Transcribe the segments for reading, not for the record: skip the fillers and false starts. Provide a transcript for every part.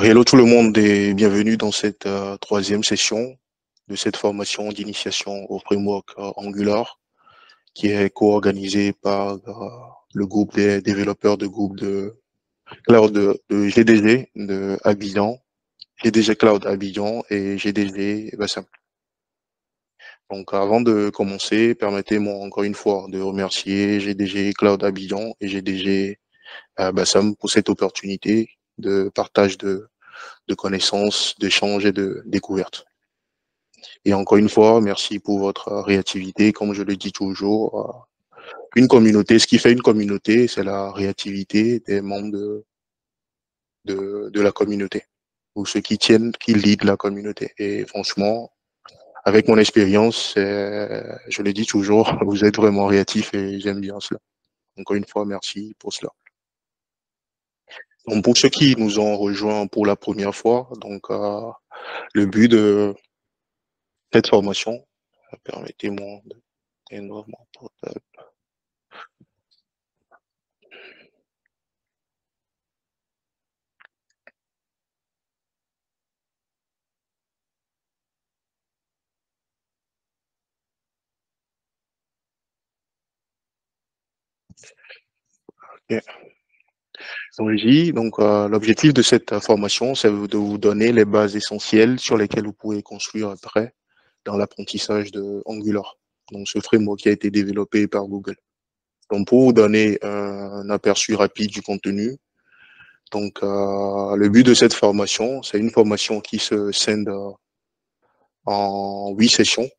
Hello tout le monde et bienvenue dans cette troisième session de cette formation d'initiation au framework Angular qui est co-organisée par le groupe des développeurs de groupe de cloud de GDG de Abidjan, GDG Cloud Abidjan et GDG Bassam. Donc avant de commencer, permettez-moi encore une fois de remercier GDG Cloud Abidjan et GDG Bassam pour cette opportunité de partage de connaissances, d'échanges et de découvertes. Et encore une fois, merci pour votre réactivité. Comme je le dis toujours, une communauté, ce qui fait une communauté, c'est la réactivité des membres de la communauté, ou ceux qui tiennent, qui lead la communauté. Et franchement, avec mon expérience, je le dis toujours, vous êtes vraiment réactifs et j'aime bien cela. Encore une fois, merci pour cela. Donc, pour ceux qui nous ont rejoints pour la première fois, donc le but de cette formation, permettez-moi d'éteindre mon portable. Okay. Donc, l'objectif de cette formation, c'est de vous donner les bases essentielles sur lesquelles vous pouvez construire après dans l'apprentissage de Angular. Donc, ce framework qui a été développé par Google. Donc, pour vous donner un aperçu rapide du contenu, donc, le but de cette formation, c'est une formation qui se scinde en 8 sessions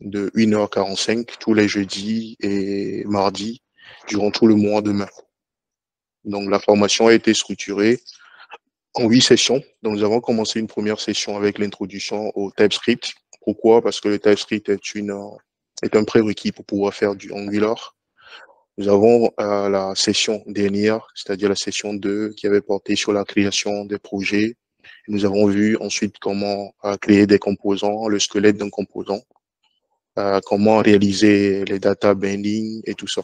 de 1h45 tous les jeudis et mardis durant tout le mois de mai. Donc, la formation a été structurée en 8 sessions. Donc, nous avons commencé une première session avec l'introduction au TypeScript. Pourquoi? Parce que le TypeScript est un prérequis pour pouvoir faire du Angular. Nous avons la session dernière, c'est-à-dire la session 2, qui avait porté sur la création des projets. Nous avons vu ensuite comment créer des composants, le squelette d'un composant, comment réaliser les data binding et tout ça.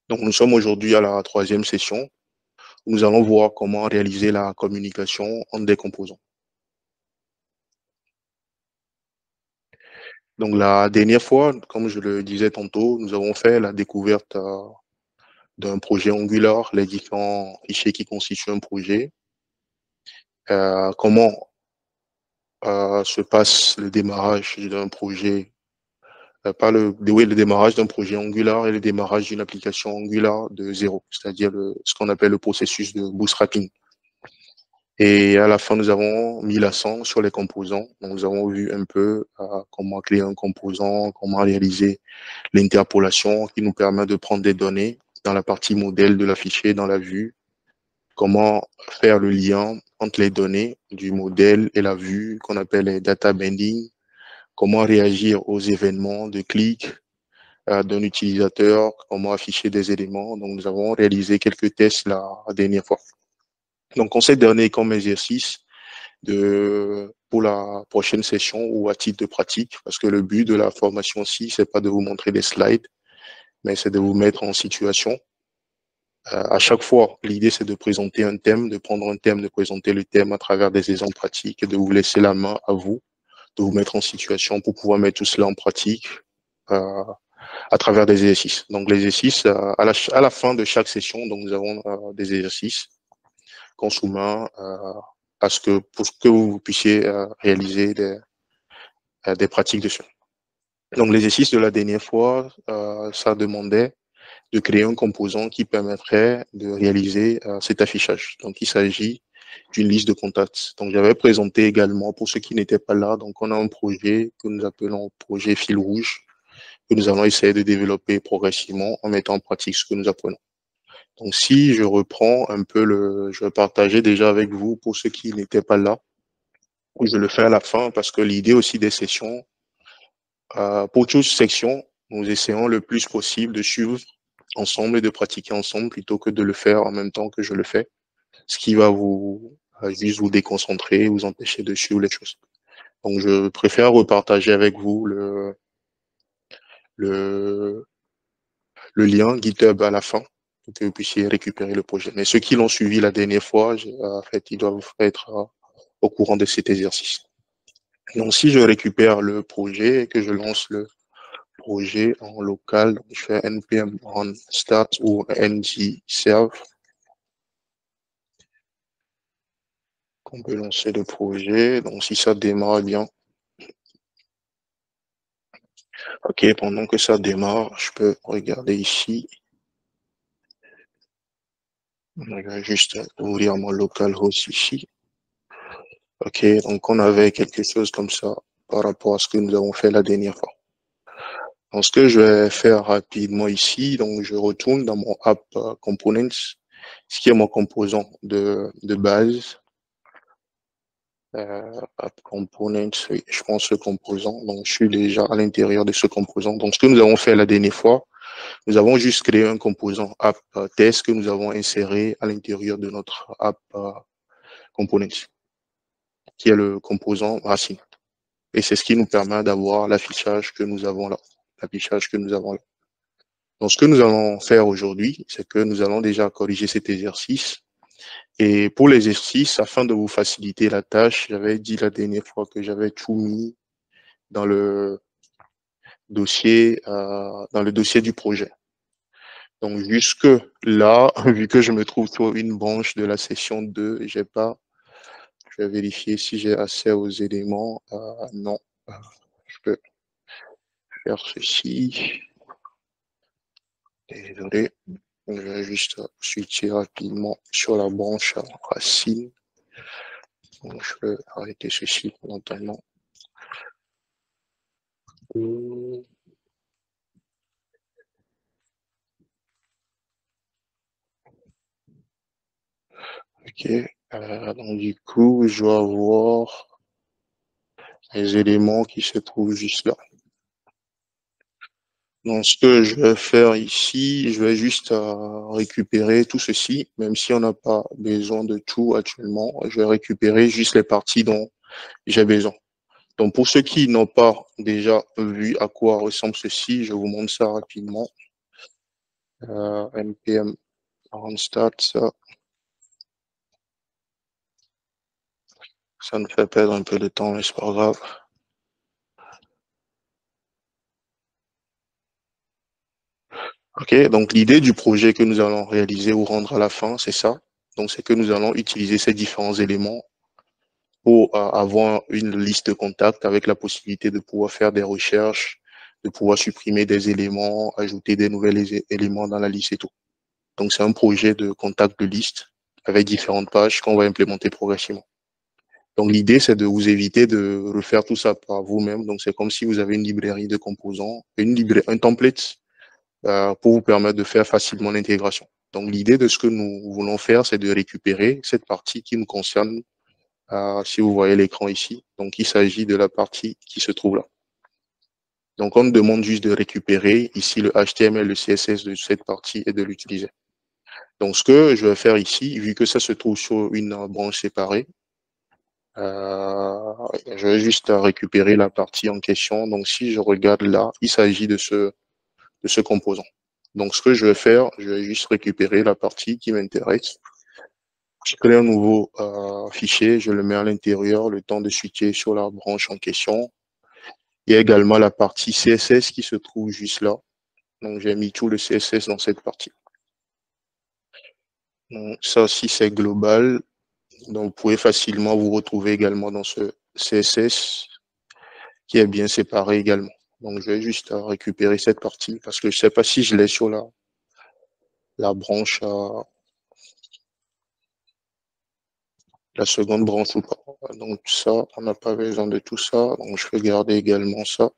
Donc, nous sommes aujourd'hui à la troisième session. Nous allons voir comment réaliser la communication entre des composants. Donc, la dernière fois, comme je le disais tantôt, nous avons fait la découverte d'un projet Angular, les différents fichiers qui constituent un projet, comment se passe le démarrage d'un projet, le démarrage d'un projet Angular et le démarrage d'une application Angular de zéro, c'est-à-dire ce qu'on appelle le processus de bootstrapping. Et à la fin, nous avons mis l'accent sur les composants. Donc, nous avons vu un peu comment créer un composant, comment réaliser l'interpolation qui nous permet de prendre des données dans la partie modèle de la fichier, dans la vue, comment faire le lien entre les données du modèle et la vue qu'on appelle les data binding, comment réagir aux événements de clic d'un utilisateur, comment afficher des éléments. Donc, nous avons réalisé quelques tests la dernière fois. Donc, on s'est donné comme exercice pour la prochaine session ou à titre de pratique, parce que le but de la formation aussi, c'est pas de vous montrer des slides, mais c'est de vous mettre en situation. À chaque fois, l'idée, c'est de présenter un thème, de prendre un thème, de présenter le thème à travers des exemples pratiques et de vous laisser la main à vous, de vous mettre en situation pour pouvoir mettre tout cela en pratique à travers des exercices. Donc, les exercices, à la fin de chaque session, donc nous avons des exercices qu'on soumet pour que vous puissiez réaliser des pratiques dessus. Donc, l'exercice de la dernière fois, ça demandait de créer un composant qui permettrait de réaliser cet affichage. Donc, il s'agit d'une liste de contacts. Donc, j'avais présenté également, pour ceux qui n'étaient pas là, donc on a un projet que nous appelons projet fil rouge, que nous allons essayer de développer progressivement en mettant en pratique ce que nous apprenons. Donc, si je reprends un peu je vais partager déjà avec vous pour ceux qui n'étaient pas là, ou je le fais à la fin parce que l'idée aussi des sessions, pour toute section, nous essayons le plus possible de suivre ensemble et de pratiquer ensemble plutôt que de le faire en même temps que je le fais, ce qui va juste vous déconcentrer, vous empêcher de suivre les choses. Donc, je préfère repartager avec vous le lien GitHub à la fin pour que vous puissiez récupérer le projet. Mais ceux qui l'ont suivi la dernière fois, en fait, ils doivent être au courant de cet exercice. Donc, si je récupère le projet et que je lance le projet en local, donc je fais npm run start ou ng serve, qu'on peut lancer le projet. Donc, si ça démarre bien, ok, pendant que ça démarre, je peux regarder ici. Je vais juste ouvrir mon localhost ici. Ok, donc on avait quelque chose comme ça par rapport à ce que nous avons fait la dernière fois. Donc, ce que je vais faire rapidement ici, donc je retourne dans mon app components, ce qui est mon composant de base. App components, oui, je prends ce composant. Donc, je suis déjà à l'intérieur de ce composant. Donc, ce que nous avons fait la dernière fois, nous avons juste créé un composant app test que nous avons inséré à l'intérieur de notre app components, qui est le composant racine. Et c'est ce qui nous permet d'avoir l'affichage que nous avons là. L'affichage que nous avons là. Donc, ce que nous allons faire aujourd'hui, c'est que nous allons déjà corriger cet exercice. Et pour l'exercice, afin de vous faciliter la tâche, j'avais dit la dernière fois que j'avais tout mis dans le dossier du projet. Donc, jusque là, vu que je me trouve sur une branche de la session 2, je vais vérifier si j'ai accès aux éléments. Non, je peux faire ceci. Désolé. Je vais juste switcher rapidement sur la branche racine. Donc, je peux arrêter ceci momentanément. Ok. Donc, du coup, je dois avoir les éléments qui se trouvent juste là. Donc, ce que je vais faire ici, je vais juste récupérer tout ceci, même si on n'a pas besoin de tout actuellement. Je vais récupérer juste les parties dont j'ai besoin. Donc, pour ceux qui n'ont pas déjà vu à quoi ressemble ceci, je vous montre ça rapidement. npm run-start, ça nous fait perdre un peu de temps, mais c'est pas grave. Ok, donc l'idée du projet que nous allons réaliser ou rendre à la fin, c'est ça. Donc, c'est que nous allons utiliser ces différents éléments pour avoir une liste de contacts avec la possibilité de pouvoir faire des recherches, de pouvoir supprimer des éléments, ajouter des nouveaux éléments dans la liste et tout. Donc, c'est un projet de contact de liste avec différentes pages qu'on va implémenter progressivement. Donc, l'idée, c'est de vous éviter de refaire tout ça par vous-même. Donc, c'est comme si vous avez une librairie de composants, un template pour vous permettre de faire facilement l'intégration. Donc, l'idée de ce que nous voulons faire, c'est de récupérer cette partie qui nous concerne. Si vous voyez l'écran ici, donc il s'agit de la partie qui se trouve là. Donc, on nous demande juste de récupérer ici le HTML, le CSS de cette partie et de l'utiliser. Donc, ce que je vais faire ici, vu que ça se trouve sur une branche séparée, je vais juste récupérer la partie en question. Donc, si je regarde là, il s'agit de ce composant. Donc, ce que je vais faire, je vais juste récupérer la partie qui m'intéresse. Je crée un nouveau fichier, je le mets à l'intérieur, le temps de switcher sur la branche en question. Il y a également la partie CSS qui se trouve juste là. Donc, j'ai mis tout le CSS dans cette partie. Donc, ça aussi, c'est global. Donc, vous pouvez facilement vous retrouver également dans ce CSS qui est bien séparé également. Donc, je vais juste récupérer cette partie parce que je ne sais pas si je l'ai sur la branche, la seconde branche ou pas. Donc, ça, on n'a pas besoin de tout ça. Donc, je vais garder également ça.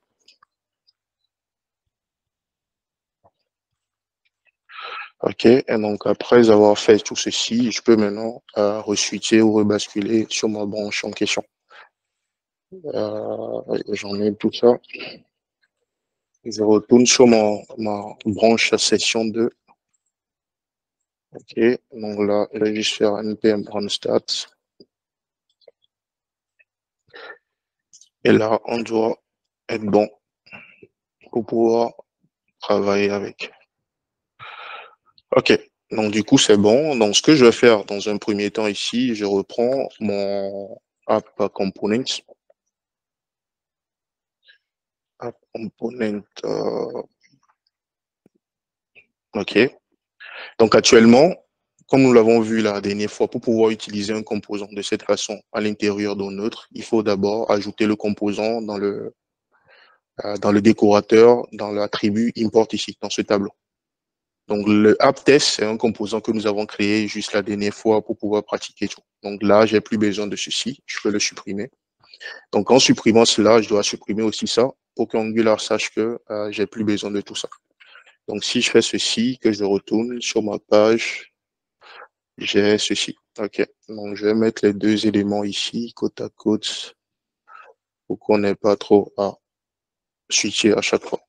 OK. Et donc, après avoir fait tout ceci, je peux maintenant re-switcher ou rebasculer sur ma branche en question. J'en ai tout ça. Je retourne sur ma branche session 2. OK. Donc là, je vais juste faire npm run stats. Et là, on doit être bon pour pouvoir travailler avec. OK. Donc, du coup, c'est bon. Donc, ce que je vais faire dans un premier temps ici, je reprends mon app component. App component, OK. Donc, actuellement, comme nous l'avons vu la dernière fois, pour pouvoir utiliser un composant de cette façon à l'intérieur d'un autre, il faut d'abord ajouter le composant dans le décorateur, dans l'attribut import ici, dans ce tableau. Donc, le app test, c'est un composant que nous avons créé juste la dernière fois pour pouvoir pratiquer tout. Donc là, j'ai plus besoin de ceci. Je peux le supprimer. Donc, en supprimant cela, je dois supprimer aussi ça pour qu'Angular sache que j'ai plus besoin de tout ça. Donc, si je fais ceci, que je retourne sur ma page, j'ai ceci. OK. Donc, je vais mettre les deux éléments ici, côte à côte, pour qu'on n'ait pas trop à switcher à chaque fois.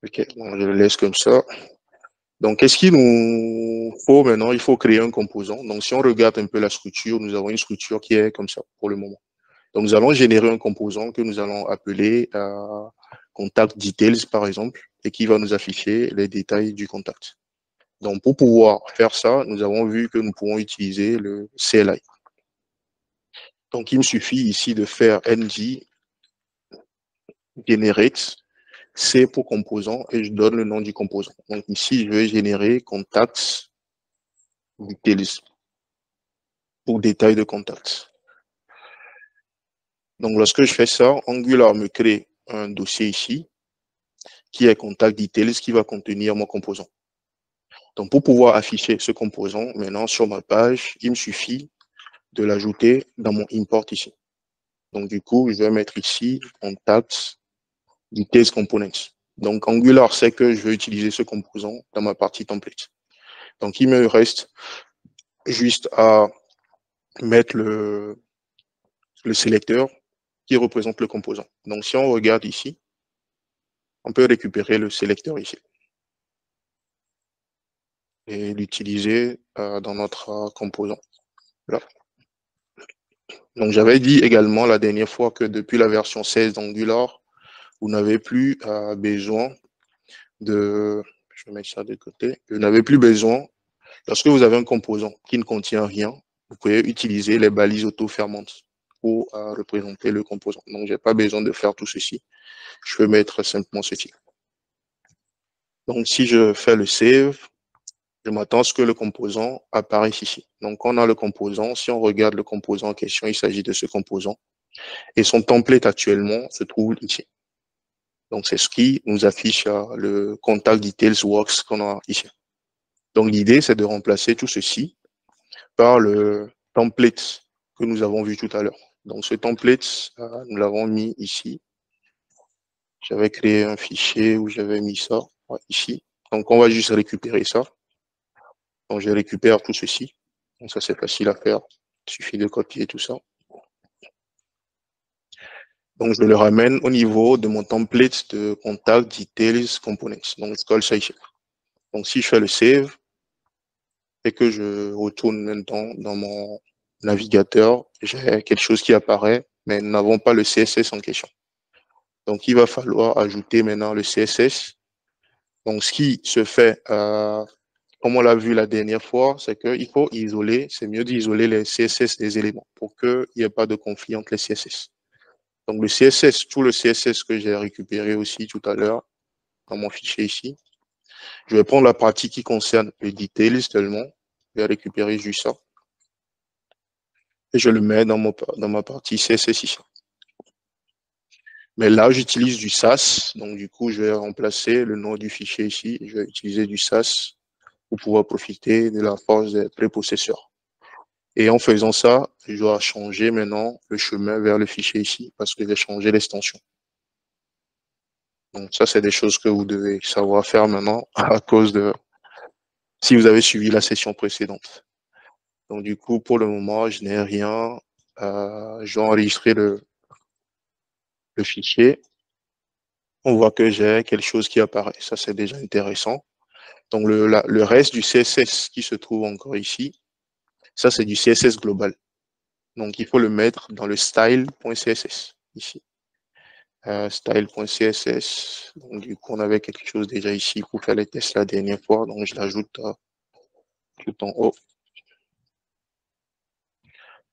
OK. Donc, je le laisse comme ça. Donc, qu'est-ce qu'il nous faut maintenant? Il faut créer un composant. Donc, si on regarde un peu la structure, nous avons une structure qui est comme ça pour le moment. Donc, nous allons générer un composant que nous allons appeler contact details, par exemple, et qui va nous afficher les détails du contact. Donc, pour pouvoir faire ça, nous avons vu que nous pouvons utiliser le CLI. Donc, il me suffit ici de faire ng generate C pour composant et je donne le nom du composant. Donc, ici, je vais générer contact details pour détail de contact. Donc, lorsque je fais ça, Angular me crée un dossier ici qui est contact details qui va contenir mon composant. Donc, pour pouvoir afficher ce composant maintenant sur ma page, il me suffit de l'ajouter dans mon import ici. Donc, du coup, je vais mettre ici contact details components. Donc, Angular sait que je vais utiliser ce composant dans ma partie template. Donc, il me reste juste à mettre le sélecteur qui représente le composant. Donc, si on regarde ici, on peut récupérer le sélecteur ici et l'utiliser dans notre composant. Là. Donc, j'avais dit également la dernière fois que depuis la version 16 d'Angular, vous n'avez plus besoin de... Je vais mettre ça de côté. Vous n'avez plus besoin, lorsque vous avez un composant qui ne contient rien, vous pouvez utiliser les balises auto-fermantes pour représenter le composant. Donc, je n'ai pas besoin de faire tout ceci. Je peux mettre simplement ceci. Donc, si je fais le save, je m'attends à ce que le composant apparaisse ici. Donc, on a le composant. Si on regarde le composant en question, il s'agit de ce composant. Et son template actuellement se trouve ici. Donc, c'est ce qui nous affiche le contact details works qu'on a ici. Donc, l'idée, c'est de remplacer tout ceci par le template que nous avons vu tout à l'heure. Donc, ce template, nous l'avons mis ici. J'avais créé un fichier où j'avais mis ça ici. Donc, on va juste récupérer ça. Donc, je récupère tout ceci. Donc, ça, c'est facile à faire. Il suffit de copier tout ça. Donc, je le ramène au niveau de mon template de contact details components. Donc, je colle ça ici. Donc, si je fais le save et que je retourne maintenant dans mon navigateur, j'ai quelque chose qui apparaît, mais nous n'avons pas le CSS en question. Donc, il va falloir ajouter maintenant le CSS. Donc, ce qui se fait, comme on l'a vu la dernière fois, c'est qu'il faut isoler, c'est mieux d'isoler les CSS des éléments pour qu'il n'y ait pas de conflit entre les CSS. Donc, le CSS, tout le CSS que j'ai récupéré aussi tout à l'heure dans mon fichier ici, je vais prendre la partie qui concerne les details seulement. Je vais récupérer juste ça. Et je le mets dans ma partie CSS ici. Mais là, j'utilise du SAS. Donc, du coup, je vais remplacer le nom du fichier ici. Je vais utiliser du SAS pour pouvoir profiter de la force des préprocesseurs. Et en faisant ça, je dois changer maintenant le chemin vers le fichier ici parce que j'ai changé l'extension. Donc, ça, c'est des choses que vous devez savoir faire maintenant à cause de si vous avez suivi la session précédente. Donc, du coup, pour le moment, je n'ai rien. Je vais enregistrer le fichier. On voit que j'ai quelque chose qui apparaît. Ça, c'est déjà intéressant. Donc, le reste du CSS qui se trouve encore ici, ça, c'est du CSS global. Donc, il faut le mettre dans le style.css, ici. style.css. Donc, du coup, on avait quelque chose déjà ici pour faire les tests la dernière fois. Donc, je l'ajoute tout en haut.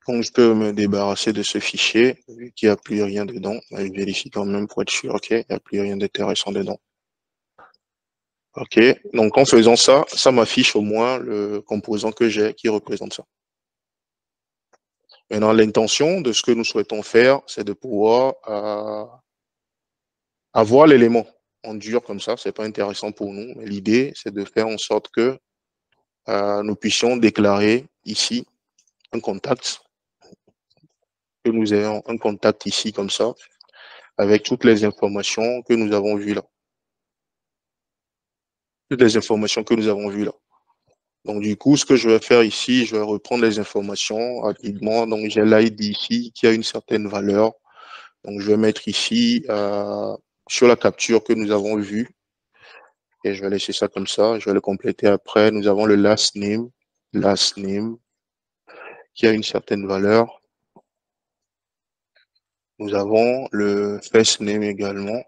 Donc, je peux me débarrasser de ce fichier, vu qu'il n'y a plus rien dedans. Je vérifie quand même pour être sûr, OK, il n'y a plus rien d'intéressant dedans. OK, donc en faisant ça, ça m'affiche au moins le composant que j'ai qui représente ça. Maintenant, l'intention de ce que nous souhaitons faire, c'est de pouvoir avoir l'élément en dur comme ça. C'est pas intéressant pour nous, mais l'idée, c'est de faire en sorte que nous puissions déclarer ici un contact, que nous ayons un contact ici comme ça, avec toutes les informations que nous avons vues là. Toutes les informations que nous avons vues là. Donc, du coup, ce que je vais faire ici, je vais reprendre les informations rapidement. Donc, j'ai l'ID ici qui a une certaine valeur. Donc, je vais mettre ici sur la capture que nous avons vue. Et je vais laisser ça comme ça. Je vais le compléter après. Nous avons le last name qui a une certaine valeur. Nous avons le first name également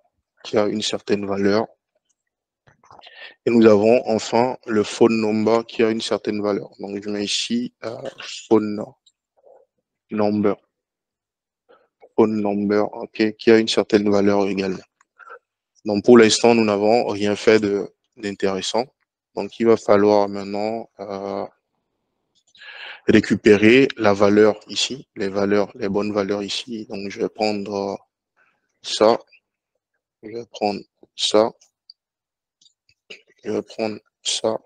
qui a une certaine valeur. Et nous avons enfin le phone number qui a une certaine valeur. Donc, je mets ici phone number, OK, qui a une certaine valeur également. Donc, pour l'instant, nous n'avons rien fait d'intéressant. Donc, il va falloir maintenant récupérer la valeur ici, les bonnes valeurs ici. Donc, je vais prendre ça, je vais prendre ça, je vais prendre ça.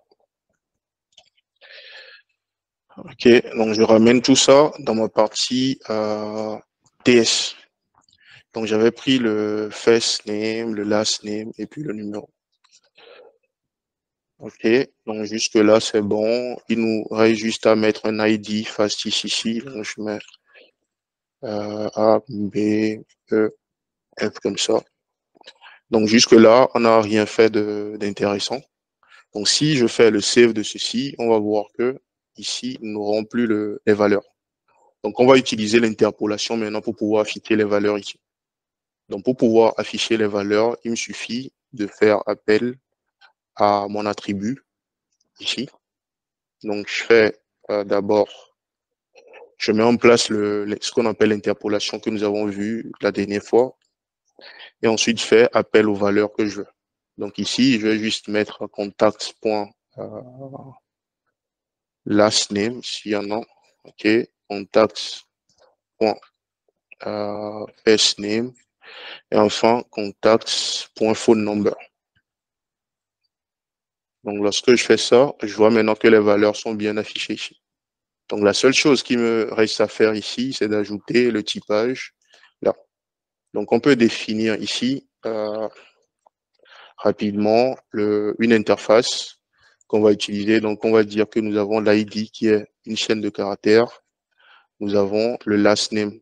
OK, donc je ramène tout ça dans ma partie TS. Donc, j'avais pris le first name, le last name et puis le numéro. OK, donc jusque-là, c'est bon. Il nous reste juste à mettre un ID fastis ici. Donc, je mets A, B, E, F comme ça. Donc, jusque-là, on n'a rien fait d'intéressant. Donc, si je fais le save de ceci, on va voir que ici, nous n'aurons plus les valeurs. Donc, on va utiliser l'interpolation maintenant pour pouvoir afficher les valeurs ici. Donc, pour pouvoir afficher les valeurs, il me suffit de faire appel à mon attribut ici. Donc, je fais d'abord, je mets en place ce qu'on appelle l'interpolation que nous avons vu la dernière fois. Et ensuite, je fais appel aux valeurs que je veux. Donc, ici, je vais juste mettre contact.last name, s'il y en a. OK. Contact.first name. Et enfin, contact.phone number. Donc, lorsque je fais ça, je vois maintenant que les valeurs sont bien affichées ici. Donc, la seule chose qui me reste à faire ici, c'est d'ajouter le typage là. Donc, on peut définir ici rapidement une interface qu'on va utiliser. Donc, on va dire que nous avons l'ID qui est une chaîne de caractères. Nous avons le last name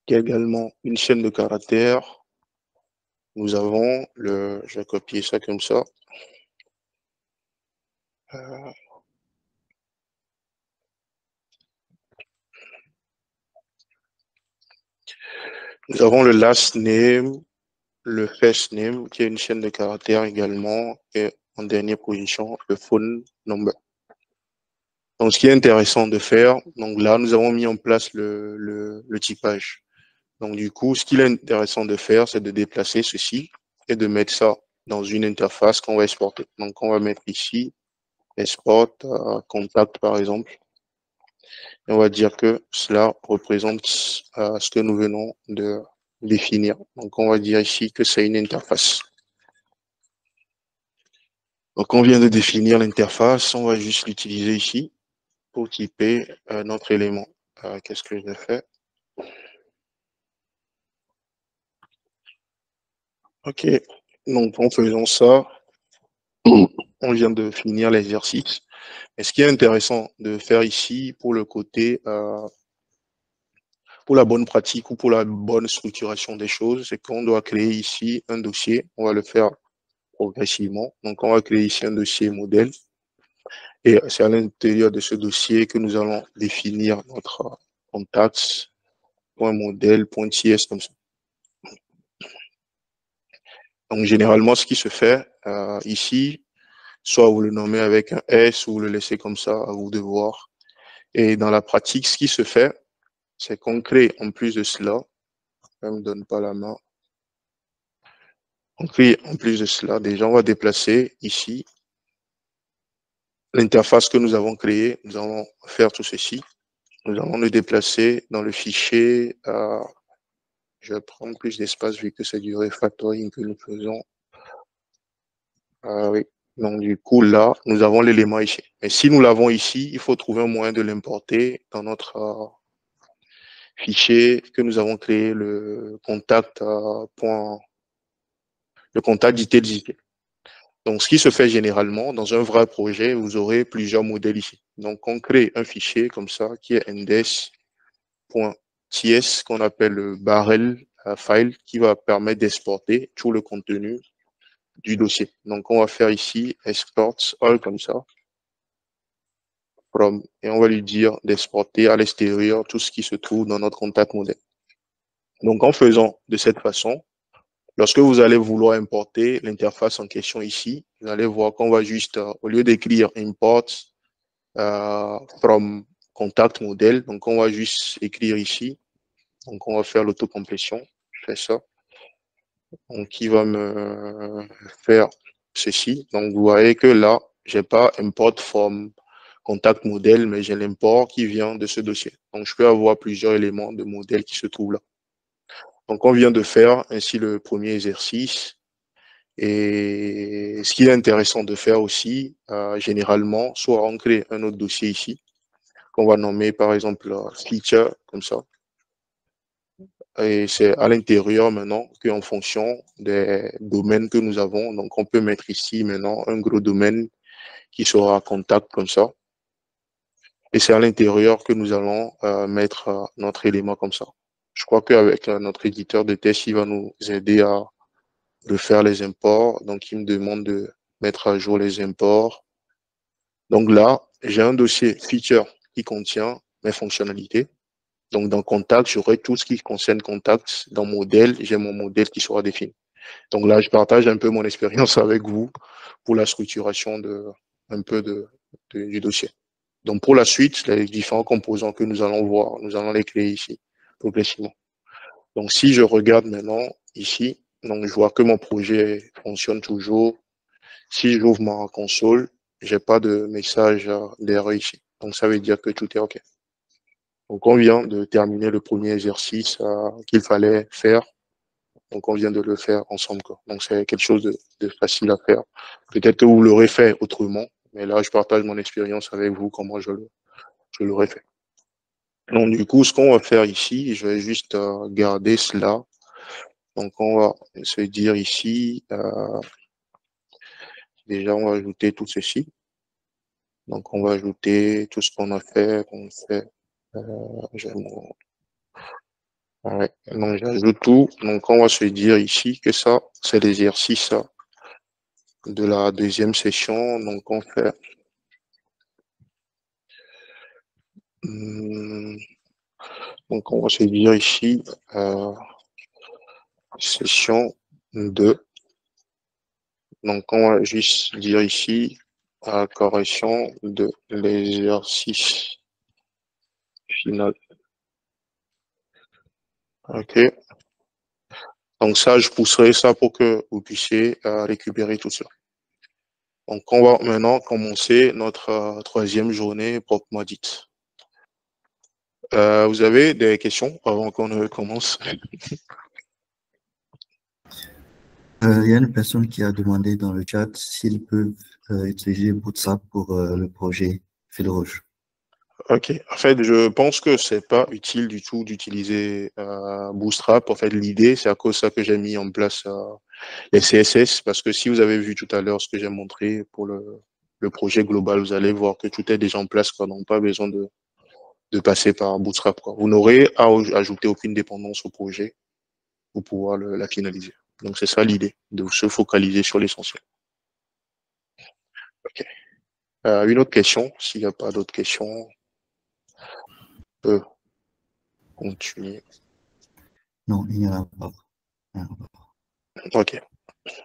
qui est également une chaîne de caractères. Nous avons je vais copier ça comme ça. Nous avons le last name, le first name qui est une chaîne de caractères également. Et en dernière position, le phone number. Donc, ce qui est intéressant de faire, donc là, nous avons mis en place le typage. Donc, du coup, ce qu'il est intéressant de faire, c'est de déplacer ceci et de mettre ça dans une interface qu'on va exporter. Donc, on va mettre ici, export, contact, par exemple. Et on va dire que cela représente ce que nous venons de définir. Donc, on va dire ici que c'est une interface. Donc, on vient de définir l'interface. On va juste l'utiliser ici pour typer notre élément. Qu'est-ce que j'ai fait? OK. Donc, en faisant ça, on vient de finir l'exercice. Et ce qui est intéressant de faire ici pour le côté, pour la bonne pratique ou pour la bonne structuration des choses, c'est qu'on doit créer ici un dossier. On va le faire progressivement. Donc, on va créer ici un dossier modèle. Et c'est à l'intérieur de ce dossier que nous allons définir notre contact .modèle.ts comme ça. Donc, généralement, ce qui se fait ici, soit vous le nommez avec un S ou vous le laissez comme ça, à vous de voir. Et dans la pratique, ce qui se fait, c'est qu'on crée en plus de cela, ça ne me donne pas la main, on crée en plus de cela, déjà on va déplacer ici l'interface que nous avons créée, nous allons faire tout ceci, nous allons le déplacer dans le fichier, je vais prendre plus d'espace vu que c'est du refactoring que nous faisons. Oui. Donc, du coup, là, nous avons l'élément ici. Mais si nous l'avons ici, il faut trouver un moyen de l'importer dans notre fichier que nous avons créé, le contact le contact details. Donc, ce qui se fait généralement dans un vrai projet, vous aurez plusieurs modèles ici. Donc, on crée un fichier comme ça qui est index.ts qu'on appelle le barrel file qui va permettre d'exporter tout le contenu du dossier. Donc, on va faire ici export all comme ça. From, et on va lui dire d'exporter à l'extérieur tout ce qui se trouve dans notre contact modèle. Donc, en faisant de cette façon, lorsque vous allez vouloir importer l'interface en question ici, vous allez voir qu'on va juste, au lieu d'écrire import from contact model, donc on va juste écrire ici. Donc, on va faire l'autocomplétion. Je fais ça. Donc, il va me faire ceci. Donc, vous voyez que là, j'ai pas import from contact modèle, mais j'ai l'import qui vient de ce dossier. Donc, je peux avoir plusieurs éléments de modèle qui se trouvent là. Donc, on vient de faire ainsi le premier exercice. Et ce qui est intéressant de faire aussi, généralement, soit on crée un autre dossier ici, qu'on va nommer par exemple feature, comme ça. Et c'est à l'intérieur maintenant qu'en fonction des domaines que nous avons, donc on peut mettre ici maintenant un gros domaine qui sera contact comme ça. Et c'est à l'intérieur que nous allons mettre notre élément comme ça. Je crois qu'avec notre éditeur de test, il va nous aider à faire les imports. Donc, il me demande de mettre à jour les imports. Donc là, j'ai un dossier feature qui contient mes fonctionnalités. Donc, dans Contact, j'aurai tout ce qui concerne Contact. Dans Modèle, j'ai mon modèle qui sera défini. Donc là, je partage un peu mon expérience avec vous pour la structuration du dossier. Donc, pour la suite, les différents composants que nous allons voir, nous allons les créer ici, progressivement. Donc, si je regarde maintenant ici, donc je vois que mon projet fonctionne toujours. Si j'ouvre ma console, j'ai pas de message d'erreur ici. Donc, ça veut dire que tout est OK. Donc, on vient de terminer le premier exercice qu'il fallait faire. Donc, on vient de le faire ensemble, quoi. Donc, c'est quelque chose de facile à faire. Peut-être que vous l'aurez fait autrement, mais là, je partage mon expérience avec vous, comment je l'aurais fait. Donc, du coup, ce qu'on va faire ici, je vais juste garder cela. Donc, on va se dire ici, déjà, on va ajouter tout ceci. Donc, on va ajouter tout ce qu'on a fait, ouais. Donc, j'ajoute tout. Donc, on va se dire ici que ça, c'est l'exercice de la deuxième session. Donc, on fait donc, on va se dire ici session 2. Donc, on va juste dire ici correction de l'exercice final. OK. Donc, ça, je pousserai ça pour que vous puissiez récupérer tout ça. Donc, on va maintenant commencer notre troisième journée proprement dite. Vous avez des questions avant qu'on ne commence? Il y a une personne qui a demandé dans le chat s'ils peuvent utiliser Bootstrap pour le projet Fil Rouge. Ok. En fait, je pense que c'est pas utile du tout d'utiliser Bootstrap. En fait, l'idée, c'est à cause de ça que j'ai mis en place les CSS, parce que si vous avez vu tout à l'heure ce que j'ai montré pour le projet global, vous allez voir que tout est déjà en place, quoi. Donc, pas besoin de passer par Bootstrap, quoi. Vous n'aurez à ajouter aucune dépendance au projet pour pouvoir la finaliser. Donc, c'est ça l'idée, de se focaliser sur l'essentiel. Ok. Une autre question, s'il n'y a pas d'autres questions, on peut continuer. Non, il n'y en a pas. Il n'y en a pas. Ok.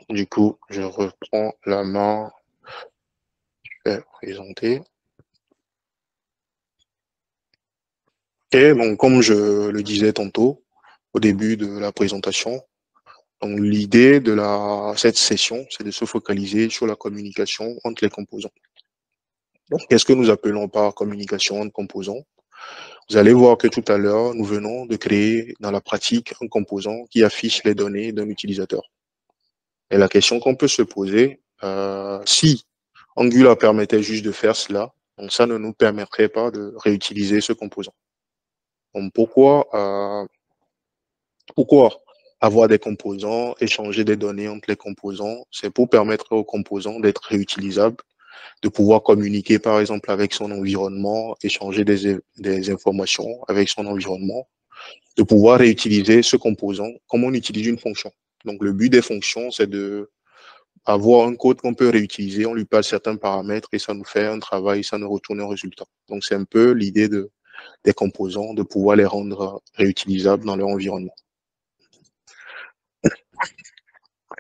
Du coup, je reprends la main. Je vais présenter. Et donc, comme je le disais tantôt, au début de la présentation, donc l'idée de cette session, c'est de se focaliser sur la communication entre les composants. Donc, qu'est-ce que nous appelons par communication entre composants? Vous allez voir que tout à l'heure, nous venons de créer dans la pratique un composant qui affiche les données d'un utilisateur. Et la question qu'on peut se poser, si Angular permettait juste de faire cela, donc ça ne nous permettrait pas de réutiliser ce composant. Donc pourquoi avoir des composants, échanger des données entre les composants? C'est pour permettre aux composants d'être réutilisables, de pouvoir communiquer par exemple avec son environnement, échanger des informations avec son environnement, de pouvoir réutiliser ce composant comme on utilise une fonction. Donc le but des fonctions, c'est de avoir un code qu'on peut réutiliser, on lui passe certains paramètres et ça nous fait un travail, ça nous retourne un résultat. Donc c'est un peu l'idée des composants, de pouvoir les rendre réutilisables dans leur environnement.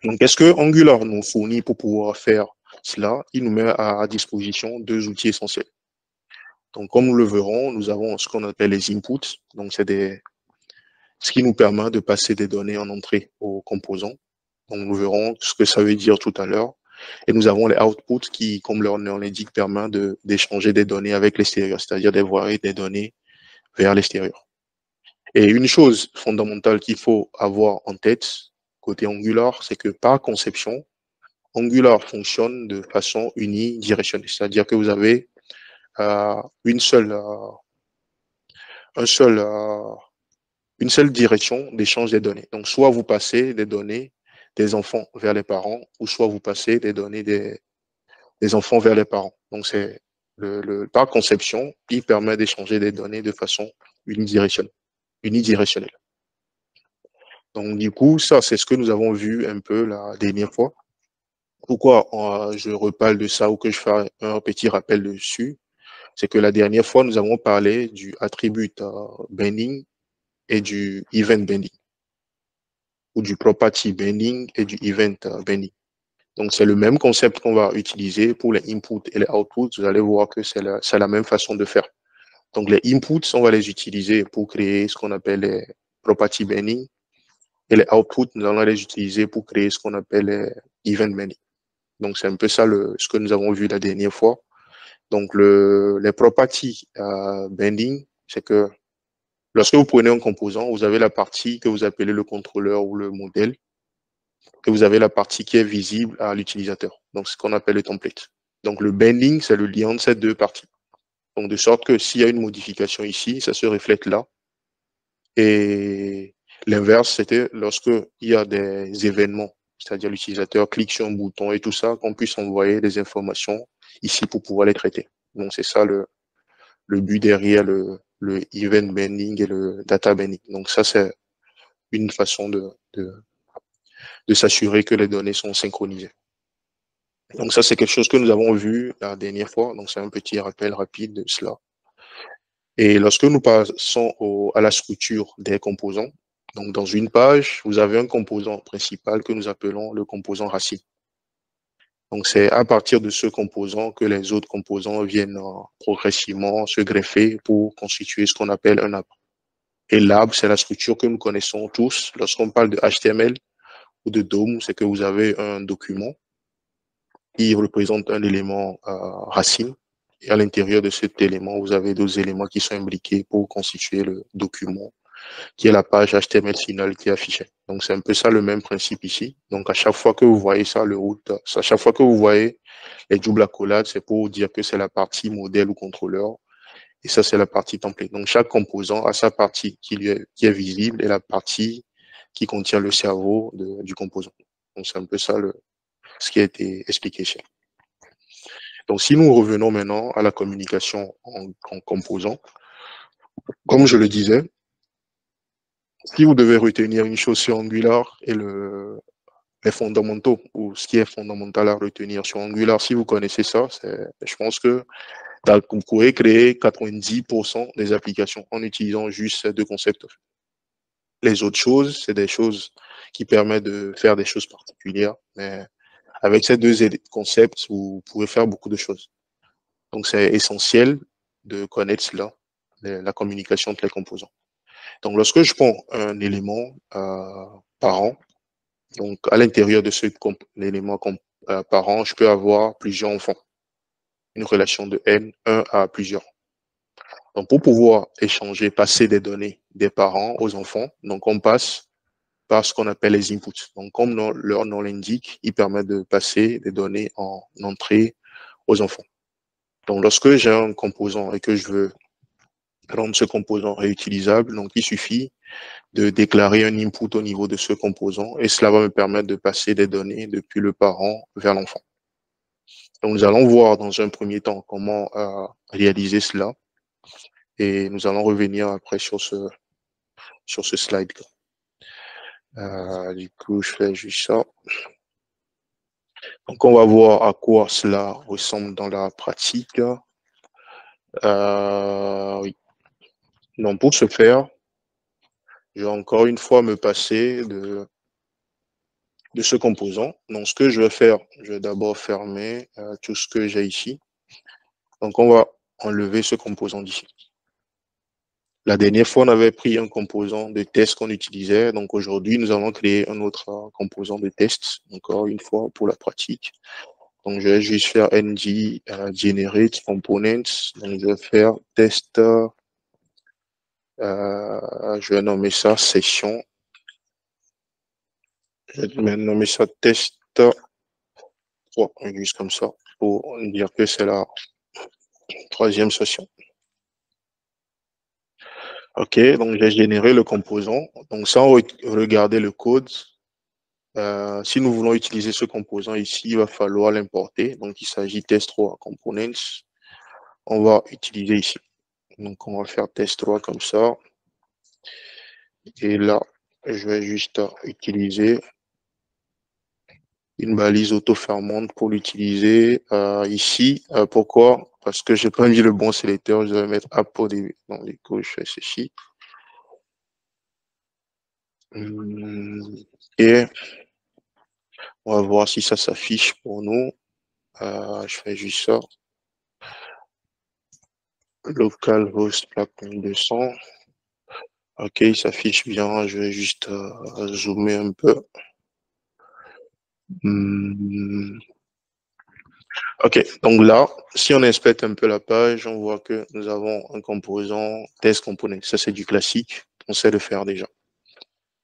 Donc qu'est-ce que Angular nous fournit pour pouvoir faire cela? Il nous met à disposition deux outils essentiels. Donc comme nous le verrons, nous avons ce qu'on appelle les inputs, donc c'est ce qui nous permet de passer des données en entrée aux composants. Donc nous verrons ce que ça veut dire tout à l'heure. Et nous avons les outputs qui, comme leur nom l'indique, permettent d'échanger des données avec l'extérieur, c'est-à-dire d'envoyer des données vers l'extérieur. Et une chose fondamentale qu'il faut avoir en tête, côté Angular, c'est que par conception, Angular fonctionne de façon unidirectionnelle, c'est-à-dire que vous avez euh, une seule, euh, un seul, une seule direction d'échange des données. Donc, soit vous passez des données des enfants vers les parents, ou soit vous passez des données des enfants vers les parents. Donc, c'est par conception, il permet d'échanger des données de façon unidirectionnelle. unidirectionnelle. Donc, du coup, ça, c'est ce que nous avons vu un peu la dernière fois. Pourquoi je reparle de ça ou que je fais un petit rappel dessus? C'est que la dernière fois, nous avons parlé du attribute binding et du event binding, ou du property binding et du event binding. Donc, c'est le même concept qu'on va utiliser pour les inputs et les outputs. Vous allez voir que c'est la même façon de faire. Donc, les inputs, on va les utiliser pour créer ce qu'on appelle les property binding. Et les outputs, nous allons les utiliser pour créer ce qu'on appelle les event binding. Donc, c'est un peu ça ce que nous avons vu la dernière fois. Donc, les property binding, c'est que lorsque vous prenez un composant, vous avez la partie que vous appelez le contrôleur ou le modèle, et vous avez la partie qui est visible à l'utilisateur. Donc, c'est ce qu'on appelle le template. Donc, le binding, c'est le lien entre ces deux parties. Donc, de sorte que s'il y a une modification ici, ça se reflète là. Et l'inverse, c'était lorsque il y a des événements, c'est-à-dire l'utilisateur clique sur un bouton et tout ça, qu'on puisse envoyer des informations ici pour pouvoir les traiter. Donc, c'est ça le but derrière le event binding et le data binding. Donc, ça, c'est une façon de s'assurer que les données sont synchronisées. Donc ça, c'est quelque chose que nous avons vu la dernière fois. Donc c'est un petit rappel rapide de cela. Et lorsque nous passons à la structure des composants, donc dans une page, vous avez un composant principal que nous appelons le composant racine. Donc c'est à partir de ce composant que les autres composants viennent progressivement se greffer pour constituer ce qu'on appelle un arbre. Et l'arbre, c'est la structure que nous connaissons tous. Lorsqu'on parle de HTML ou de DOM, c'est que vous avez un document qui représente un élément racine. Et à l'intérieur de cet élément, vous avez d'autres éléments qui sont imbriqués pour constituer le document, qui est la page HTML finale qui est affichée. Donc, c'est un peu ça le même principe ici. Donc, à chaque fois que vous voyez ça, à chaque fois que vous voyez les doubles accolades, c'est pour dire que c'est la partie modèle ou contrôleur. Et ça, c'est la partie template. Donc, chaque composant a sa partie qui est visible et la partie qui contient le cerveau du composant. Donc, c'est un peu ça ce qui a été expliqué ici. Donc, si nous revenons maintenant à la communication en composants, comme je le disais, si vous devez retenir une chose sur Angular et les fondamentaux, ou ce qui est fondamental à retenir sur Angular, si vous connaissez ça, je pense que vous pouvez créer 90% des applications en utilisant juste ces deux concepts. les autres choses, c'est des choses qui permettent de faire des choses particulières. Mais avec ces deux concepts, vous pouvez faire beaucoup de choses. Donc, c'est essentiel de connaître cela, la communication entre les composants. Donc, lorsque je prends un élément parent, donc à l'intérieur de ce l'élément parent, je peux avoir plusieurs enfants. Une relation de n, 1 à plusieurs. Donc, pour pouvoir échanger, passer des données des parents aux enfants, donc on passe par ce qu'on appelle les inputs. Donc, comme leur nom l'indique, ils permettent de passer des données en entrée aux enfants. Donc, lorsque j'ai un composant et que je veux rendre ce composant réutilisable, donc il suffit de déclarer un input au niveau de ce composant et cela va me permettre de passer des données depuis le parent vers l'enfant. Donc, nous allons voir dans un premier temps comment réaliser cela et nous allons revenir après sur ce slide. Du coup, je fais juste ça. Donc, on va voir à quoi cela ressemble dans la pratique. Oui. Donc, pour ce faire, je vais encore une fois me passer de ce composant. Donc, ce que je vais faire, je vais d'abord fermer tout ce que j'ai ici. Donc, on va enlever ce composant d'ici. La dernière fois, on avait pris un composant de test qu'on utilisait. Donc, aujourd'hui, nous allons créer un autre composant de test, encore une fois, pour la pratique. Donc, je vais juste faire ng generate components. Donc, je vais faire test. Je vais nommer ça session. Je vais nommer ça test 3, juste comme ça, pour dire que c'est la troisième session. OK, donc j'ai généré le composant. Donc, sans regarder le code, si nous voulons utiliser ce composant ici, il va falloir l'importer. Donc, il s'agit test3 components. On va utiliser ici. Donc, on va faire test3 comme ça. Et là, je vais juste utiliser une balise auto-fermante pour l'utiliser ici. Pourquoi? Parce que j'ai pas mis le bon sélecteur. Je vais mettre app au début. Donc, du coup, je fais ceci. Et on va voir si ça s'affiche pour nous. Je fais juste ça. Localhost 200. OK, il s'affiche bien. Je vais juste zoomer un peu. OK, donc là, si on inspecte un peu la page, on voit que nous avons un composant test component. Ça, c'est du classique. On sait le faire déjà.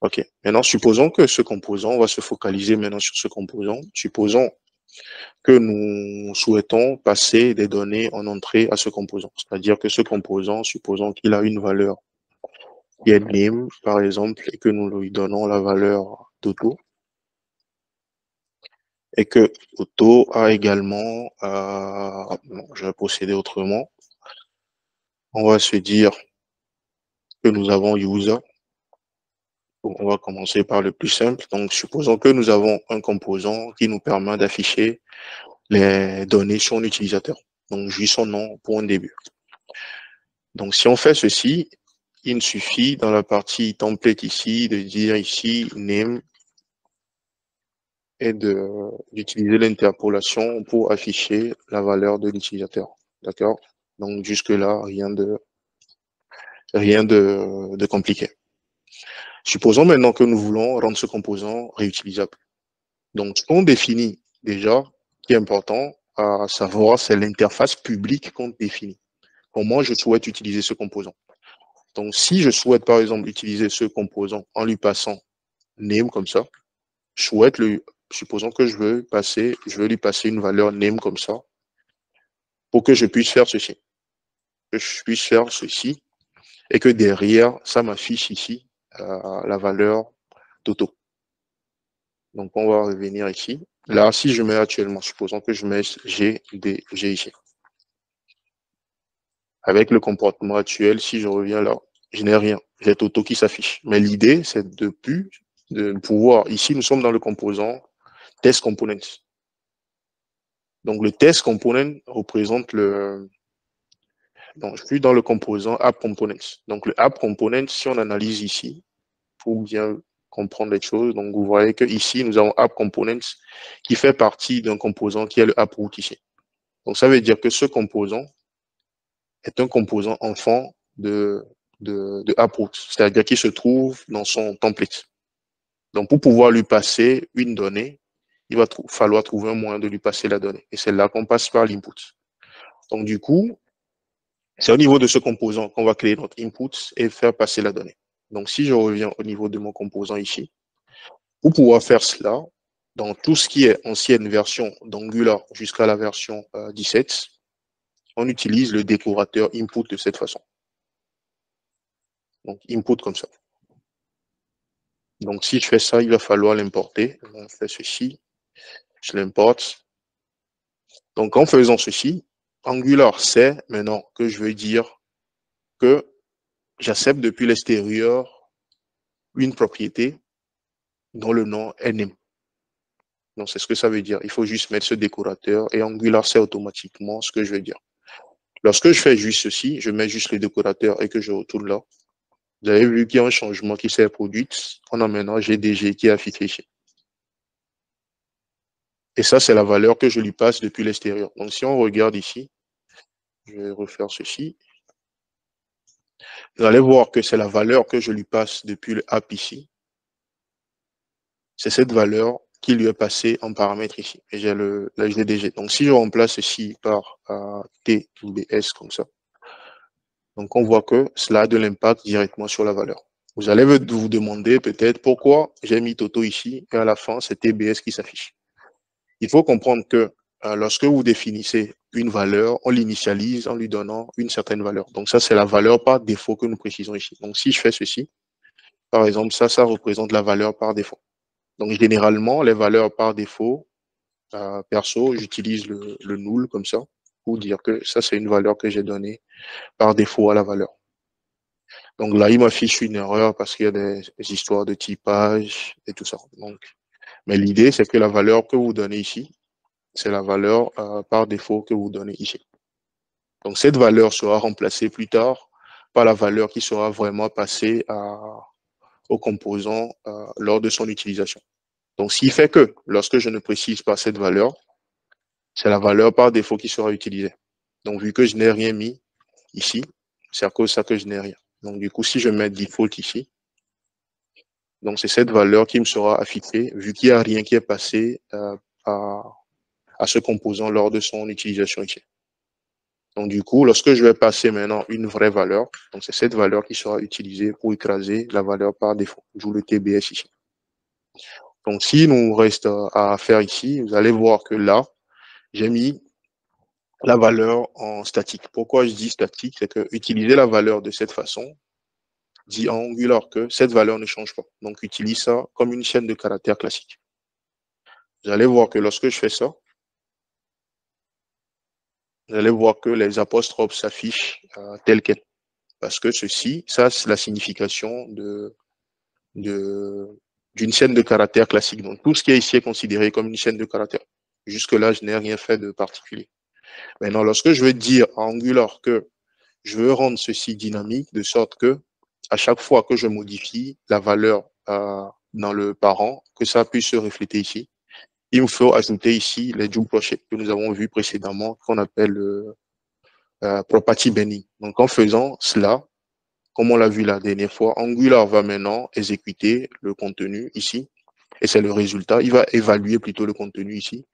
OK. Maintenant, supposons que ce composant, on va se focaliser maintenant sur ce composant. Supposons que nous souhaitons passer des données en entrée à ce composant. C'est-à-dire que ce composant, supposons qu'il a une valeur qui est name, par exemple, et que nous lui donnons la valeur d'auto. Et que auto a également, je vais procéder autrement. On va se dire que nous avons user. On va commencer par le plus simple. Donc, supposons que nous avons un composant qui nous permet d'afficher les données sur l'utilisateur. Donc, juste son nom pour un début. Donc, si on fait ceci, il suffit dans la partie template ici de dire ici name et d'utiliser l'interpolation pour afficher la valeur de l'utilisateur. D'accord? Donc, jusque-là, rien de compliqué. Supposons maintenant que nous voulons rendre ce composant réutilisable. Donc, ce qu'on définit déjà, qui est important à savoir, c'est l'interface publique qu'on définit. Comment je souhaite utiliser ce composant. Donc, si je souhaite, par exemple, utiliser ce composant en lui passant name comme ça, supposons que je veux lui passer une valeur name comme ça, pour que je puisse faire ceci. Que je puisse faire ceci, et que derrière, ça m'affiche ici la valeur d'auto. Donc, on va revenir ici. Là, si je mets actuellement, supposons que je mets G ici. Avec le comportement actuel, si je reviens là, je n'ai rien. J'ai Toto qui s'affiche. Mais l'idée, c'est de pouvoir, ici, nous sommes dans le composant test component. Donc, le test component représente donc, je suis dans le composant app component. Donc, le app component, si on analyse ici, pour bien comprendre les choses. Donc, vous voyez que ici, nous avons app components qui fait partie d'un composant qui est le app root ici. Donc, ça veut dire que ce composant est un composant enfant de app root, c'est-à-dire qu'il se trouve dans son template. Donc, pour pouvoir lui passer une donnée, il va falloir trouver un moyen de lui passer la donnée. Et c'est là qu'on passe par l'input. Donc, du coup, c'est au niveau de ce composant qu'on va créer notre input et faire passer la donnée. Donc, si je reviens au niveau de mon composant ici, pour pouvoir faire cela, dans tout ce qui est ancienne version d'Angular jusqu'à la version 17, on utilise le décorateur input de cette façon. Donc, input comme ça. Donc, si je fais ça, il va falloir l'importer. On fait ceci, je l'importe. Donc, en faisant ceci, Angular sait maintenant que je veux dire que j'accepte depuis l'extérieur une propriété dont le nom est name. Donc, c'est ce que ça veut dire. Il faut juste mettre ce décorateur et Angular sait automatiquement ce que je veux dire. Lorsque je fais juste ceci, je mets juste le décorateur et que je retourne là. Vous avez vu qu'il y a un changement qui s'est produit. On a maintenant GDG qui est affiché ici. Et ça, c'est la valeur que je lui passe depuis l'extérieur. Donc, si on regarde ici, je vais refaire ceci. Vous allez voir que c'est la valeur que je lui passe depuis le app ici. C'est cette valeur qui lui est passée en paramètre ici. Et j'ai la GDG. Donc, si je remplace ceci par TBS comme ça, donc on voit que cela a de l'impact directement sur la valeur. Vous allez vous demander peut-être pourquoi j'ai mis Toto ici et à la fin, c'est TBS qui s'affiche. Il faut comprendre que lorsque vous définissez une valeur, on l'initialise en lui donnant une certaine valeur. Donc ça, c'est la valeur par défaut que nous précisons ici. Donc si je fais ceci, par exemple, ça représente la valeur par défaut. Donc généralement, les valeurs par défaut, perso, j'utilise le null comme ça pour dire que ça, c'est une valeur que j'ai donnée par défaut à la valeur. Donc là, il m'affiche une erreur parce qu'il y a des histoires de typage et tout ça. Donc, mais l'idée, c'est que la valeur que vous donnez ici, c'est la valeur par défaut que vous donnez ici. Donc, cette valeur sera remplacée plus tard par la valeur qui sera vraiment passée au composant lors de son utilisation. Donc, ce qui fait que lorsque je ne précise pas cette valeur, c'est la valeur par défaut qui sera utilisée. Donc, vu que je n'ai rien mis ici, c'est à cause de ça que je n'ai rien. Donc, du coup, si je mets default ici, donc c'est cette valeur qui me sera affichée, vu qu'il n'y a rien qui est passé à ce composant lors de son utilisation ici. Donc, du coup, lorsque je vais passer maintenant une vraie valeur, donc c'est cette valeur qui sera utilisée pour écraser la valeur par défaut, d'où le TBS ici. Donc, s'il nous reste à faire ici, vous allez voir que là, j'ai mis la valeur en statique. Pourquoi je dis statique? C'est que utiliser la valeur de cette façon dit en Angular que cette valeur ne change pas. Donc, utilise ça comme une chaîne de caractères classique. Vous allez voir que lorsque je fais ça, vous allez voir que les apostrophes s'affichent telles quelles. Parce que ceci, ça, c'est la signification d'une chaîne de caractères classique. Donc, tout ce qui est ici est considéré comme une chaîne de caractères. Jusque-là, je n'ai rien fait de particulier. Maintenant, lorsque je veux dire à Angular que je veux rendre ceci dynamique, de sorte que à chaque fois que je modifie la valeur dans le parent, que ça puisse se refléter ici, il me faut ajouter ici les double crochets que nous avons vu précédemment, qu'on appelle property binding. Donc, en faisant cela, comme on l'a vu la dernière fois, Angular va maintenant exécuter le contenu ici, et c'est le résultat. Il va évaluer plutôt le contenu ici,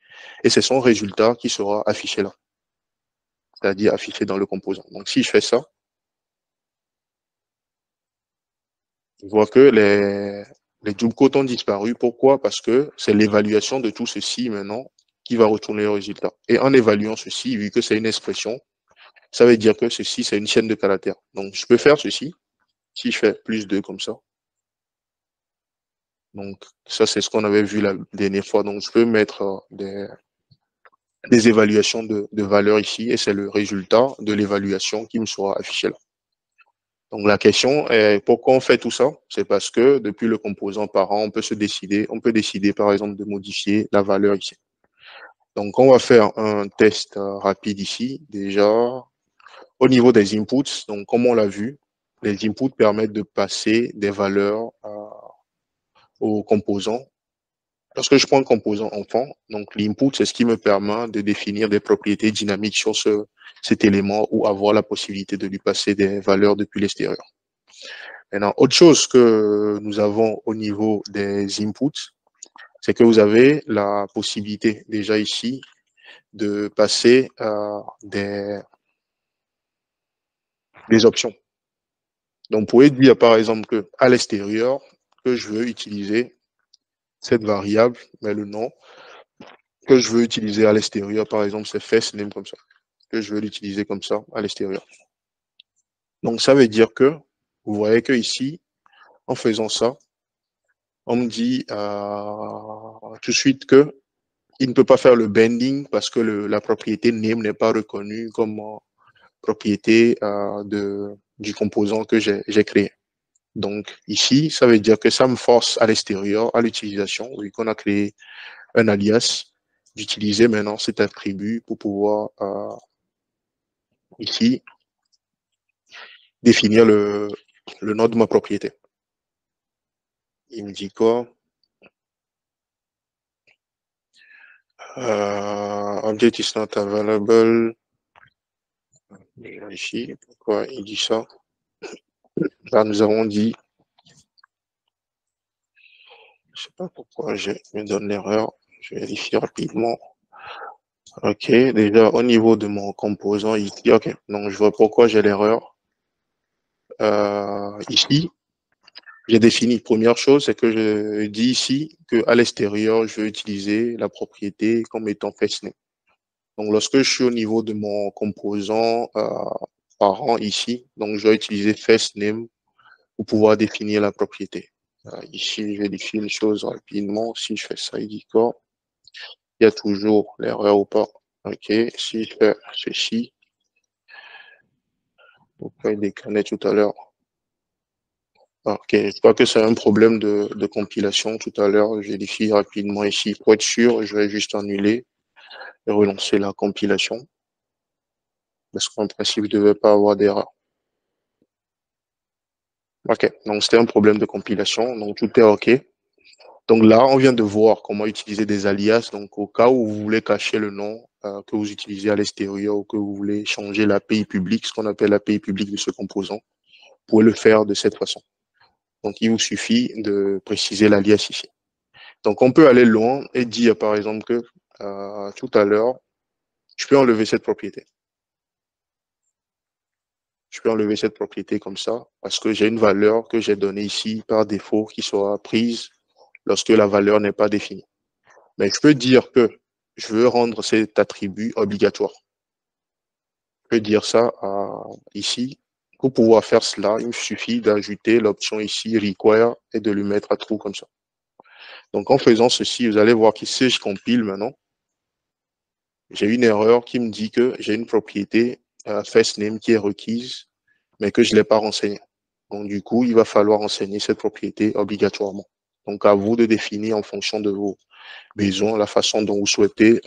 et c'est son résultat qui sera affiché là, c'est-à-dire affiché dans le composant. Donc, si je fais ça, je vois que les double quotes ont disparu. Pourquoi? Parce que c'est l'évaluation de tout ceci maintenant qui va retourner le résultat. Et en évaluant ceci, vu que c'est une expression, ça veut dire que ceci, c'est une chaîne de caractères. Donc, je peux faire ceci. Si je fais plus 2 comme ça. Donc, ça, c'est ce qu'on avait vu la dernière fois. Donc, je peux mettre des évaluations de valeurs ici et c'est le résultat de l'évaluation qui me sera affiché là. Donc, la question est pourquoi on fait tout ça? C'est parce que depuis le composant parent, on peut décider par exemple de modifier la valeur ici. Donc, on va faire un test rapide ici. Déjà, au niveau des inputs, donc comme on l'a vu, les inputs permettent de passer des valeurs au composant. Lorsque je prends un composant enfant, donc l'input, c'est ce qui me permet de définir des propriétés dynamiques sur cet élément ou avoir la possibilité de lui passer des valeurs depuis l'extérieur. Maintenant, autre chose que nous avons au niveau des inputs, c'est que vous avez la possibilité déjà ici de passer des options. Donc, vous pouvez dire par exemple que à l'extérieur, que je veux utiliser cette variable, mais le nom que je veux utiliser à l'extérieur, par exemple, c'est firstName comme ça, que je veux l'utiliser comme ça à l'extérieur. Donc, ça veut dire que vous voyez que ici, en faisant ça, on me dit tout de suite que il ne peut pas faire le bending parce que la propriété name n'est pas reconnue comme propriété du composant que j'ai créé. Donc ici, ça veut dire que ça me force à l'extérieur, à l'utilisation, vu qu'on a créé un alias, d'utiliser maintenant cet attribut pour pouvoir ici définir le nom de ma propriété. Il me dit quoi? Object is not available. Ici, pourquoi il dit ça? Là, nous avons dit, je sais pas pourquoi je me donne l'erreur, je vérifie rapidement. Ok, déjà au niveau de mon composant ici, ok, donc je vois pourquoi j'ai l'erreur. Ici, j'ai défini, première chose, c'est que je dis ici qu'à l'extérieur, je vais utiliser la propriété comme étant firstName. Donc lorsque je suis au niveau de mon composant parent ici, donc je vais utiliser firstName pour pouvoir définir la propriété. Ici, je vérifie une chose rapidement. Si je fais ça, il dit quoi? Il y a toujours l'erreur ou pas. Ok, si je fais ceci, pourquoi il déconnait tout à l'heure? Ok, je crois que c'est un problème de compilation tout à l'heure. Je vérifie rapidement ici. Pour être sûr, je vais juste annuler et relancer la compilation. Parce qu'en principe, il ne devait pas avoir d'erreur. Ok, donc c'était un problème de compilation. Donc tout est ok. Donc là, on vient de voir comment utiliser des alias. Donc au cas où vous voulez cacher le nom que vous utilisez à l'extérieur ou que vous voulez changer l'API publique, ce qu'on appelle l'API publique de ce composant, vous pouvez le faire de cette façon. Donc il vous suffit de préciser l'alias ici. Donc on peut aller loin et dire par exemple que tout à l'heure, je peux enlever cette propriété. Je peux enlever cette propriété comme ça parce que j'ai une valeur que j'ai donnée ici par défaut qui sera prise lorsque la valeur n'est pas définie. Mais je peux dire que je veux rendre cet attribut obligatoire. Je peux dire ça ici. Pour pouvoir faire cela, il me suffit d'ajouter l'option ici require et de lui mettre à true comme ça. Donc en faisant ceci, vous allez voir qu'ici je compile maintenant. J'ai une erreur qui me dit que j'ai une propriété firstName qui est requise, mais que je ne l'ai pas renseignée. Donc du coup, il va falloir renseigner cette propriété obligatoirement. Donc à vous de définir en fonction de vos besoins la façon dont vous souhaitez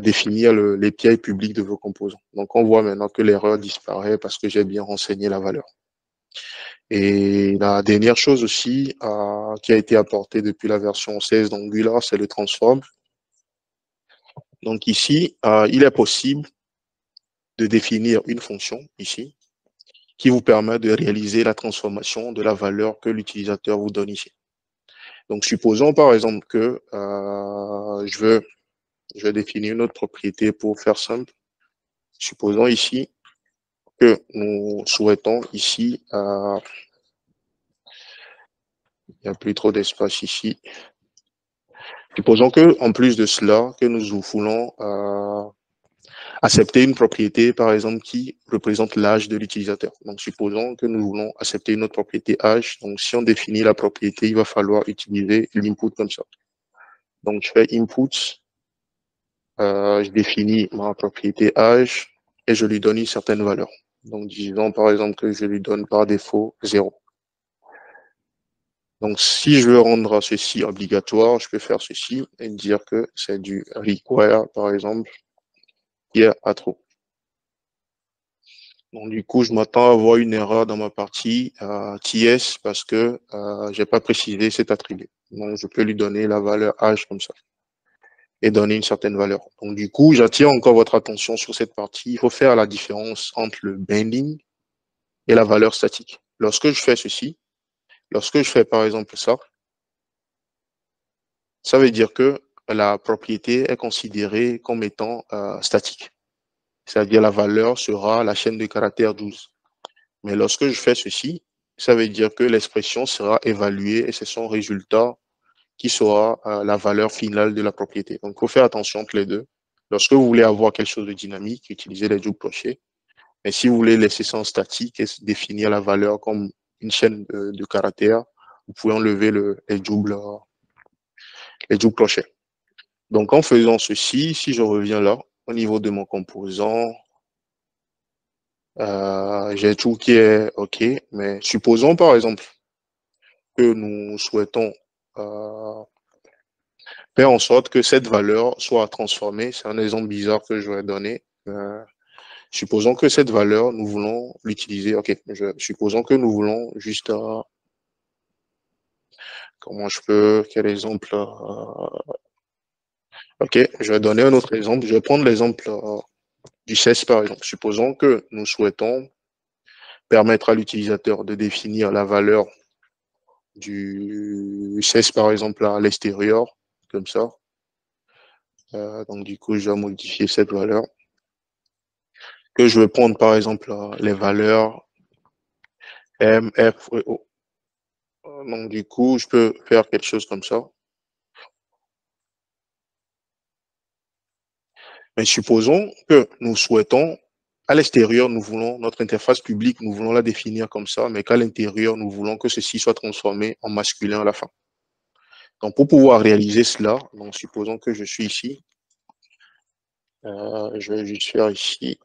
définir l'API public de vos composants. Donc on voit maintenant que l'erreur disparaît parce que j'ai bien renseigné la valeur. Et la dernière chose aussi qui a été apportée depuis la version 16 d'Angular, c'est le transform. Donc ici, il est possible de définir une fonction ici qui vous permet de réaliser la transformation de la valeur que l'utilisateur vous donne ici. Donc supposons par exemple que je vais définir une autre propriété pour faire simple. Supposons ici que nous souhaitons ici, il n'y a plus trop d'espace ici. Supposons que, en plus de cela, que nous voulons accepter une propriété, par exemple, qui représente l'âge de l'utilisateur. Donc, supposons que nous voulons accepter une autre propriété âge. Donc, si on définit la propriété, il va falloir utiliser l'input comme ça. Donc, je fais input, je définis ma propriété âge et je lui donne une certaine valeur. Donc, disons, par exemple, que je lui donne par défaut 0. Donc, si je veux rendre ceci obligatoire, je peux faire ceci et dire que c'est du require, par exemple, qui est à true. Donc, du coup, je m'attends à avoir une erreur dans ma partie TS parce que j'ai pas précisé cet attribut. Donc, je peux lui donner la valeur âge comme ça et donner une certaine valeur. Donc, du coup, j'attire encore votre attention sur cette partie. Il faut faire la différence entre le binding et la valeur statique. Lorsque je fais ceci, lorsque je fais par exemple ça, ça veut dire que la propriété est considérée comme étant statique. C'est-à-dire la valeur sera la chaîne de caractères 12. Mais lorsque je fais ceci, ça veut dire que l'expression sera évaluée et c'est son résultat qui sera la valeur finale de la propriété. Donc, il faut faire attention entre les deux. Lorsque vous voulez avoir quelque chose de dynamique, utilisez les doubles clochers. Mais si vous voulez laisser ça en statique et définir la valeur comme une chaîne de caractères, vous pouvez enlever les doubles clochers. Donc, en faisant ceci, si je reviens là, au niveau de mon composant, j'ai tout qui est OK, mais supposons par exemple que nous souhaitons faire en sorte que cette valeur soit transformée. C'est un exemple bizarre que je vais donner. Supposons que cette valeur, nous voulons l'utiliser. OK, supposons que nous voulons juste... comment je peux... Quel exemple OK, je vais donner un autre exemple. Je vais prendre l'exemple du CES, par exemple. Supposons que nous souhaitons permettre à l'utilisateur de définir la valeur du CES, par exemple, à l'extérieur, comme ça. Donc, du coup, je vais modifier cette valeur. Que je vais prendre, par exemple, les valeurs M, F et O. Donc, du coup, je peux faire quelque chose comme ça. Mais supposons que nous souhaitons, à l'extérieur, nous voulons, notre interface publique, nous voulons la définir comme ça, mais qu'à l'intérieur, nous voulons que ceci soit transformé en masculin à la fin. Donc, pour pouvoir réaliser cela, donc, supposons que je suis ici. Je vais juste faire ici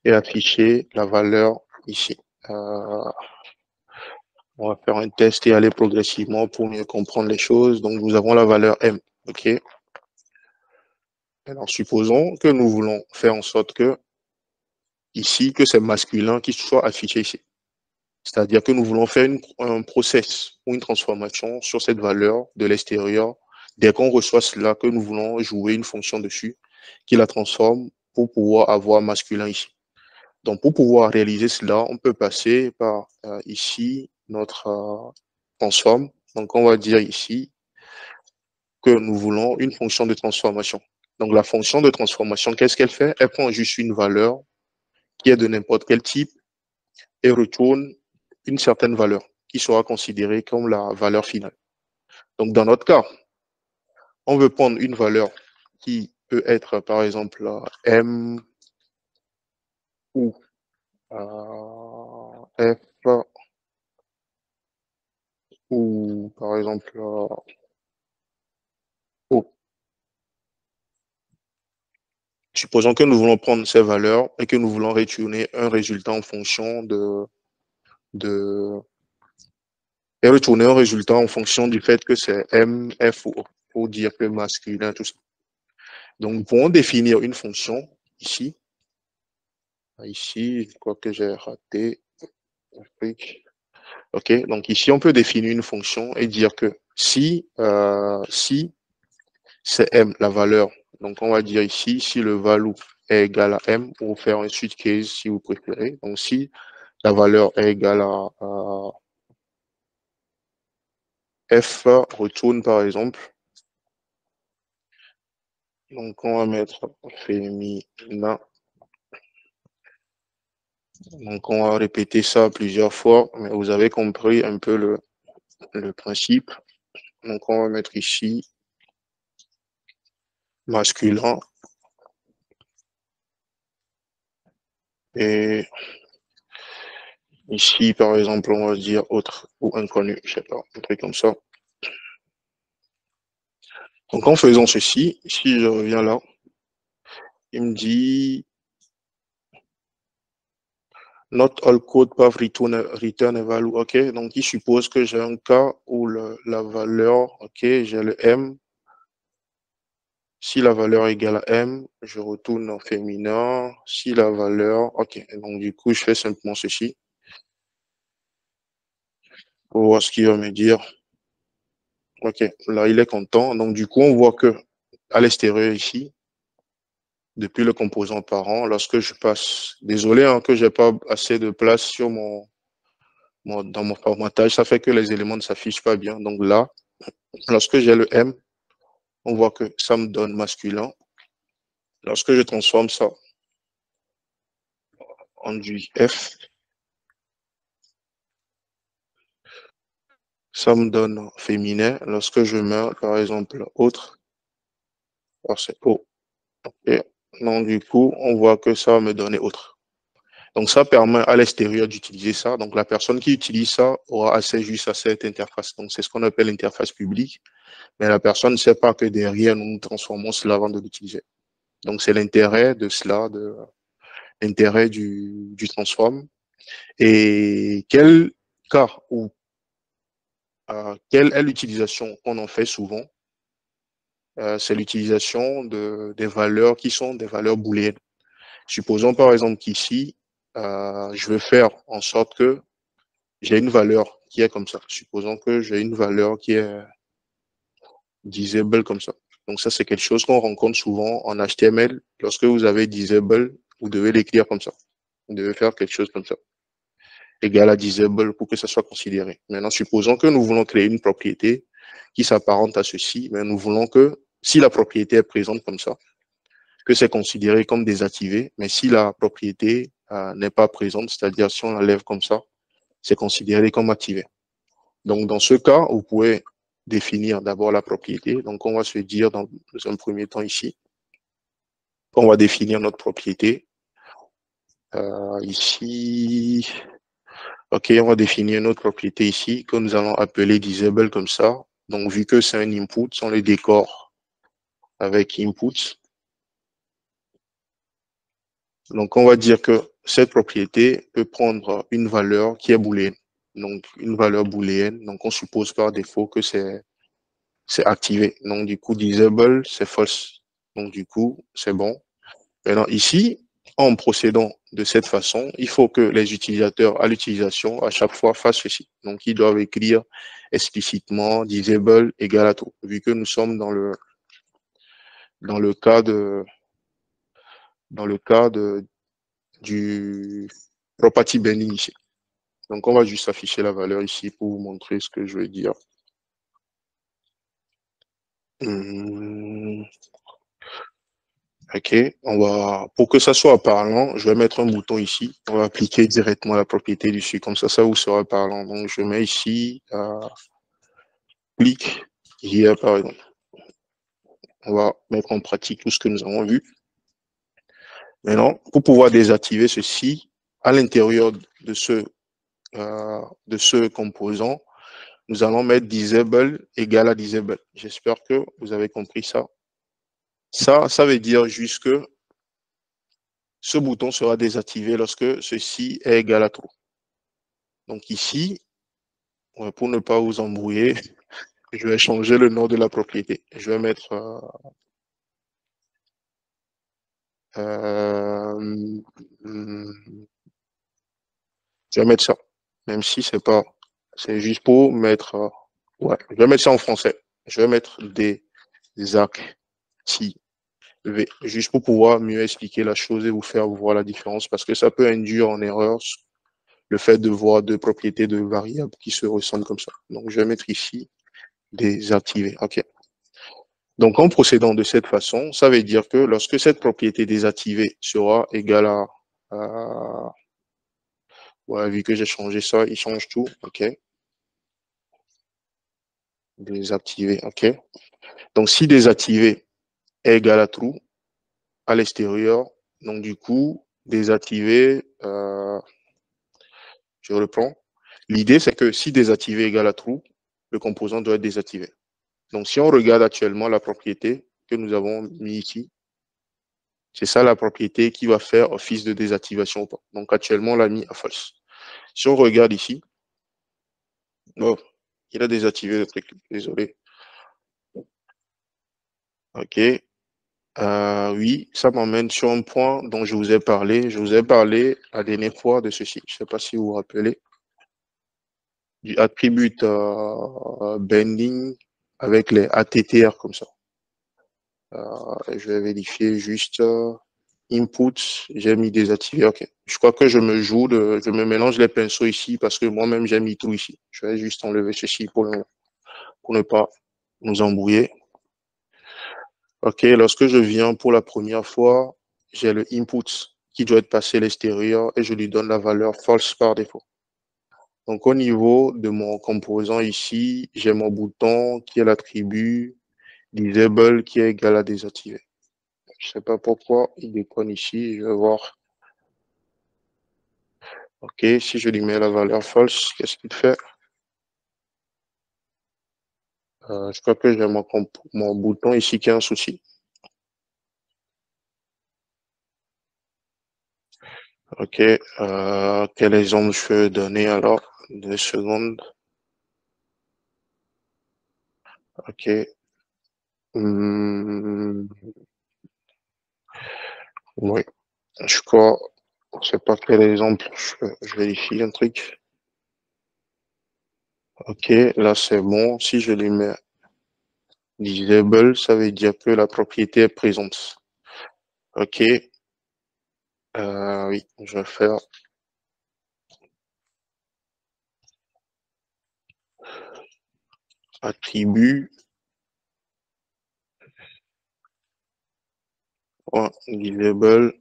et afficher la valeur ici. On va faire un test et aller progressivement pour mieux comprendre les choses. Donc, nous avons la valeur M. OK. Alors, supposons que nous voulons faire en sorte que ici, que c'est masculin qui soit affiché ici. C'est-à-dire que nous voulons faire un process ou une transformation sur cette valeur de l'extérieur. Dès qu'on reçoit cela, que nous voulons jouer une fonction dessus qui la transforme pour pouvoir avoir masculin ici. Donc, pour pouvoir réaliser cela, on peut passer par ici notre transform. Donc, on va dire ici que nous voulons une fonction de transformation. Donc, la fonction de transformation, qu'est-ce qu'elle fait? Elle prend juste une valeur qui est de n'importe quel type et retourne une certaine valeur qui sera considérée comme la valeur finale. Donc, dans notre cas, on veut prendre une valeur qui peut être, par exemple, M ou F ou, par exemple, O. Supposons que nous voulons prendre ces valeurs et que nous voulons retourner un résultat en fonction et retourner un résultat en fonction du fait que c'est M, F ou O, pour dire que masculin, tout ça. Donc, nous pouvons définir une fonction ici. Ici, je crois que j'ai raté. OK, donc ici, on peut définir une fonction et dire que si c'est M, la valeur, donc on va dire ici, si le value est égal à M, ou faire un switch case si vous préférez. Donc, si la valeur est égale à F, retourne par exemple. Donc, on va mettre féminin. Donc, on va répéter ça plusieurs fois, mais vous avez compris un peu le principe. Donc, on va mettre ici masculin et ici, par exemple, on va dire autre ou inconnu, je sais pas, un truc comme ça. Donc, en faisant ceci, si je reviens là, il me dit not all code path return a value. OK, donc il suppose que j'ai un cas où la valeur, OK, j'ai le M Si la valeur est égale à M, je retourne en féminin. Si la valeur... OK, donc du coup, je fais simplement ceci pour voir ce qu'il va me dire. OK, là, il est content. Donc du coup, on voit que à l'extérieur ici, depuis le composant parent, lorsque je passe... Désolé hein, que je n'ai pas assez de place sur dans mon formatage, ça fait que les éléments ne s'affichent pas bien. Donc là, lorsque j'ai le M, on voit que ça me donne masculin. Lorsque je transforme ça en du F, ça me donne féminin. Lorsque je mets, par exemple, autre, c'est O. Et donc, du coup, on voit que ça va me donner autre. Donc, ça permet à l'extérieur d'utiliser ça. Donc, la personne qui utilise ça aura accès juste à cette interface. Donc, c'est ce qu'on appelle l'interface publique. Mais la personne ne sait pas que derrière, nous transformons cela avant de l'utiliser. Donc, c'est l'intérêt de cela, l'intérêt du transform. Et quel cas ou quelle est l'utilisation qu'on en fait souvent? C'est l'utilisation des valeurs qui sont des valeurs booléennes. Supposons par exemple qu'ici, je veux faire en sorte que j'ai une valeur qui est comme ça. Supposons que j'ai une valeur qui est disable comme ça. Donc ça, c'est quelque chose qu'on rencontre souvent en HTML. Lorsque vous avez disable, vous devez l'écrire comme ça. Vous devez faire quelque chose comme ça. Égal à disable pour que ça soit considéré. Maintenant, supposons que nous voulons créer une propriété qui s'apparente à ceci, mais nous voulons que, si la propriété est présente comme ça, que c'est considéré comme désactivé, mais si la propriété n'est pas présente, c'est-à-dire si on la lève comme ça, c'est considéré comme activé. Donc, dans ce cas, vous pouvez définir d'abord la propriété. Donc, on va se dire dans un premier temps ici, on va définir notre propriété. Ici, OK, on va définir notre propriété ici que nous allons appeler disable comme ça. Donc, vu que c'est un input, on le décore avec input. Donc, on va dire que cette propriété peut prendre une valeur qui est booléenne. Donc, une valeur booléenne. Donc, on suppose par défaut que c'est activé. Donc, du coup, disable, c'est false. Donc, du coup, c'est bon. Maintenant, ici, en procédant de cette façon, il faut que les utilisateurs à l'utilisation, à chaque fois, fassent ceci. Donc, ils doivent écrire explicitement disable égale à tout, vu que nous sommes dans le cas du property binding ici. Donc, on va juste afficher la valeur ici pour vous montrer ce que je veux dire. OK, pour que ça soit parlant, je vais mettre un bouton ici. On va appliquer directement la propriété dessus. Comme ça vous sera parlant. Donc, je mets ici, clic here, par exemple. On va mettre en pratique tout ce que nous avons vu. Maintenant, pour pouvoir désactiver ceci, à l'intérieur de ce composant, nous allons mettre disable égale à disable. J'espère que vous avez compris ça. Ça veut dire juste que ce bouton sera désactivé lorsque ceci est égal à true. Donc ici, pour ne pas vous embrouiller, je vais changer le nom de la propriété. Je vais mettre je vais mettre ça, même si c'est juste pour mettre, ouais, je vais mettre ça en français. Je vais mettre des actifs, juste pour pouvoir mieux expliquer la chose et vous faire voir la différence, parce que ça peut induire en erreur le fait de voir deux propriétés de variables qui se ressemblent comme ça. Donc, je vais mettre ici désactiver. OK. Donc, en procédant de cette façon, ça veut dire que lorsque cette propriété désactivée sera égale à ouais, vu que j'ai changé ça, il change tout. OK. Désactiver. OK. Donc, si désactiver est égal à true à l'extérieur, donc du coup, désactiver, je reprends. L'idée, c'est que si désactiver est égal à true, le composant doit être désactivé. Donc, si on regarde actuellement la propriété que nous avons mis ici, c'est ça la propriété qui va faire office de désactivation ou pas. Donc, actuellement, on l'a mis à false. Si on regarde ici, oh, il a désactivé le truc, désolé. OK. Oui, ça m'emmène sur un point dont je vous ai parlé. Je vous ai parlé la dernière fois de ceci. Je ne sais pas si vous vous rappelez. Du attribute bending avec les ATTR comme ça. Je vais vérifier juste input. J'ai mis désactiver. Ok. Je crois que je me mélange les pinceaux ici parce que moi-même j'ai mis tout ici. Je vais juste enlever ceci pour ne pas nous embrouiller. Ok. Lorsque je viens pour la première fois, j'ai le input qui doit être passé à l'extérieur et je lui donne la valeur false par défaut. Donc, au niveau de mon composant ici, j'ai mon bouton qui est l'attribut disable qui est égal à désactiver. Je sais pas pourquoi il déconne ici. Je vais voir. OK, si je lui mets la valeur false, qu'est-ce qu'il fait? Je crois que j'ai mon bouton ici qui a un souci. OK, quel exemple je peux donner alors? 2 secondes. OK. Oui, je crois, je sais pas quel exemple, je vérifie un truc. OK, là c'est bon. Si je lui mets disable, ça veut dire que la propriété est présente. OK, oui, je vais faire attribut disable.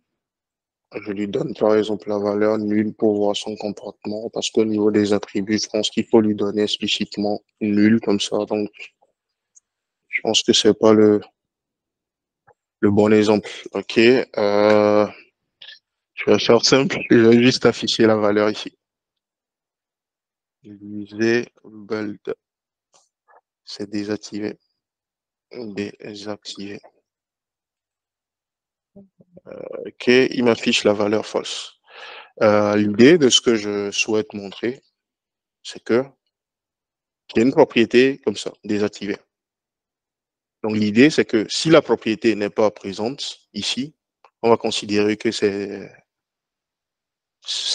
Je lui donne par exemple la valeur nulle pour voir son comportement parce qu'au niveau des attributs, je pense qu'il faut lui donner explicitement nul comme ça. Donc, je pense que c'est pas le bon exemple. OK, je vais faire simple. Je vais juste afficher la valeur ici. Disable, c'est désactivé. Désactivé. OK, il m'affiche la valeur false. L'idée de ce que je souhaite montrer, c'est que il y a une propriété comme ça, désactivée. Donc l'idée, c'est que si la propriété n'est pas présente ici, on va considérer que c'est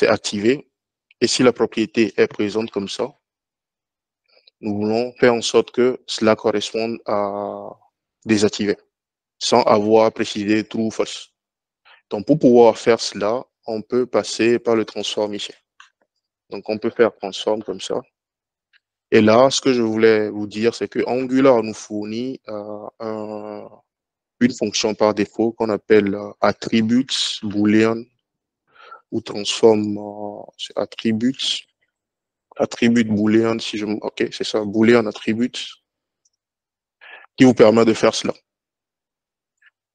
activé. Et si la propriété est présente comme ça, nous voulons faire en sorte que cela corresponde à désactiver, sans avoir à préciser true ou false. Donc pour pouvoir faire cela, on peut passer par le transform ici. Donc on peut faire transform comme ça. Et là, ce que je voulais vous dire, c'est que Angular nous fournit une fonction par défaut qu'on appelle attributes boolean ou transform attributes boolean si je ok, c'est ça, boolean attributes qui vous permet de faire cela.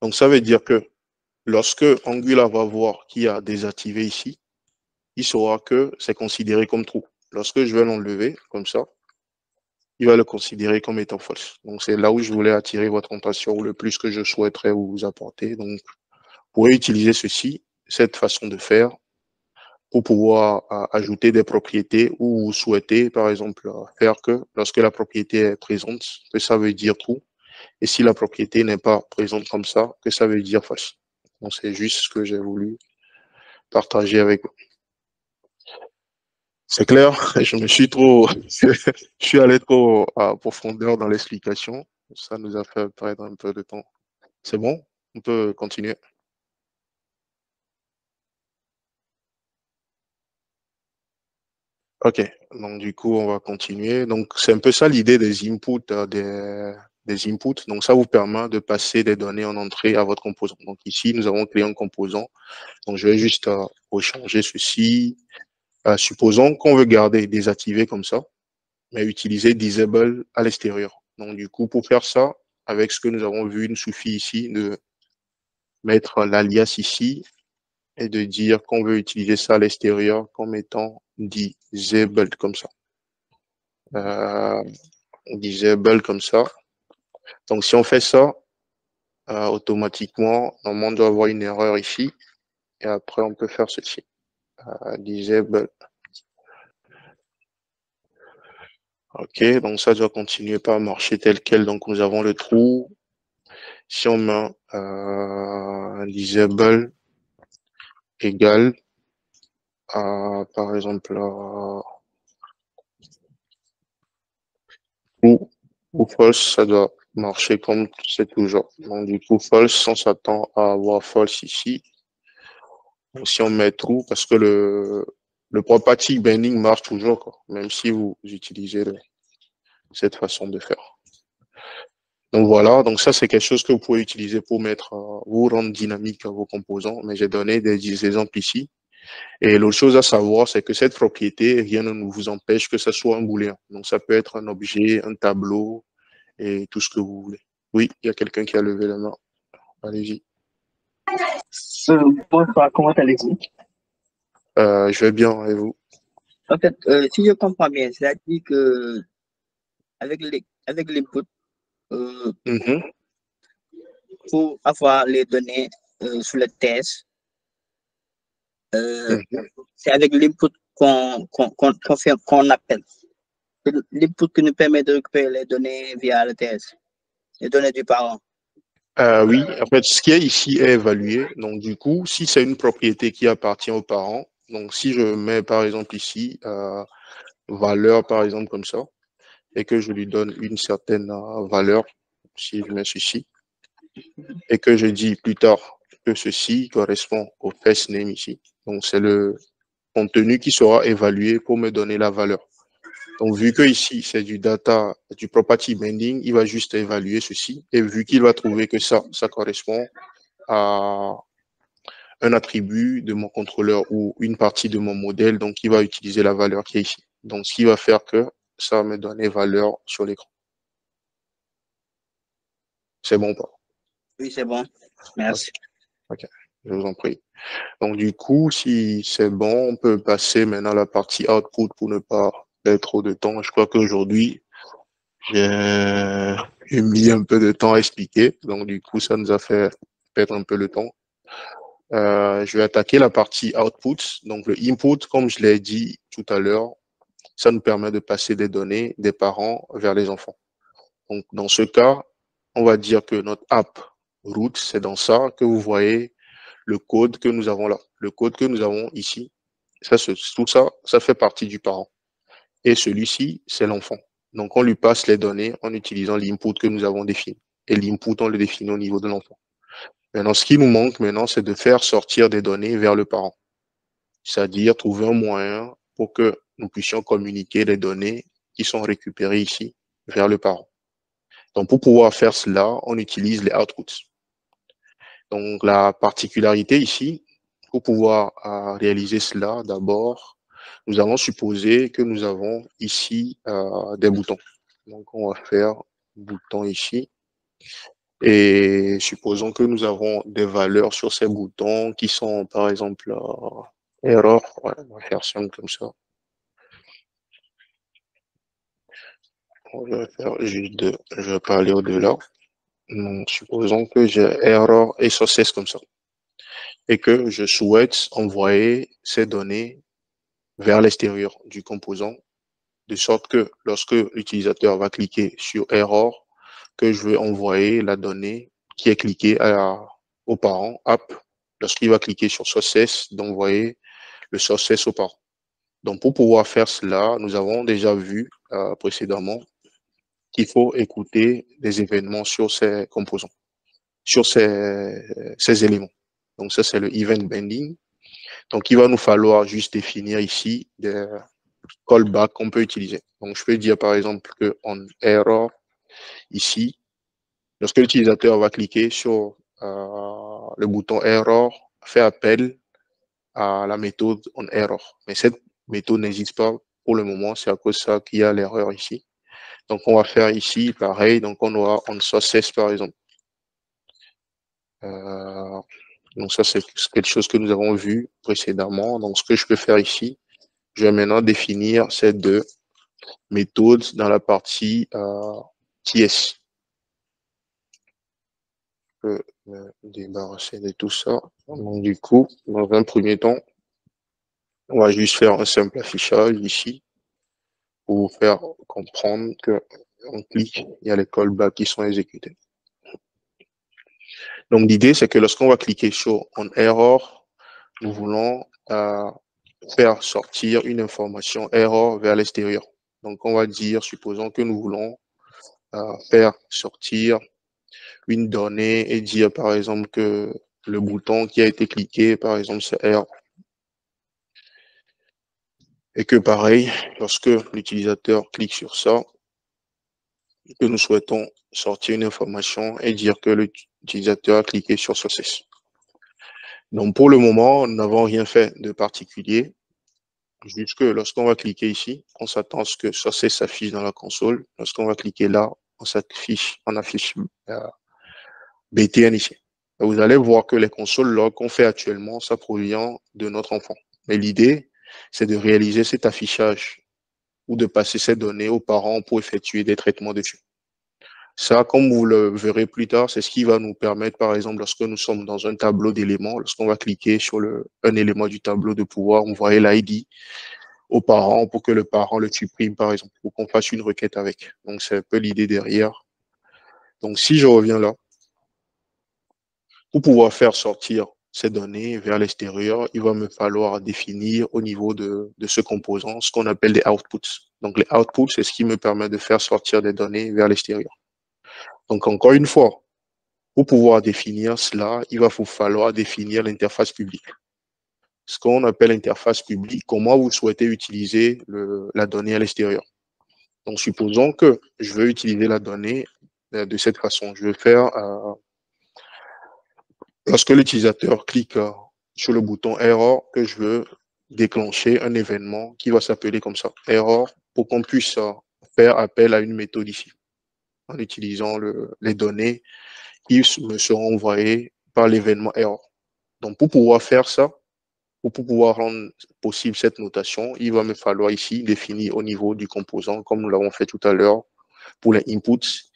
Donc ça veut dire que lorsque Angular va voir qu'il y a désactivé ici, il saura que c'est considéré comme true. Lorsque je vais l'enlever comme ça, il va le considérer comme étant false. Donc c'est là où je voulais attirer votre attention ou le plus que je souhaiterais vous apporter. Donc vous pourrez utiliser ceci, cette façon de faire pour pouvoir ajouter des propriétés où vous souhaitez, par exemple, faire que lorsque la propriété est présente, que ça veut dire true, et si la propriété n'est pas présente comme ça, que ça veut dire false. Donc c'est juste ce que j'ai voulu partager avec vous. C'est clair, je me suis trop, je suis allé trop à profondeur dans l'explication. Ça nous a fait perdre un peu de temps. C'est bon? On peut continuer. OK. Donc, du coup, on va continuer. Donc, c'est un peu ça l'idée des inputs, des inputs. Donc, ça vous permet de passer des données en entrée à votre composant. Donc, ici, nous avons créé un composant. Donc, je vais juste rechanger ceci. Supposons qu'on veut garder désactivé comme ça, mais utiliser disable à l'extérieur. Donc, du coup, pour faire ça, avec ce que nous avons vu, il nous suffit ici de mettre l'alias ici et de dire qu'on veut utiliser ça à l'extérieur comme étant disabled comme ça. Disable comme ça. Donc, si on fait ça, automatiquement, normalement, on doit avoir une erreur ici. Et après, on peut faire ceci. Disable. OK, donc ça doit continuer par marcher tel quel. Donc, nous avons le trou. Si on met un disable égal à, par exemple, true ou false, ça doit marcher comme c'est toujours. Donc, du coup, false, on s'attend à avoir false ici. Donc, si on met true, parce que le property binding marche toujours, quoi, même si vous utilisez cette façon de faire. Donc voilà, donc ça c'est quelque chose que vous pouvez utiliser pour mettre, vous rendre dynamique vos composants, mais j'ai donné des exemples ici. Et l'autre chose à savoir, c'est que cette propriété, rien ne vous empêche que ce soit un booléen. Donc ça peut être un objet, un tableau et tout ce que vous voulez. Oui, il y a quelqu'un qui a levé la main. Allez-y. Bonsoir, comment allez-vous? Je vais bien, et vous? En fait, si je comprends bien, c'est-à-dire que avec les bouts, Mhm, pour avoir les données sur le test, euh, mhm. c'est avec l'input qu'on appelle. C'est l'input qui nous permet de récupérer les données via le test, les données du parent. Oui, en fait, ce qui est ici est évalué. Donc, du coup, si c'est une propriété qui appartient aux parents, donc si je mets par exemple ici valeur, par exemple comme ça, et que je lui donne une certaine valeur, si je mets ceci, et que je dis plus tard que ceci correspond au first name ici. Donc, c'est le contenu qui sera évalué pour me donner la valeur. Donc, vu que ici, c'est du data, du property binding, il va juste évaluer ceci. Et vu qu'il va trouver que ça correspond à un attribut de mon contrôleur ou une partie de mon modèle, donc il va utiliser la valeur qui est ici. Donc, ce qui va faire que ça va me donner valeur sur l'écran. C'est bon ou pas? Oui, c'est bon. Ok, Merci. ok, je vous en prie. Donc, du coup, si c'est bon, on peut passer maintenant à la partie output pour ne pas perdre trop de temps. Je crois qu'aujourd'hui, j'ai mis un peu de temps à expliquer. Donc, du coup, ça nous a fait perdre un peu le temps. Je vais attaquer la partie output. Donc, le input, comme je l'ai dit tout à l'heure, ça nous permet de passer des données des parents vers les enfants. Donc, dans ce cas, on va dire que notre app root, c'est dans ça que vous voyez le code que nous avons là. Le code que nous avons ici, tout ça, ça fait partie du parent. Et celui-ci, c'est l'enfant. Donc, on lui passe les données en utilisant l'input que nous avons défini. Et l'input, on le définit au niveau de l'enfant. Maintenant, ce qui nous manque maintenant, c'est de faire sortir des données vers le parent. C'est-à-dire trouver un moyen pour que nous puissions communiquer les données qui sont récupérées ici vers le parent. Donc, pour pouvoir faire cela, on utilise les outputs. Donc, la particularité ici, pour pouvoir réaliser cela, d'abord, nous allons supposer que nous avons ici des boutons. Donc, on va faire bouton ici. Et supposons que nous avons des valeurs sur ces boutons qui sont, par exemple, error. Ouais, on va faire simple comme ça. Je vais faire juste deux. Je vais pas aller au-delà. Donc, supposons que j'ai error et success comme ça. Et que je souhaite envoyer ces données vers l'extérieur du composant, de sorte que lorsque l'utilisateur va cliquer sur error, que je vais envoyer la donnée qui est cliquée au parent app, lorsqu'il va cliquer sur success, d'envoyer le success au parent. Donc, pour pouvoir faire cela, nous avons déjà vu précédemment qu'il faut écouter des événements sur ces composants, sur ces éléments. Donc, ça, c'est le event binding. Donc, il va nous falloir juste définir ici des callbacks qu'on peut utiliser. Donc, je peux dire, par exemple, que on error, ici, lorsque l'utilisateur va cliquer sur le bouton error, fait appel à la méthode on error. Mais cette méthode n'existe pas pour le moment, c'est à cause de ça qu'il y a l'erreur ici. Donc, on va faire ici pareil. Donc, on aura on success, par exemple. Donc, ça, c'est quelque chose que nous avons vu précédemment. Donc, ce que je peux faire ici, je vais maintenant définir ces deux méthodes dans la partie TS. Je peux me débarrasser de tout ça. Donc, du coup, dans un premier temps, on va juste faire un simple affichage ici pour vous faire comprendre que on clique, il y a les callbacks qui sont exécutés. Donc, l'idée, c'est que lorsqu'on va cliquer sur on error, nous voulons faire sortir une information error vers l'extérieur. Donc, on va dire, supposons que nous voulons faire sortir une donnée et dire, par exemple, que le bouton qui a été cliqué, par exemple, c'est error. Et que pareil, lorsque l'utilisateur clique sur ça, que nous souhaitons sortir une information et dire que l'utilisateur a cliqué sur success. Donc, pour le moment, nous n'avons rien fait de particulier. Juste que lorsqu'on va cliquer ici, on s'attend à ce que success s'affiche dans la console. Lorsqu'on va cliquer là, on affiche BTN ici. Et vous allez voir que les consoles log qu'on fait actuellement, ça provient de notre enfant. Mais l'idée, c'est de réaliser cet affichage ou de passer ces données aux parents pour effectuer des traitements dessus. Ça, comme vous le verrez plus tard, c'est ce qui va nous permettre, par exemple, lorsque nous sommes dans un tableau d'éléments, lorsqu'on va cliquer sur un élément du tableau, de pouvoir envoyer l'ID aux parents pour que le parent le supprime, par exemple, pour qu'on fasse une requête avec. Donc, c'est un peu l'idée derrière. Donc, si je reviens là, pour pouvoir faire sortir ces données vers l'extérieur, il va me falloir définir au niveau de ce composant ce qu'on appelle des outputs. Donc, les outputs, c'est ce qui me permet de faire sortir des données vers l'extérieur. Donc, encore une fois, pour pouvoir définir cela, il va vous falloir définir l'interface publique. Ce qu'on appelle l'interface publique, comment vous souhaitez utiliser la donnée à l'extérieur. Donc, supposons que je veux utiliser la donnée de cette façon. Je vais faire, lorsque l'utilisateur clique sur le bouton error, que je veux déclencher un événement qui va s'appeler comme ça, error, pour qu'on puisse faire appel à une méthode ici, en utilisant les données qui me seront envoyées par l'événement error. Donc, pour pouvoir faire ça, ou pour pouvoir rendre possible cette notation, il va me falloir ici définir au niveau du composant, comme nous l'avons fait tout à l'heure pour les inputs,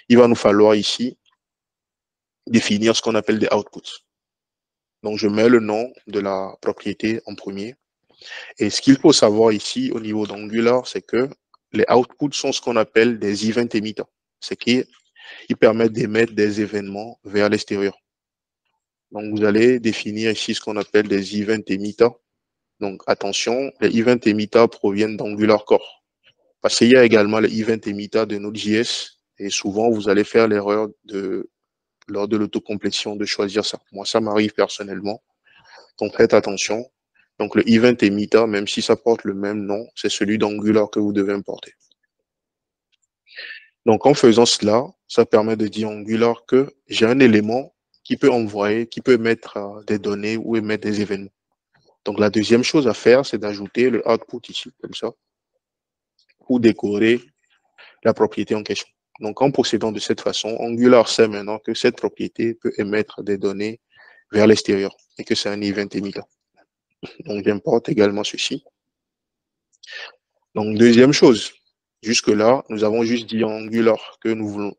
il va nous falloir ici définir ce qu'on appelle des outputs. Donc, je mets le nom de la propriété en premier. Et ce qu'il faut savoir ici au niveau d'Angular, c'est que les outputs sont ce qu'on appelle des event emitters. C'est qu'ils permettent d'émettre des événements vers l'extérieur. Donc, vous allez définir ici ce qu'on appelle des event emitters. Donc, attention, les event emitters proviennent d'Angular Core. Parce qu'il y a également les event emitters de Node.js. Et souvent, vous allez faire l'erreur lors de l'autocomplétion de choisir ça. Moi, ça m'arrive personnellement. Donc, faites attention. Donc, le event emitter, même si ça porte le même nom, c'est celui d'Angular que vous devez importer. Donc, en faisant cela, ça permet de dire Angular que j'ai un élément qui peut envoyer, qui peut émettre des données ou émettre des événements. Donc, la deuxième chose à faire, c'est d'ajouter le output ici, comme ça, pour décorer la propriété en question. Donc, en procédant de cette façon, Angular sait maintenant que cette propriété peut émettre des données vers l'extérieur et que c'est un event emitter. Donc, j'importe également ceci. Donc, deuxième chose, jusque-là, nous avons juste dit en Angular que nous voulons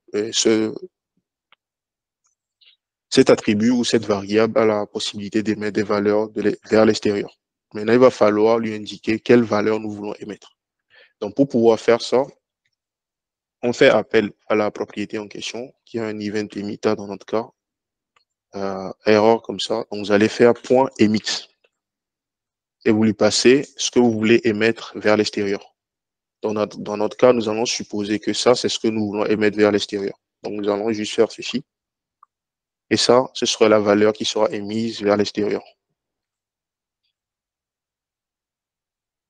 cet attribut ou cette variable a la possibilité d'émettre des valeurs vers l'extérieur. Maintenant, il va falloir lui indiquer quelle valeur nous voulons émettre. Donc, pour pouvoir faire ça, on fait appel à la propriété en question, qui est un event emitter dans notre cas, error comme ça. Donc, vous allez faire .emit et vous lui passez ce que vous voulez émettre vers l'extérieur. Dans notre cas, nous allons supposer que ça, c'est ce que nous voulons émettre vers l'extérieur. Donc, nous allons juste faire ceci. Et ça, ce sera la valeur qui sera émise vers l'extérieur.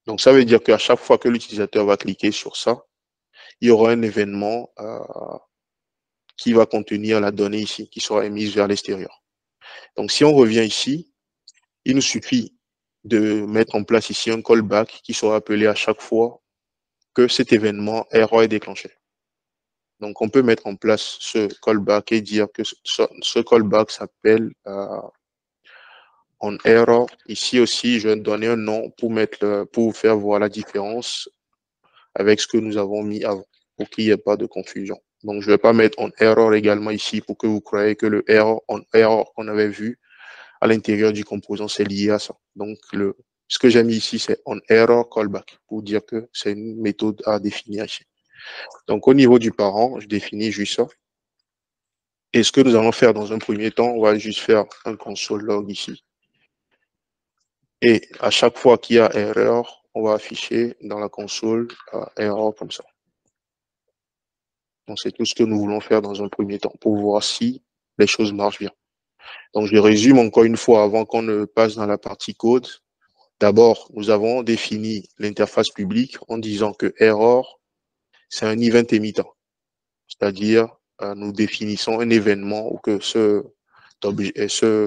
Donc, ça veut dire qu'à chaque fois que l'utilisateur va cliquer sur ça, il y aura un événement qui va contenir la donnée ici, qui sera émise vers l'extérieur. Donc, si on revient ici, il nous suffit de mettre en place ici un callback qui sera appelé à chaque fois que cet événement error est déclenché. Donc, on peut mettre en place ce callback et dire que ce callback s'appelle on error. Ici aussi, je vais donner un nom pour faire voir la différence avec ce que nous avons mis avant, pour qu'il n'y ait pas de confusion. Donc, je ne vais pas mettre on error également ici pour que vous croyez que le error, on error qu'on avait vu à l'intérieur du composant, c'est lié à ça. Donc, ce que j'ai mis ici, c'est on error callback pour dire que c'est une méthode à définir ici. Donc, au niveau du parent, je définis juste ça. Et ce que nous allons faire dans un premier temps, on va juste faire un console log ici. Et à chaque fois qu'il y a erreur, on va afficher dans la console erreur comme ça. Donc, c'est tout ce que nous voulons faire dans un premier temps pour voir si les choses marchent bien. Donc, je résume encore une fois avant qu'on ne passe dans la partie code. D'abord, nous avons défini l'interface publique en disant que error, c'est un event émettant. C'est-à-dire, nous définissons un événement ou que ce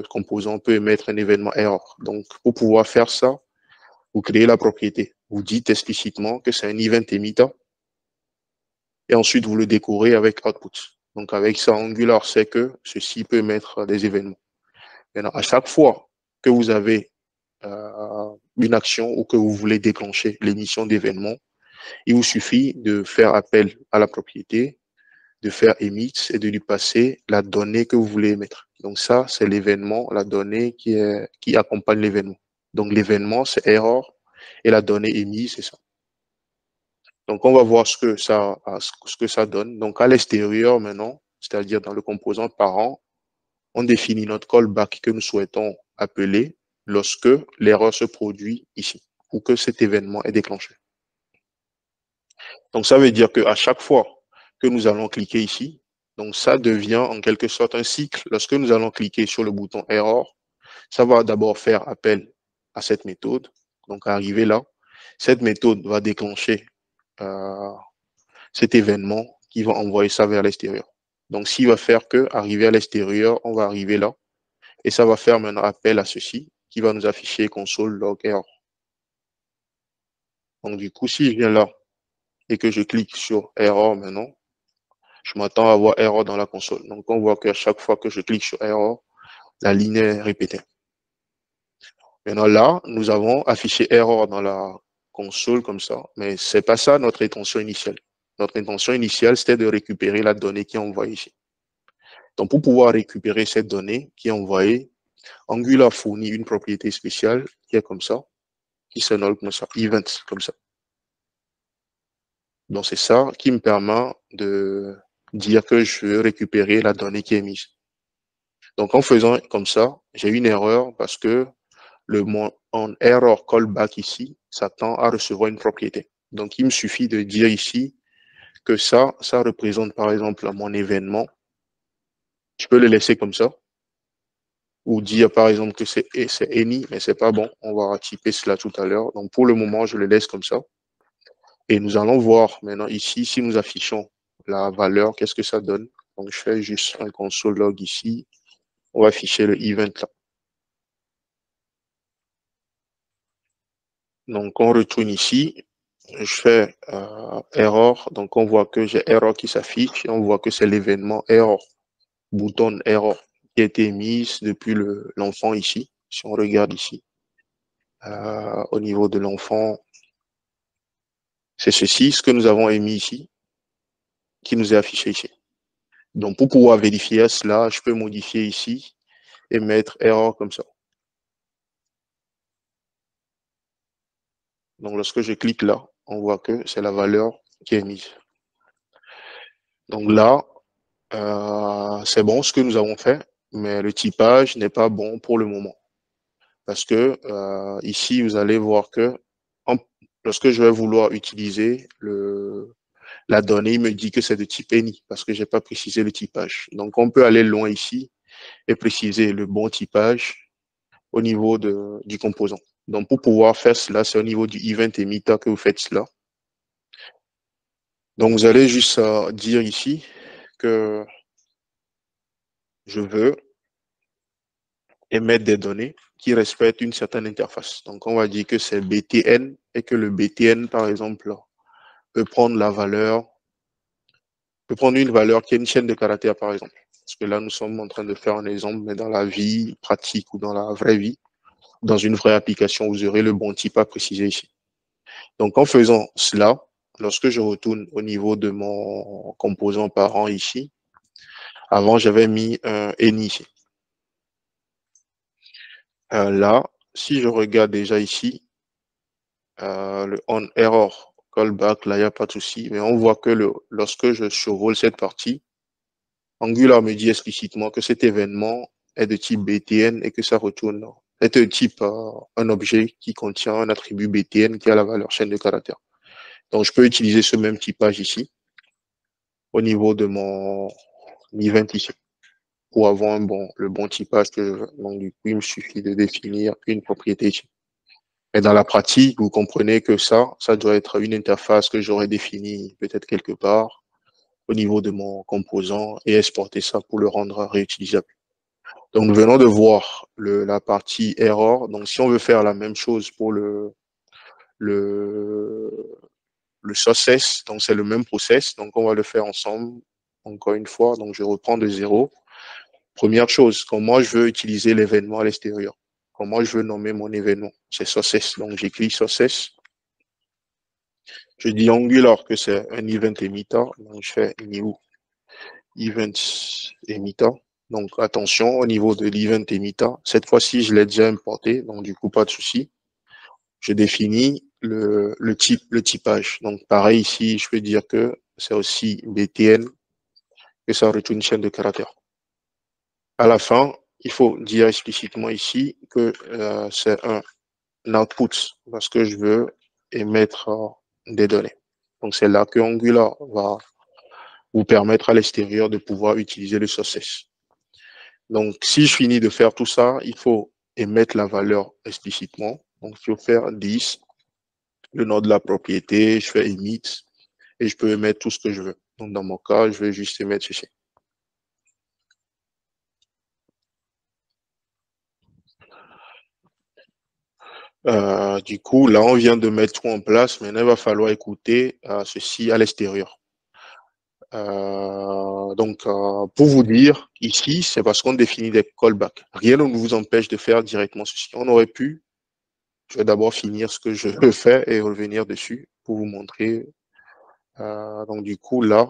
composant peut émettre un événement error. Donc, pour pouvoir faire ça, vous créez la propriété. Vous dites explicitement que c'est un event émettant et ensuite vous le décorez avec output. Donc, avec ça, Angular sait que ceci peut émettre des événements. Maintenant, à chaque fois que vous avez une action ou que vous voulez déclencher l'émission d'événements, il vous suffit de faire appel à la propriété, de faire emit et de lui passer la donnée que vous voulez émettre. Donc ça, c'est l'événement, la donnée qui accompagne l'événement. Donc l'événement, c'est error et la donnée émise, c'est ça. Donc on va voir ce que ça donne. Donc à l'extérieur maintenant, c'est-à-dire dans le composant parent, on définit notre callback que nous souhaitons appeler lorsque l'erreur se produit ici ou que cet événement est déclenché. Donc ça veut dire qu'à chaque fois que nous allons cliquer ici, donc ça devient en quelque sorte un cycle. Lorsque nous allons cliquer sur le bouton error, ça va d'abord faire appel à cette méthode. Donc arriver là, cette méthode va déclencher cet événement qui va envoyer ça vers l'extérieur. Donc s'il va faire que arriver à l'extérieur, on va arriver là. Et ça va faire maintenant appel à ceci qui va nous afficher console log error. Donc du coup, si je viens là et que je clique sur error maintenant, je m'attends à avoir error dans la console. Donc on voit qu'à chaque fois que je clique sur error, la ligne est répétée. Maintenant là, nous avons affiché error dans la console comme ça, mais c'est pas ça notre intention initiale. Notre intention initiale, c'était de récupérer la donnée qui est envoyée ici. Donc pour pouvoir récupérer cette donnée qui est envoyée, Angular fournit une propriété spéciale qui est comme ça, qui se nomme comme ça, event, comme ça. Donc c'est ça qui me permet de dire que je veux récupérer la donnée qui est mise. Donc en faisant comme ça, j'ai une erreur parce que en error callback ici s'attend à recevoir une propriété. Donc il me suffit de dire ici que ça représente par exemple mon événement. Je peux le laisser comme ça. Ou dire par exemple que c'est any, mais c'est pas bon. On va typer cela tout à l'heure. Donc pour le moment, je le laisse comme ça. Et nous allons voir maintenant ici, si nous affichons la valeur, qu'est-ce que ça donne. Donc je fais juste un console log ici. On va afficher le event là. Donc on retourne ici. Je fais error. Donc on voit que j'ai error qui s'affiche. Et on voit que c'est l'événement error. Bouton error qui a été mise depuis l'enfant ici. Si on regarde ici. Au niveau de l'enfant, c'est ceci, ce que nous avons émis ici, qui nous est affiché ici. Donc, pour pouvoir vérifier cela, je peux modifier ici et mettre error comme ça. Donc, lorsque je clique là, on voit que c'est la valeur qui est mise. Donc là, c'est bon ce que nous avons fait, mais le typage n'est pas bon pour le moment. Parce que ici, vous allez voir que lorsque je vais vouloir utiliser la donnée, il me dit que c'est de type any parce que je n'ai pas précisé le typage. Donc, on peut aller loin ici et préciser le bon typage au niveau du composant. Donc, pour pouvoir faire cela, c'est au niveau du event emitter que vous faites cela. Donc, vous allez juste dire ici que je veux émettre des données qui respectent une certaine interface. Donc, on va dire que c'est BTN et que le BTN, par exemple, peut prendre une valeur qui est une chaîne de caractères, par exemple. Parce que là, nous sommes en train de faire un exemple, mais dans la vie pratique ou dans la vraie vie, dans une vraie application, vous aurez le bon type à préciser ici. Donc, en faisant cela, lorsque je retourne au niveau de mon composant parent ici, avant, j'avais mis un any ici. Là, si je regarde déjà ici, le on error callback, là, il n'y a pas de souci, mais on voit que lorsque je survole cette partie, Angular me dit explicitement que cet événement est de type BTN et que ça retourne, est de type un objet qui contient un attribut BTN qui a la valeur chaîne de caractères. Donc, je peux utiliser ce même typage ici au niveau de mon event ici pour avoir le bon typage que je veux. Donc, du coup, il me suffit de définir une propriété ici. Et dans la pratique, vous comprenez que ça doit être une interface que j'aurais définie peut-être quelque part au niveau de mon composant et exporter ça pour le rendre réutilisable. Donc, nous venons de voir la partie error. Donc, si on veut faire la même chose pour le success, donc c'est le même process. Donc, on va le faire ensemble, encore une fois. Donc, je reprends de zéro. Première chose, comment je veux utiliser l'événement à l'extérieur? Comment je veux nommer mon événement? C'est success. Donc, j'écris success. Je dis Angular que c'est un event emitter. Donc, je fais new event emitter. Donc, attention, au niveau de l'event emitter, cette fois-ci, je l'ai déjà importé. Donc, du coup, pas de souci. Je définis le typage. Donc, pareil ici, je peux dire que c'est aussi BTN, que ça retourne une chaîne de caractères. À la fin, il faut dire explicitement ici que c'est un output parce que je veux émettre des données. Donc, c'est là que Angular va vous permettre à l'extérieur de pouvoir utiliser le success. Donc, si je finis de faire tout ça, il faut émettre la valeur explicitement. Donc, je vais faire 10, le nom de la propriété, je fais emit et je peux émettre tout ce que je veux. Donc, dans mon cas, je vais juste émettre ceci. Du coup, là, on vient de mettre tout en place. Maintenant, il va falloir écouter ceci à l'extérieur. Pour vous dire, ici, c'est parce qu'on définit des callbacks. Rien ne vous empêche de faire directement ceci. On aurait pu, je vais d'abord finir ce que je fais et revenir dessus pour vous montrer. Donc, du coup, là,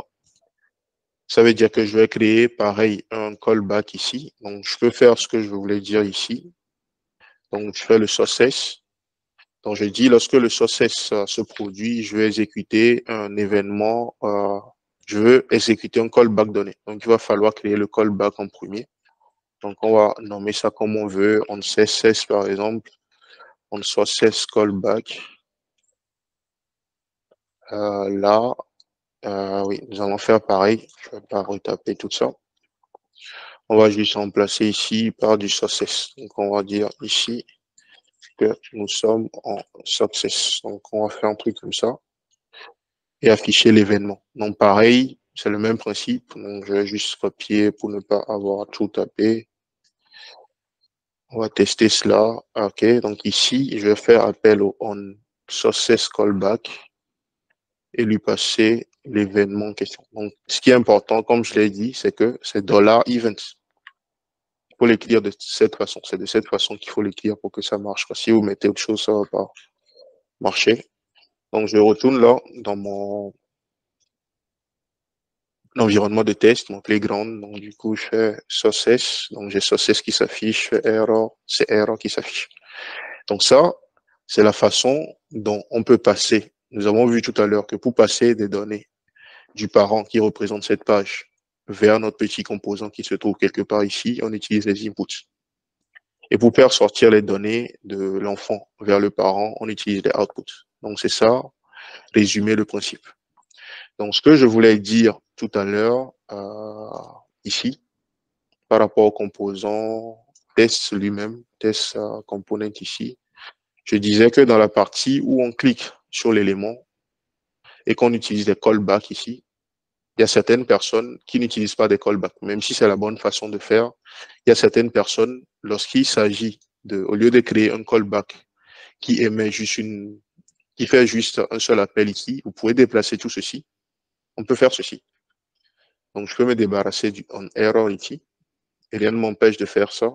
ça veut dire que je vais créer, pareil, un callback ici. Donc, je peux faire ce que je voulais dire ici. Donc, je fais le success. Donc, je dis, lorsque le success se produit, je vais exécuter un événement, je veux exécuter un callback donné. Donc, il va falloir créer le callback en premier. Donc, on va nommer ça comme on veut, on CSS par exemple, on success callback. Là, oui, nous allons faire pareil. Je ne vais pas retaper tout ça. On va juste remplacer ici par du success. Donc, on va dire ici que nous sommes en success. Donc, on va faire un truc comme ça et afficher l'événement. Donc, pareil, c'est le même principe. Donc, je vais juste copier pour ne pas avoir tout tapé. On va tester cela. OK. Donc, ici, je vais faire appel au on success callback et lui passer l'événement en question. Donc, ce qui est important, comme je l'ai dit, c'est que c'est $event. Il faut l'écrire de cette façon. C'est de cette façon qu'il faut l'écrire pour que ça marche. Si vous mettez autre chose, ça ne va pas marcher. Donc, je retourne là dans mon environnement de test, mon playground. Donc, du coup, je fais success. Donc, j'ai success qui s'affiche, je fais error, c'est error qui s'affiche. Donc, ça, c'est la façon dont on peut passer. Nous avons vu tout à l'heure que pour passer des données du parent qui représente cette page vers notre petit composant qui se trouve quelque part ici, on utilise les inputs. Et pour faire sortir les données de l'enfant vers le parent, on utilise les outputs. Donc, c'est ça, résumer le principe. Donc, ce que je voulais dire tout à l'heure, ici, par rapport au composant test lui-même, test component ici, je disais que dans la partie où on clique sur l'élément et qu'on utilise des callbacks ici, il y a certaines personnes qui n'utilisent pas des callbacks, même si c'est la bonne façon de faire. Il y a certaines personnes, lorsqu'il s'agit au lieu de créer un callback qui émet qui fait juste un seul appel ici, vous pouvez déplacer tout ceci. On peut faire ceci. Donc, je peux me débarrasser du on error ici, et rien ne m'empêche de faire ça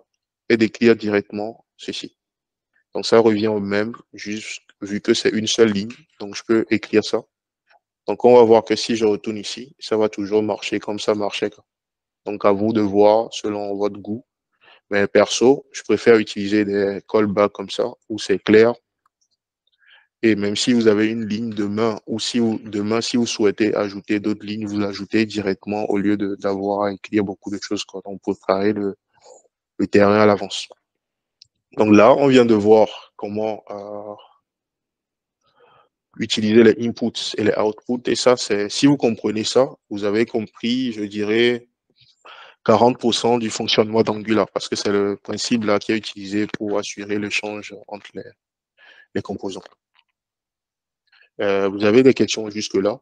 et d'écrire directement ceci. Donc, ça revient au même, juste vu que c'est une seule ligne. Donc, je peux écrire ça. Donc, on va voir que si je retourne ici, ça va toujours marcher comme ça marchait. Donc, à vous de voir selon votre goût. Mais perso, je préfère utiliser des callbacks comme ça, où c'est clair Et même si vous avez une ligne demain, ou si demain, si vous souhaitez ajouter d'autres lignes, vous ajoutez directement au lieu d'avoir à écrire beaucoup de choses quand on peut préparer le terrain à l'avance. Donc là, on vient de voir comment utiliser les inputs et les outputs. Et ça, c'est, si vous comprenez ça, vous avez compris, je dirais, 40% du fonctionnement d'Angular, parce que c'est le principe là qui est utilisé pour assurer l'échange entre les composants. Vous avez des questions jusque-là?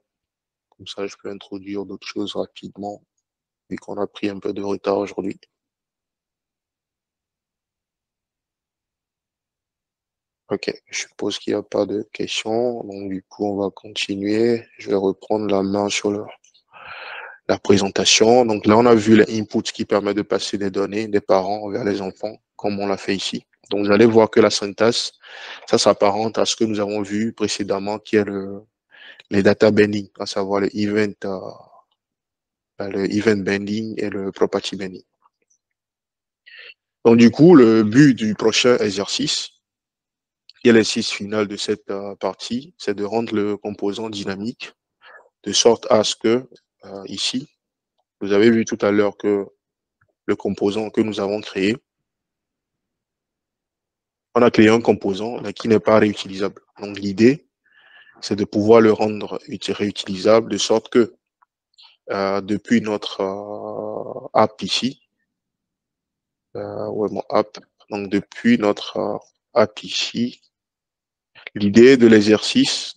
Comme ça, je peux introduire d'autres choses rapidement, vu qu'on a pris un peu de retard aujourd'hui. Ok, je suppose qu'il n'y a pas de questions. Donc, du coup, on va continuer. Je vais reprendre la main sur la présentation. Donc là, on a vu les inputs qui permettent de passer des données des parents vers les enfants, comme on l'a fait ici. Donc, vous allez voir que la syntaxe, ça s'apparente à ce que nous avons vu précédemment, qui est les data binding, à savoir le event binding et le property binding. Donc, du coup, le but du prochain exercice, qui est l'exercice final de cette partie, c'est de rendre le composant dynamique de sorte à ce que, ici, vous avez vu tout à l'heure que le composant que nous avons créé, on a créé un composant qui n'est pas réutilisable. Donc, l'idée, c'est de pouvoir le rendre réutilisable de sorte que, depuis notre app ici, ouais, mon app, donc depuis notre app ici, l'idée de l'exercice,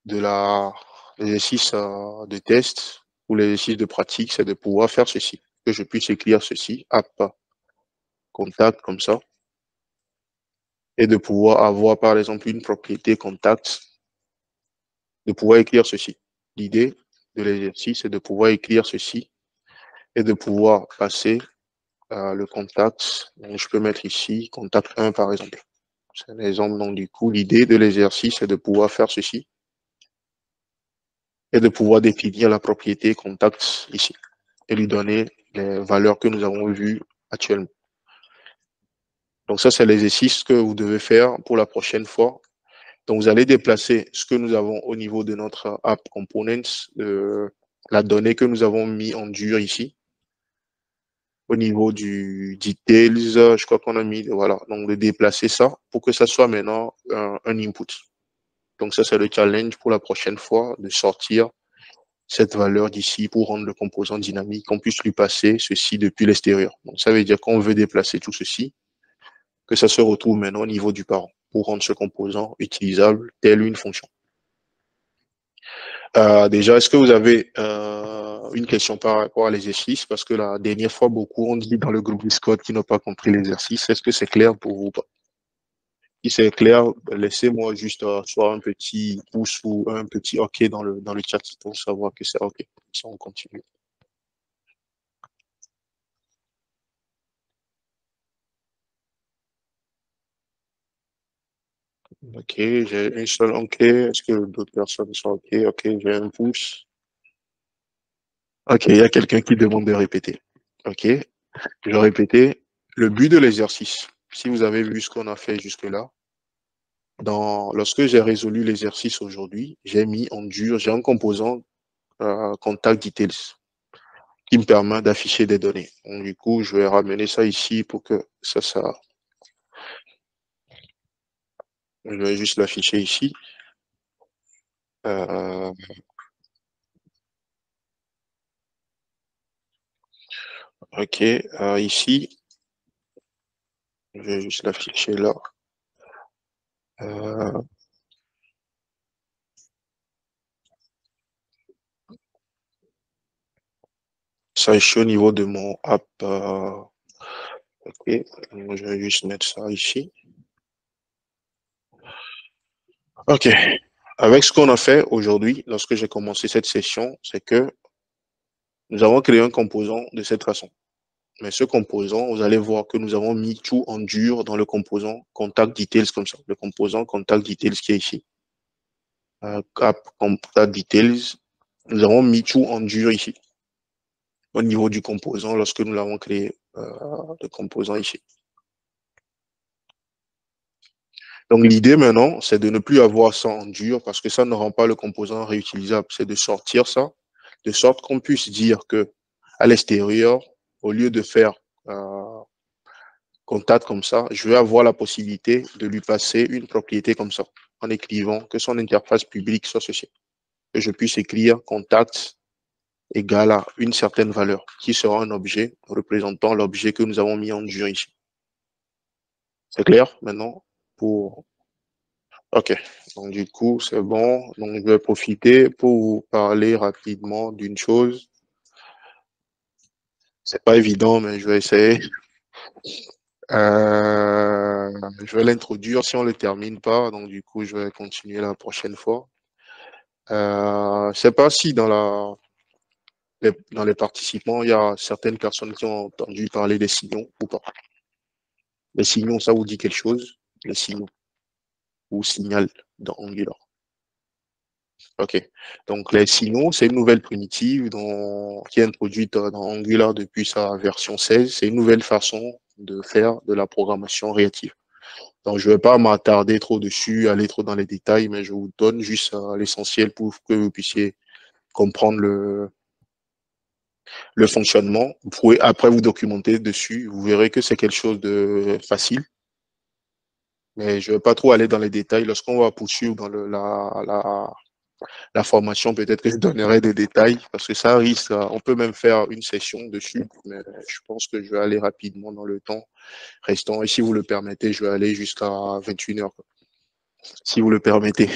l'exercice de test ou l'exercice de pratique, c'est de pouvoir faire ceci, que je puisse écrire ceci, app contact comme ça, et de pouvoir avoir par exemple une propriété contact, de pouvoir écrire ceci. L'idée de l'exercice est de pouvoir écrire ceci et de pouvoir passer le contact. Donc, je peux mettre ici contact 1 par exemple. C'est un exemple. Donc, du coup, l'idée de l'exercice est de pouvoir faire ceci et de pouvoir définir la propriété contact ici et lui donner les valeurs que nous avons vues actuellement. Donc, ça, c'est l'exercice que vous devez faire pour la prochaine fois. Donc, vous allez déplacer ce que nous avons au niveau de notre app components, la donnée que nous avons mis en dur ici. Au niveau du details, je crois qu'on a mis, voilà, donc de déplacer ça pour que ça soit maintenant un input. Donc ça, c'est le challenge pour la prochaine fois, de sortir cette valeur d'ici pour rendre le composant dynamique, qu'on puisse lui passer ceci depuis l'extérieur. Donc ça veut dire qu'on veut déplacer tout ceci, que ça se retrouve maintenant au niveau du parent, pour rendre ce composant utilisable telle une fonction. Déjà, est-ce que vous avez une question par rapport à l'exercice? Parce que la dernière fois, beaucoup ont dit dans le groupe Discord qu'ils n'ont pas compris l'exercice. Est-ce que c'est clair pour vous ou pas? Si c'est clair, laissez-moi juste soit un petit pouce ou un petit OK dans le chat pour savoir que c'est OK. Ça, on continue. OK, j'ai une seule OK. Est-ce que d'autres personnes sont OK? OK, j'ai un pouce. OK, il y a quelqu'un qui demande de répéter. OK, je vais répéter. Le but de l'exercice, si vous avez vu ce qu'on a fait jusque-là, lorsque j'ai résolu l'exercice aujourd'hui, j'ai mis en dur, j'ai un composant contact details qui me permet d'afficher des données. Donc, du coup, je vais ramener ça ici pour que ça, je vais juste l'afficher ici. OK, ici, je vais juste l'afficher là. Ça, je suis au niveau de mon app. OK, je vais juste mettre ça ici. OK. Avec ce qu'on a fait aujourd'hui, lorsque j'ai commencé cette session, c'est que nous avons créé un composant de cette façon. Mais ce composant, vous allez voir que nous avons mis tout en dur dans le composant contact details comme ça. Le composant contact details qui est ici. App contact details. Nous avons mis tout en dur ici. Au niveau du composant, lorsque nous l'avons créé, le composant ici. Donc, l'idée maintenant, c'est de ne plus avoir ça en dur parce que ça ne rend pas le composant réutilisable. C'est de sortir ça de sorte qu'on puisse dire que à l'extérieur, au lieu de faire contact comme ça, je vais avoir la possibilité de lui passer une propriété comme ça, en écrivant que son interface publique soit ceci. Que je puisse écrire contact égale à une certaine valeur, qui sera un objet représentant l'objet que nous avons mis en dur ici. C'est clair maintenant pour... OK. Donc, du coup, c'est bon. Donc, je vais profiter pour vous parler rapidement d'une chose. C'est pas évident, mais je vais essayer. Je vais l'introduire si on ne le termine pas. Donc, du coup, je vais continuer la prochaine fois. Je ne sais pas si dans les participants, il y a certaines personnes qui ont entendu parler des signaux ou pas. Les signaux, ça vous dit quelque chose? Les signaux ou signal dans Angular. OK. Donc, les signaux, c'est une nouvelle primitive qui est introduite dans Angular depuis sa version 16. C'est une nouvelle façon de faire de la programmation réactive. Donc, je ne vais pas m'attarder trop dessus, aller trop dans les détails, mais je vous donne juste l'essentiel pour que vous puissiez comprendre le fonctionnement. Vous pouvez après vous documenter dessus. Vous verrez que c'est quelque chose de facile. Mais je ne vais pas trop aller dans les détails. Lorsqu'on va poursuivre dans la formation, peut-être que je donnerai des détails parce que ça risque, on peut même faire une session dessus, mais je pense que je vais aller rapidement dans le temps restant. Et si vous le permettez, je vais aller jusqu'à 21h, si vous le permettez.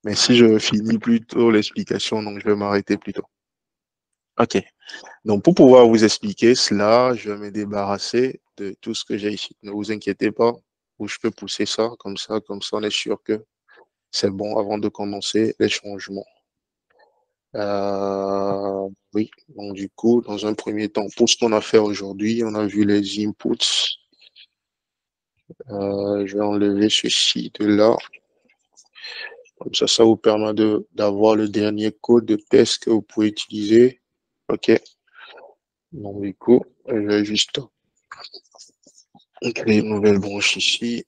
Mais si je finis plus tôt l'explication, donc je vais m'arrêter plus tôt. OK. Donc, pour pouvoir vous expliquer cela, je vais me débarrasser de tout ce que j'ai ici. Ne vous inquiétez pas, où je peux pousser ça, comme ça, on est sûr que c'est bon avant de commencer les changements. Oui, donc du coup, dans un premier temps, pour ce qu'on a fait aujourd'hui, on a vu les inputs. Je vais enlever ceci de là. Comme ça vous permet d'avoir le dernier code de test que vous pouvez utiliser. OK. Donc du coup, je vais juste créer une nouvelle branche ici.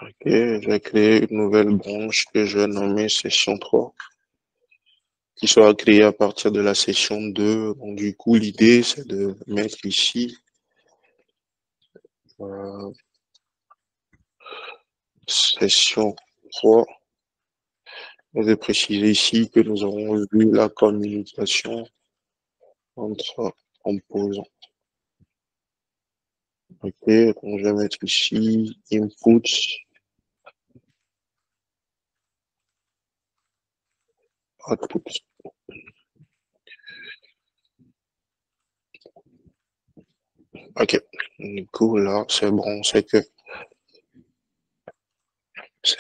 OK, je vais créer une nouvelle branche que je vais nommer session 3, qui sera créée à partir de la session 2. Donc du coup, l'idée, c'est de mettre ici session 3. Je vais préciser ici que nous avons vu la communication entre composants. OK, donc je vais mettre ici input, output. OK, du coup là, c'est bon, c'est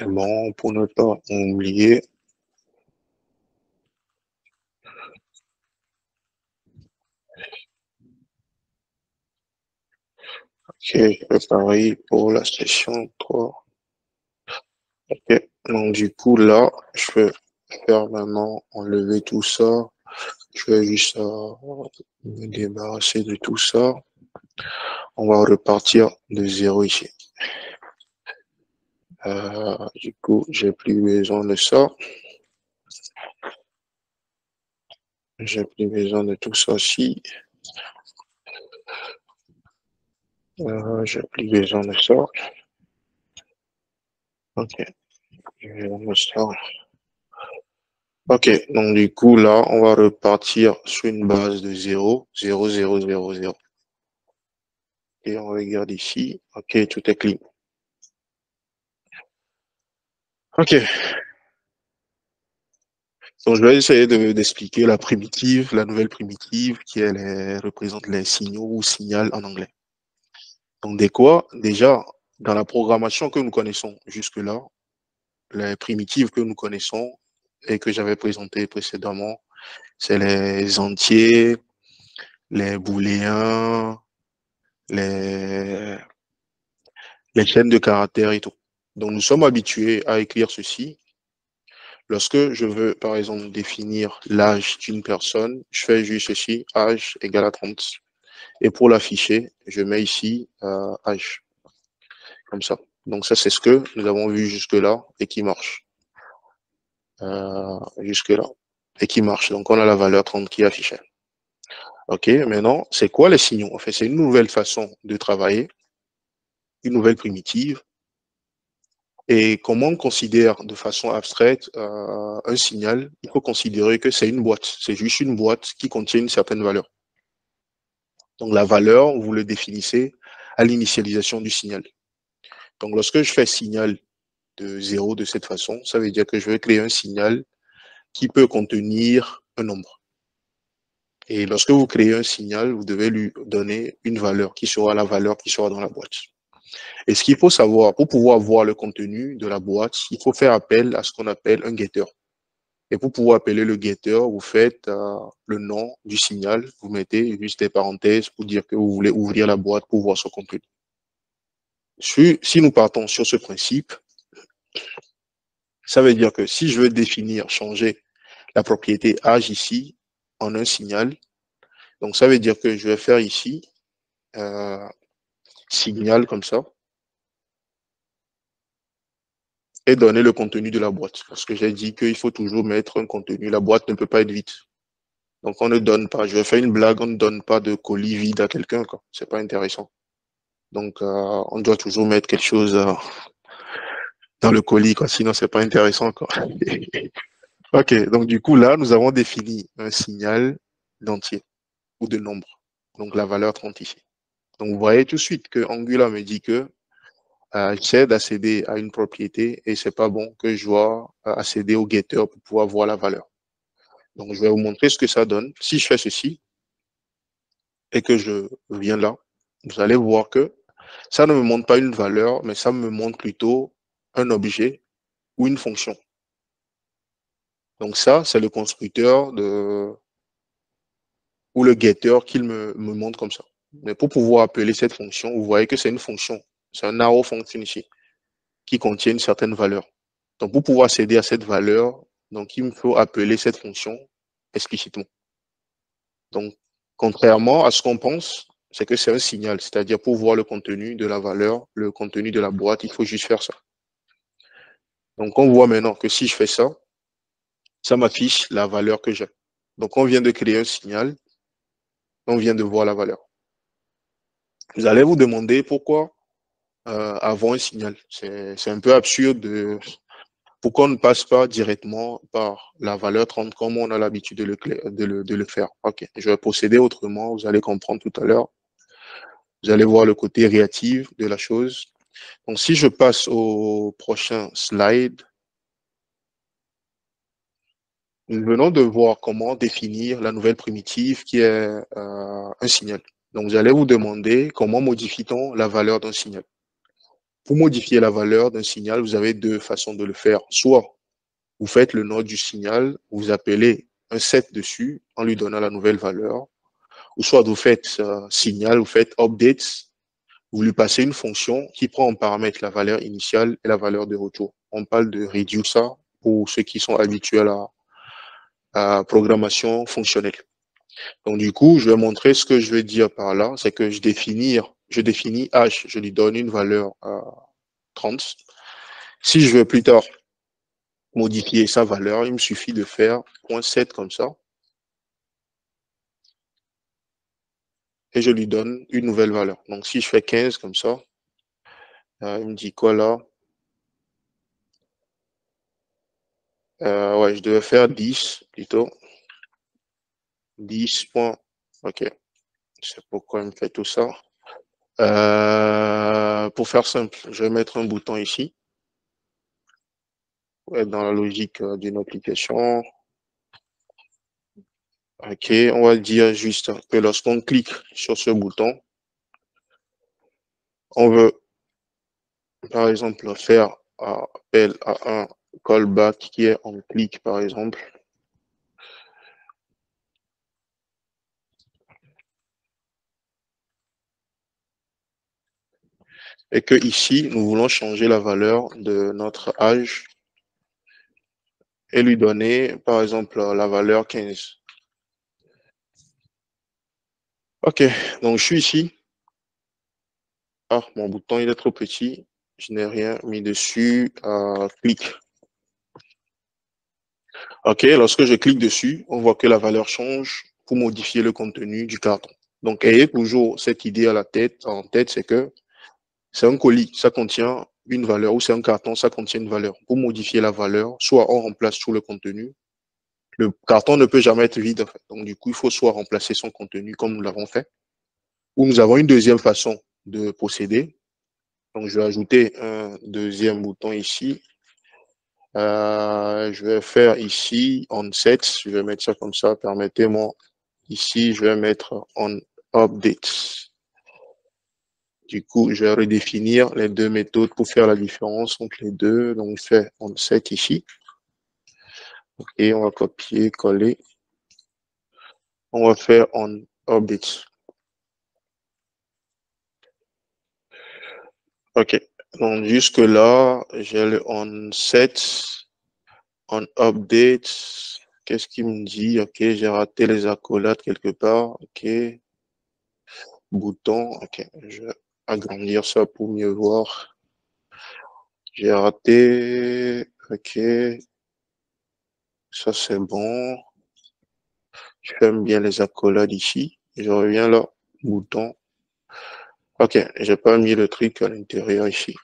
bon pour ne pas oublier. OK, pareil pour la session 3. OK, donc du coup là, je vais faire maintenant enlever tout ça. Je vais juste me débarrasser de tout ça. On va repartir de 0 ici. Du coup, j'ai plus besoin de ça. J'ai plus besoin de tout ça ici. J'ai plus besoin de ça. OK. J'ai besoin de ça. OK. Donc, du coup, là, on va repartir sur une base de 0, 0, 0, 0, 0. Et on regarde ici. OK, tout est clean. OK. Donc, je vais essayer d'expliquer la primitive, la nouvelle primitive qui représente les signaux ou signal en anglais. Donc, déjà, dans la programmation que nous connaissons jusque-là, les primitives que nous connaissons et que j'avais présentées précédemment, c'est les entiers, les booléens, les chaînes de caractères et tout. Donc, nous sommes habitués à écrire ceci. Lorsque je veux, par exemple, définir l'âge d'une personne, je fais juste ceci, âge égale à 30. Et pour l'afficher, je mets ici âge, comme ça. Donc, ça, c'est ce que nous avons vu jusque-là et qui marche. Jusque-là. Et qui marche. Donc, on a la valeur 30 qui est affichée. OK, maintenant, c'est quoi les signaux? En fait, c'est une nouvelle façon de travailler, une nouvelle primitive. Et comment on considère de façon abstraite un signal? Il faut considérer que c'est une boîte. C'est juste une boîte qui contient une certaine valeur. Donc, la valeur, vous le définissez à l'initialisation du signal. Donc, lorsque je fais signal de 0 de cette façon, ça veut dire que je vais créer un signal qui peut contenir un nombre. Et lorsque vous créez un signal, vous devez lui donner une valeur qui sera la valeur qui sera dans la boîte. Et ce qu'il faut savoir, pour pouvoir voir le contenu de la boîte, il faut faire appel à ce qu'on appelle un getter. Et pour pouvoir appeler le getter, vous faites le nom du signal, vous mettez juste des parenthèses pour dire que vous voulez ouvrir la boîte pour voir son contenu. Si nous partons sur ce principe, ça veut dire que si je veux définir, changer la propriété âge ici en un signal, donc ça veut dire que je vais faire ici signal comme ça et donner le contenu de la boîte. Parce que j'ai dit qu'il faut toujours mettre un contenu. La boîte ne peut pas être vide. Donc on ne donne pas. Je vais faire une blague, on ne donne pas de colis vide à quelqu'un. C'est pas intéressant. Donc on doit toujours mettre quelque chose dans le colis, quoi. Sinon c'est pas intéressant, quoi. Ok, donc du coup là, nous avons défini un signal d'entier ou de nombre. Donc la valeur 30 ici. Donc vous voyez tout de suite que Angular me dit que j'essaie d'accéder à une propriété et c'est pas bon que je dois accéder au getter pour pouvoir voir la valeur. Donc je vais vous montrer ce que ça donne. Si je fais ceci et que je viens là, vous allez voir que ça ne me montre pas une valeur, mais ça me montre plutôt un objet ou une fonction. Donc ça, c'est le constructeur ou le getter qu'il me montre comme ça. Mais pour pouvoir appeler cette fonction, vous voyez que c'est une fonction. C'est un arrow function ici, qui contient une certaine valeur. Donc, pour pouvoir accéder à cette valeur, donc, il me faut appeler cette fonction explicitement. Donc, contrairement à ce qu'on pense, c'est que c'est un signal. C'est-à-dire, pour voir le contenu de la valeur, le contenu de la boîte, il faut juste faire ça. Donc, on voit maintenant que si je fais ça, ça m'affiche la valeur que j'ai. Donc, on vient de créer un signal, on vient de voir la valeur. Vous allez vous demander pourquoi avoir un signal. C'est un peu absurde de... Pourquoi on ne passe pas directement par la valeur 30 comme on a l'habitude de le faire? Ok, je vais procéder autrement, vous allez comprendre tout à l'heure. Vous allez voir le côté réactif de la chose. Donc, si je passe au prochain slide, nous venons de voir comment définir la nouvelle primitive qui est un signal. Donc, vous allez vous demander comment modifie-t-on la valeur d'un signal. Pour modifier la valeur d'un signal, vous avez deux façons de le faire. Soit vous faites le nom du signal, vous appelez un set dessus en lui donnant la nouvelle valeur, ou soit vous faites signal, vous faites updates, vous lui passez une fonction qui prend en paramètre la valeur initiale et la valeur de retour. On parle de reducer pour ceux qui sont habitués à programmation fonctionnelle. Donc du coup, je vais montrer ce que je vais dire par là, c'est que je définis h, je lui donne une valeur 30. Si je veux plus tard modifier sa valeur, il me suffit de faire .7 comme ça. Et je lui donne une nouvelle valeur. Donc, si je fais 15 comme ça, il me dit quoi là? Ouais, je devais faire 10 plutôt. 10 points. Ok, c'est pourquoi il me fait tout ça. Pour faire simple, je vais mettre un bouton ici. Pour être dans la logique d'une application. Ok, on va dire juste que lorsqu'on clique sur ce bouton, on veut, par exemple, faire appel à un callback qui est en clic, par exemple. et que ici, nous voulons changer la valeur de notre âge et lui donner, par exemple, la valeur 15. OK, donc je suis ici. Ah, mon bouton, il est trop petit. Je n'ai rien mis dessus. Clic. OK, lorsque je clique dessus, on voit que la valeur change pour modifier le contenu du carton. Donc, ayez toujours cette idée en tête, c'est que c'est un colis, ça contient une valeur, ou c'est un carton, ça contient une valeur. Pour modifier la valeur, soit on remplace tout le contenu. Le carton ne peut jamais être vide, en fait. Donc, du coup, il faut soit remplacer son contenu comme nous l'avons fait, ou nous avons une deuxième façon de procéder. Donc, je vais ajouter un deuxième bouton ici. Je vais faire ici on set. Je vais mettre ça comme ça. Permettez-moi. Ici, je vais mettre on update. Du coup, je vais redéfinir les deux méthodes pour faire la différence entre les deux. Donc, je fais on set ici. Et on va copier, coller. On va faire on update. OK. Donc, jusque-là, j'ai le on set, on update. Qu'est-ce qu'il me dit? OK, j'ai raté les accolades quelque part. OK. Bouton. OK. Je vais agrandir ça pour mieux voir. J'ai raté. OK. Ça, c'est bon. Je ferme bien les accolades ici. Je reviens là. Bouton. OK. J'ai pas mis le truc à l'intérieur ici.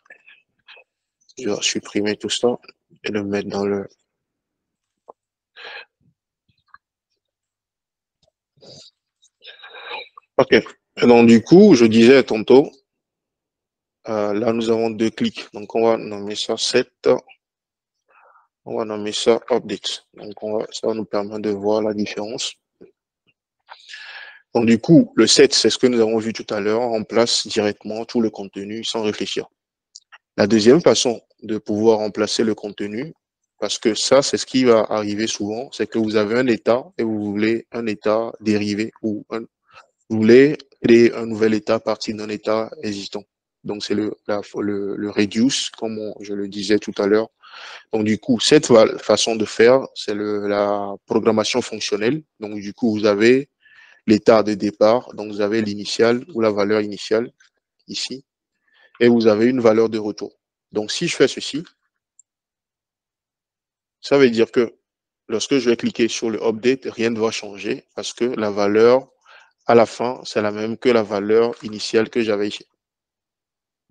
Je vais supprimer tout ça et le mettre dans le... OK. Et donc, du coup, je disais tantôt, là, nous avons deux clics. Donc, on va nommer ça set. On va nommer ça update. Donc, ça va nous permettre de voir la différence. Donc, du coup, le set, c'est ce que nous avons vu tout à l'heure. On remplace directement tout le contenu sans réfléchir. La deuxième façon de pouvoir remplacer le contenu, parce que ça, c'est ce qui va arriver souvent, c'est que vous avez un état et vous voulez un état dérivé ou vous voulez créer un nouvel état à partir d'un état existant. Donc, c'est le reduce, comme je le disais tout à l'heure. Donc, du coup, cette façon de faire, c'est la programmation fonctionnelle. Donc, du coup, vous avez l'état de départ, donc vous avez l'initial ou la valeur initiale ici, et vous avez une valeur de retour. Donc, si je fais ceci, ça veut dire que lorsque je vais cliquer sur le update, rien ne va changer parce que la valeur à la fin, c'est la même que la valeur initiale que j'avais ici.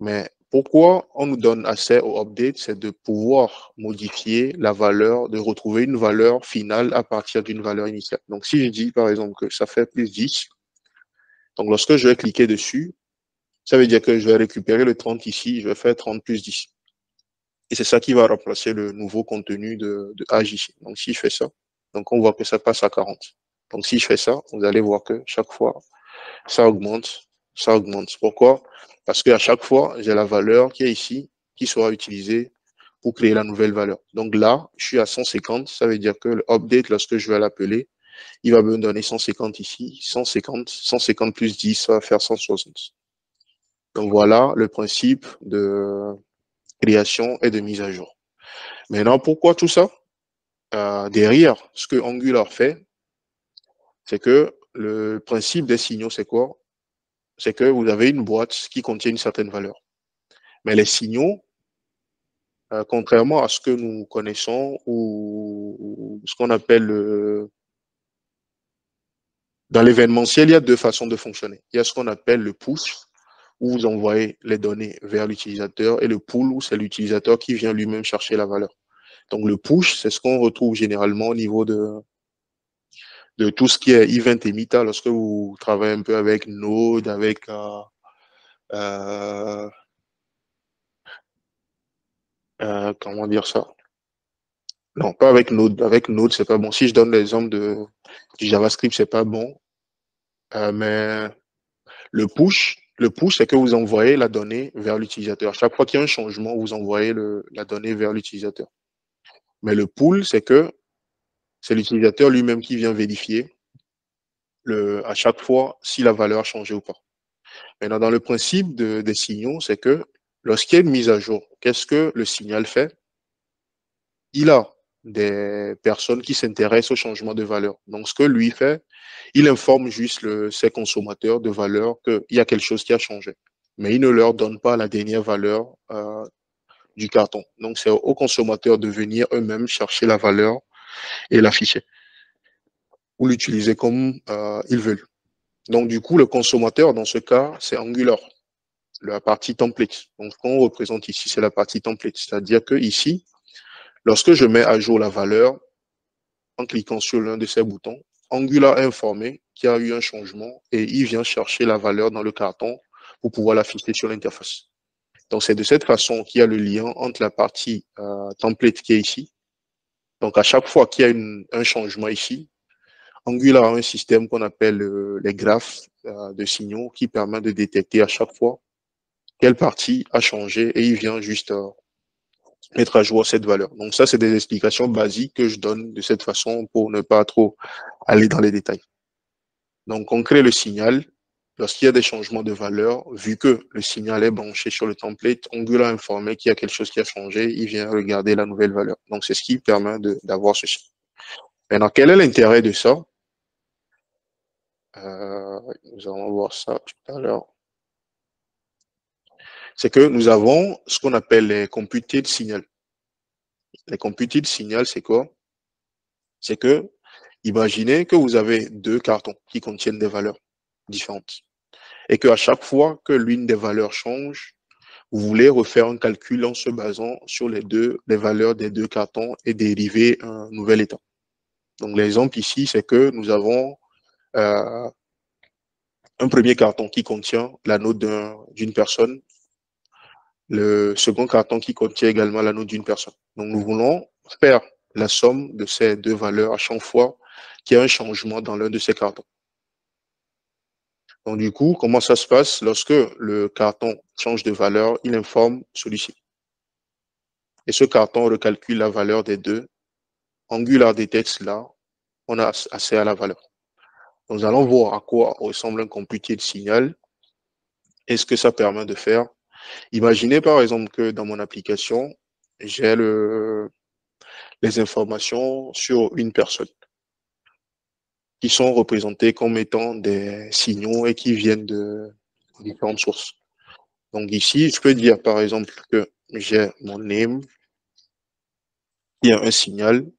Mais pourquoi on nous donne accès au update, c'est de pouvoir modifier la valeur, de retrouver une valeur finale à partir d'une valeur initiale. Donc, si je dis, par exemple, que ça fait plus 10, donc lorsque je vais cliquer dessus, ça veut dire que je vais récupérer le 30 ici, je vais faire 30 plus 10. Et c'est ça qui va remplacer le nouveau contenu de âge ici. Donc, si je fais ça, donc on voit que ça passe à 40. Donc, si je fais ça, vous allez voir que chaque fois, ça augmente, ça augmente. Pourquoi? Parce qu'à chaque fois, j'ai la valeur qui est ici, qui sera utilisée pour créer la nouvelle valeur. Donc là, je suis à 150, ça veut dire que le update, lorsque je vais l'appeler, il va me donner 150 ici, 150 plus 10, ça va faire 160. Donc voilà le principe de création et de mise à jour. Maintenant, pourquoi tout ça? Derrière, ce que Angular fait, c'est que le principe des signaux, c'est quoi? C'est que vous avez une boîte qui contient une certaine valeur. Mais les signaux, contrairement à ce que nous connaissons ou ce qu'on appelle dans l'événementiel, il y a deux façons de fonctionner. Il y a ce qu'on appelle le push, où vous envoyez les données vers l'utilisateur, et le pull, où c'est l'utilisateur qui vient lui-même chercher la valeur. Donc le push, c'est ce qu'on retrouve généralement au niveau de tout ce qui est event et meta, lorsque vous travaillez un peu avec Node, avec comment dire ça? Non, pas avec Node. Avec Node, c'est pas bon. Si je donne l'exemple du JavaScript, c'est pas bon. Mais le push, c'est que vous envoyez la donnée vers l'utilisateur. Chaque fois qu'il y a un changement, vous envoyez la donnée vers l'utilisateur. Mais le pull, c'est que c'est l'utilisateur lui-même qui vient vérifier à chaque fois si la valeur a changé ou pas. Maintenant, dans le principe des signaux, c'est que lorsqu'il y a une mise à jour, qu'est-ce que le signal fait? Il a des personnes qui s'intéressent au changement de valeur. Donc, ce que lui fait, il informe juste ses consommateurs de valeur qu'il y a quelque chose qui a changé. Mais il ne leur donne pas la dernière valeur du carton. Donc, c'est aux consommateurs de venir eux-mêmes chercher la valeur et l'afficher ou l'utiliser comme ils veulent. Donc, du coup, le consommateur, dans ce cas, c'est Angular, la partie template. Donc, ce qu'on représente ici, c'est la partie template. C'est-à-dire que ici, lorsque je mets à jour la valeur, en cliquant sur l'un de ces boutons, Angular est informé qu'il y a eu un changement et il vient chercher la valeur dans le carton pour pouvoir l'afficher sur l'interface. Donc, c'est de cette façon qu'il y a le lien entre la partie template qui est ici. Donc, à chaque fois qu'il y a un changement ici, Angular a un système qu'on appelle les graphes de signaux qui permet de détecter à chaque fois quelle partie a changé et il vient juste mettre à jour cette valeur. Donc ça, c'est des explications basiques que je donne de cette façon pour ne pas trop aller dans les détails. Donc on crée le signal. Lorsqu'il y a des changements de valeur, vu que le signal est branché sur le template, Angular a informé qu'il y a quelque chose qui a changé, il vient regarder la nouvelle valeur. Donc c'est ce qui permet d'avoir ceci. Maintenant, quel est l'intérêt de ça? Nous allons voir ça tout à l'heure. C'est que nous avons ce qu'on appelle les computed signal. Les computed signal, c'est quoi? C'est que, imaginez que vous avez deux cartons qui contiennent des valeurs différentes. Et qu'à chaque fois que l'une des valeurs change, vous voulez refaire un calcul en se basant sur les valeurs des deux cartons et dériver un nouvel état. Donc l'exemple ici, c'est que nous avons un premier carton qui contient la note d'une personne, le second carton qui contient également la note d'une personne. Donc nous voulons faire la somme de ces deux valeurs à chaque fois qu'il y a un changement dans l'un de ces cartons. Donc du coup, comment ça se passe? Lorsque le carton change de valeur, il informe celui-ci. Et ce carton recalcule la valeur des deux. Angular détecte cela, on a accès à la valeur. Nous allons voir à quoi ressemble un computer de signal et ce que ça permet de faire. Imaginez par exemple que dans mon application, j'ai les informations sur une personne qui sont représentées comme étant des signaux et qui viennent de différentes sources. Donc ici, je peux dire par exemple que j'ai mon name, il y a un signal.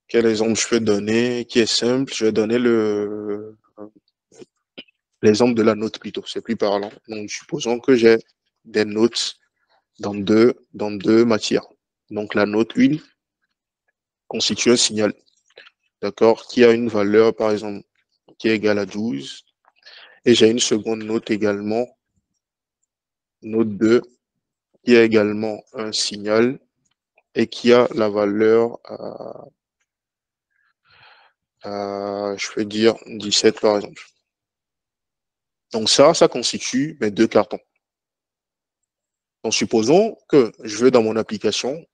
Quel exemple je peux donner qui est simple? Je vais donner l'exemple de la note plutôt, c'est plus parlant. Donc supposons que j'ai des notes dans deux matières. Donc la note 1 constitue un signal, d'accord, qui a une valeur par exemple qui est égale à 12. Et j'ai une seconde note également, note 2, qui est également un signal et qui a la valeur, je peux dire 17 par exemple. Donc ça constitue mes deux cartons. Donc supposons que je veux dans mon application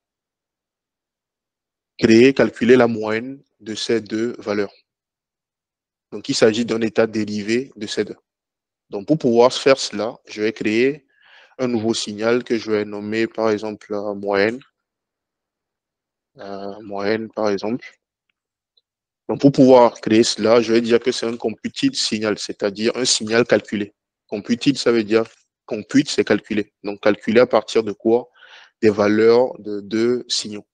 calculer la moyenne de ces deux valeurs. Donc il s'agit d'un état dérivé de ces deux. Donc pour pouvoir faire cela, je vais créer un nouveau signal que je vais nommer par exemple moyenne. Moyenne par exemple. Donc, pour pouvoir créer cela, je vais dire que c'est un computed signal, c'est-à-dire un signal calculé. Computed, ça veut dire compute, c'est calculer. Donc, calculer à partir de quoi? Des valeurs de deux signaux.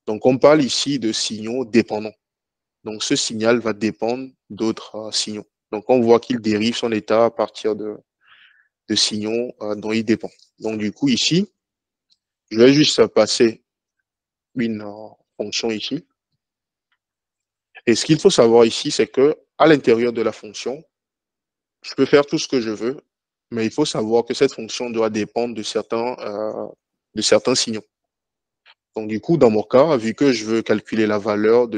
Donc, on parle ici de signaux dépendants. Donc, ce signal va dépendre d'autres signaux. Donc, on voit qu'il dérive son état à partir de signaux dont il dépend. Donc, du coup, ici, je vais juste passer une fonction ici. Et ce qu'il faut savoir ici, c'est que à l'intérieur de la fonction, je peux faire tout ce que je veux, mais il faut savoir que cette fonction doit dépendre de certains signaux. Donc, du coup, dans mon cas, vu que je veux calculer la valeur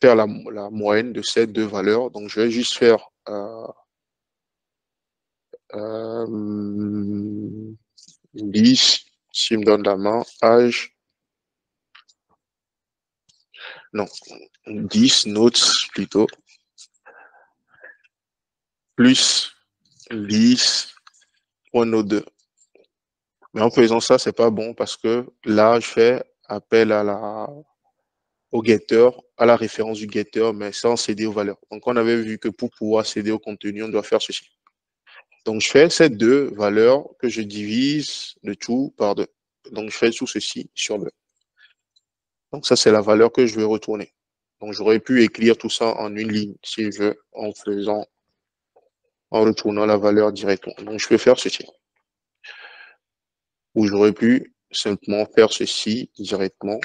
faire la moyenne de ces deux valeurs, donc je vais juste faire list, s'il me donne la main, âge, non, 10 notes plutôt, plus list point node 2. Mais en faisant ça, c'est pas bon parce que là, je fais appel au getter, à la référence du getter, mais sans céder aux valeurs. Donc, on avait vu que pour pouvoir céder au contenu, on doit faire ceci. Donc, je fais ces deux valeurs que je divise le tout par 2. Donc, je fais tout ceci sur 2. Donc, ça, c'est la valeur que je vais retourner. Donc, j'aurais pu écrire tout ça en une ligne, si je veux, en retournant la valeur directement. Donc, je peux faire ceci. Ou j'aurais pu simplement faire ceci directement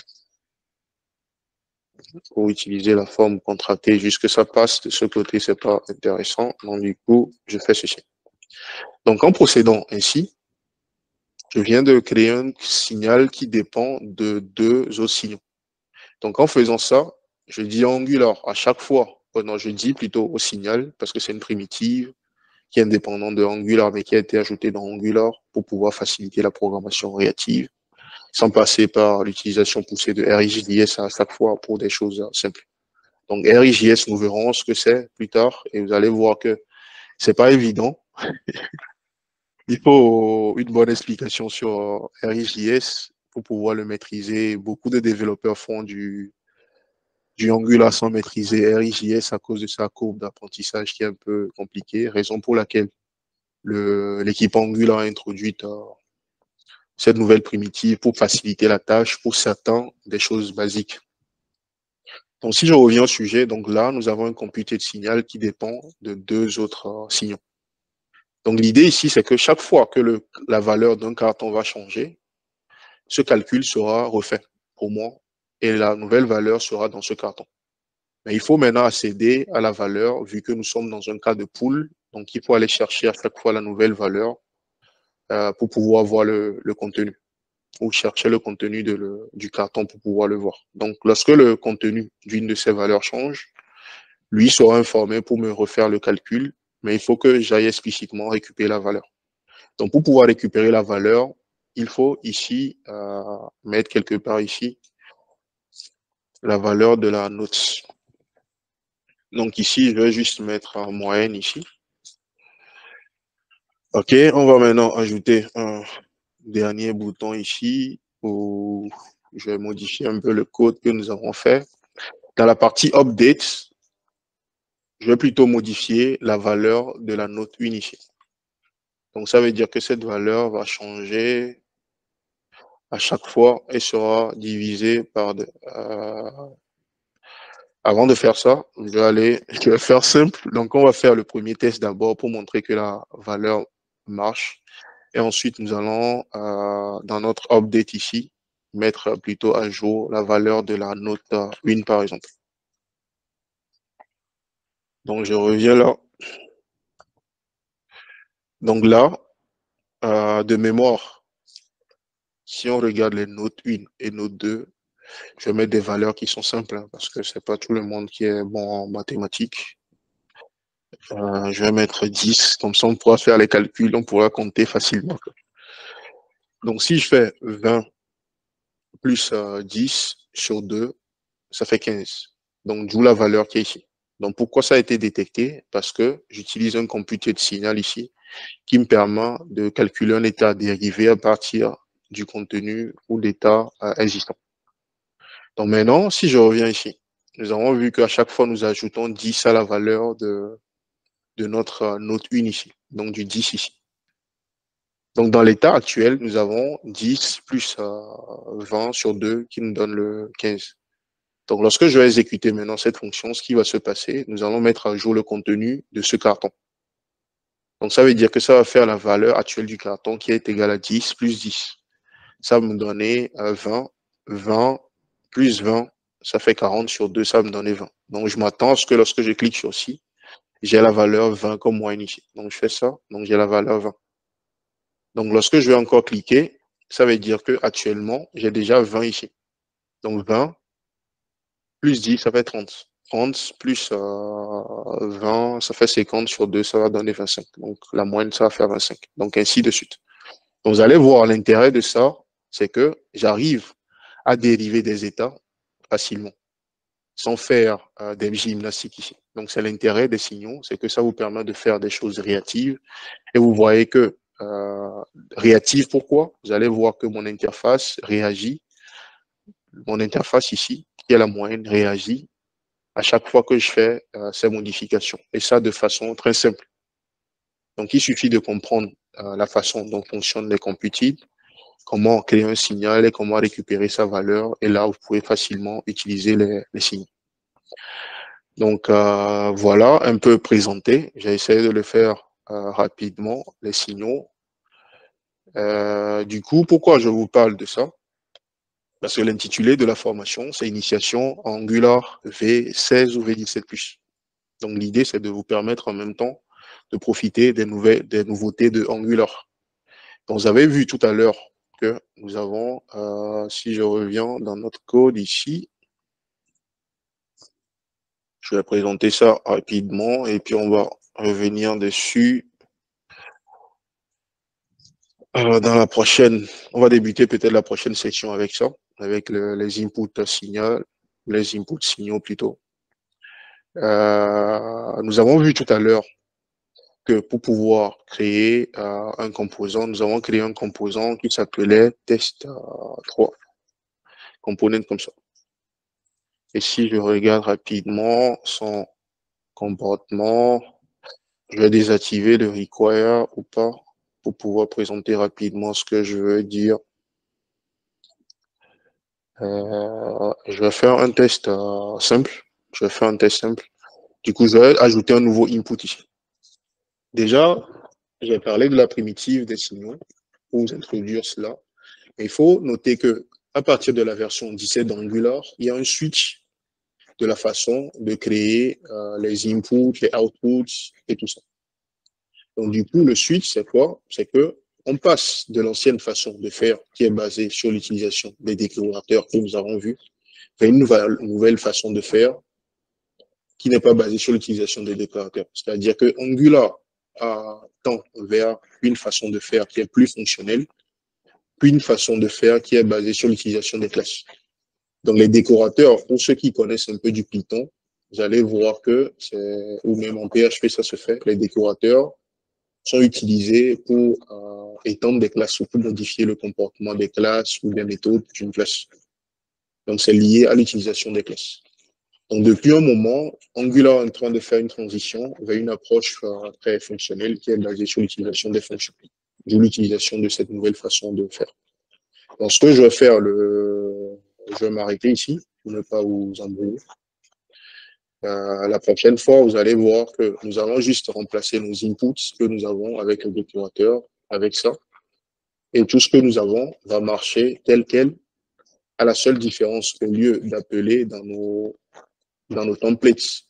pour utiliser la forme contractée jusque ça passe de ce côté, c'est pas intéressant. Donc, du coup, je fais ceci. Donc, en procédant ainsi, je viens de créer un signal qui dépend de deux autres signaux. Donc, en faisant ça, je dis Angular à chaque fois. Non, je dis plutôt au signal parce que c'est une primitive qui est indépendante de Angular, mais qui a été ajoutée dans Angular pour pouvoir faciliter la programmation réactive, sans passer par l'utilisation poussée de RxJS à chaque fois pour des choses simples. Donc, RxJS, nous verrons ce que c'est plus tard, et vous allez voir que c'est pas évident. Il faut une bonne explication sur RxJS pour pouvoir le maîtriser. Beaucoup de développeurs font du Angular sans maîtriser RxJS à cause de sa courbe d'apprentissage qui est un peu compliquée, raison pour laquelle l'équipe Angular a introduit cette nouvelle primitive pour faciliter la tâche pour certains des choses basiques. Donc, si je reviens au sujet, donc là, nous avons un computé de signal qui dépend de deux autres signaux. Donc, l'idée ici, c'est que chaque fois que la valeur d'un carton va changer, ce calcul sera refait pour moi et la nouvelle valeur sera dans ce carton. Mais il faut maintenant accéder à la valeur vu que nous sommes dans un cas de pool. Donc, il faut aller chercher à chaque fois la nouvelle valeur pour pouvoir voir le contenu ou chercher le contenu du carton pour pouvoir le voir. Donc, lorsque le contenu d'une de ces valeurs change, lui sera informé pour me refaire le calcul, mais il faut que j'aille explicitement récupérer la valeur. Donc, pour pouvoir récupérer la valeur, il faut ici mettre quelque part ici la valeur de la note. Donc ici, je vais juste mettre en moyenne ici. OK, on va maintenant ajouter un dernier bouton ici où je vais modifier un peu le code que nous avons fait. Dans la partie update, je vais plutôt modifier la valeur de la note 1 ici. Donc ça veut dire que cette valeur va changer à chaque fois et sera divisée par 2. Avant de faire ça, je vais faire simple. Donc, on va faire le premier test d'abord pour montrer que la valeur marche. Et ensuite, nous allons, dans notre update ici, mettre plutôt à jour la valeur de la note 1, par exemple. Donc, je reviens là. Donc là, de mémoire, si on regarde les notes 1 et note 2, je vais mettre des valeurs qui sont simples, hein, parce que c'est pas tout le monde qui est bon en mathématiques. Je vais mettre 10, comme ça on pourra faire les calculs, on pourra compter facilement. Donc si je fais 20 plus 10 sur 2, ça fait 15. Donc d'où la valeur qui est ici. Donc pourquoi ça a été détecté? Parce que j'utilise un computer de signal ici qui me permet de calculer un état dérivé à partir du contenu ou d'état existant. Donc maintenant, si je reviens ici, nous avons vu qu'à chaque fois, nous ajoutons 10 à la valeur de notre note 1 ici, donc du 10 ici. Donc dans l'état actuel, nous avons 10 plus 20 sur 2 qui nous donne le 15. Donc lorsque je vais exécuter maintenant cette fonction, ce qui va se passer, nous allons mettre à jour le contenu de ce carton. Donc ça veut dire que ça va faire la valeur actuelle du carton qui est égale à 10 plus 10. Ça va me donner 20, 20 plus 20, ça fait 40 sur 2, ça va me donner 20. Donc je m'attends à ce que lorsque je clique sur ci, j'ai la valeur 20 comme moyenne ici. Donc je fais ça, donc j'ai la valeur 20. Donc lorsque je vais encore cliquer, ça veut dire que actuellement j'ai déjà 20 ici. Donc 20 plus 10, ça fait 30. 30 plus 20, ça fait 50 sur 2, ça va donner 25. Donc la moyenne, ça va faire 25. Donc ainsi de suite. Donc vous allez voir l'intérêt de ça, c'est que j'arrive à dériver des états facilement, sans faire des gymnastiques ici. Donc c'est l'intérêt des signaux, c'est que ça vous permet de faire des choses réactives. Et vous voyez que réactive. Pourquoi? Vous allez voir que mon interface réagit. Mon interface ici, qui est la moyenne, réagit à chaque fois que je fais ces modifications. Et ça de façon très simple. Donc, il suffit de comprendre la façon dont fonctionnent les computibles, comment créer un signal et comment récupérer sa valeur. Et là, vous pouvez facilement utiliser les signes. Donc, voilà, un peu présenté. J'ai essayé de le faire rapidement, les signaux. Du coup, pourquoi je vous parle de ça? Parce que l'intitulé de la formation, c'est Initiation Angular V16 ou V17+. Donc, l'idée, c'est de vous permettre en même temps de profiter des nouveautés de Angular. Donc, vous avez vu tout à l'heure que nous avons, si je reviens dans notre code ici, je vais présenter ça rapidement et puis on va revenir dessus dans la prochaine. On va débuter peut-être la prochaine section avec ça, avec les inputs signaux, les inputs signaux plutôt. Nous avons vu tout à l'heure que pour pouvoir créer un composant, nous avons créé un composant qui s'appelait test3, component comme ça. Et si je regarde rapidement son comportement, je vais désactiver le require ou pas pour pouvoir présenter rapidement ce que je veux dire. Je vais faire un test simple. Je vais faire un test simple. Du coup, je vais ajouter un nouveau input ici. Déjà, j'ai parlé de la primitive des signaux pour vous introduire cela. Mais il faut noter que à partir de la version 17 d'Angular, il y a un switch de la façon de créer les inputs, les outputs et tout ça. Donc, du coup, le switch, c'est quoi? C'est que on passe de l'ancienne façon de faire qui est basée sur l'utilisation des déclarateurs que nous avons vus vers une nouvelle façon de faire qui n'est pas basée sur l'utilisation des déclarateurs. C'est-à-dire que Angular tend vers une façon de faire qui est plus fonctionnelle, puis une façon de faire qui est basée sur l'utilisation des classes. Donc, les décorateurs, pour ceux qui connaissent un peu du Python, vous allez voir que ou même en PHP, ça se fait, les décorateurs sont utilisés pour étendre des classes ou pour modifier le comportement des classes ou des méthodes d'une classe. Donc, c'est lié à l'utilisation des classes. Donc, depuis un moment, Angular est en train de faire une transition vers une approche très fonctionnelle qui est basée sur l'utilisation des fonctions, de l'utilisation de cette nouvelle façon de faire. Donc, ce que je vais faire, je vais m'arrêter ici pour ne pas vous embrouiller. La prochaine fois, vous allez voir que nous allons juste remplacer nos inputs que nous avons avec le déclarateur, avec ça. Et tout ce que nous avons va marcher tel quel, à la seule différence qu'au lieu d'appeler dans nos templates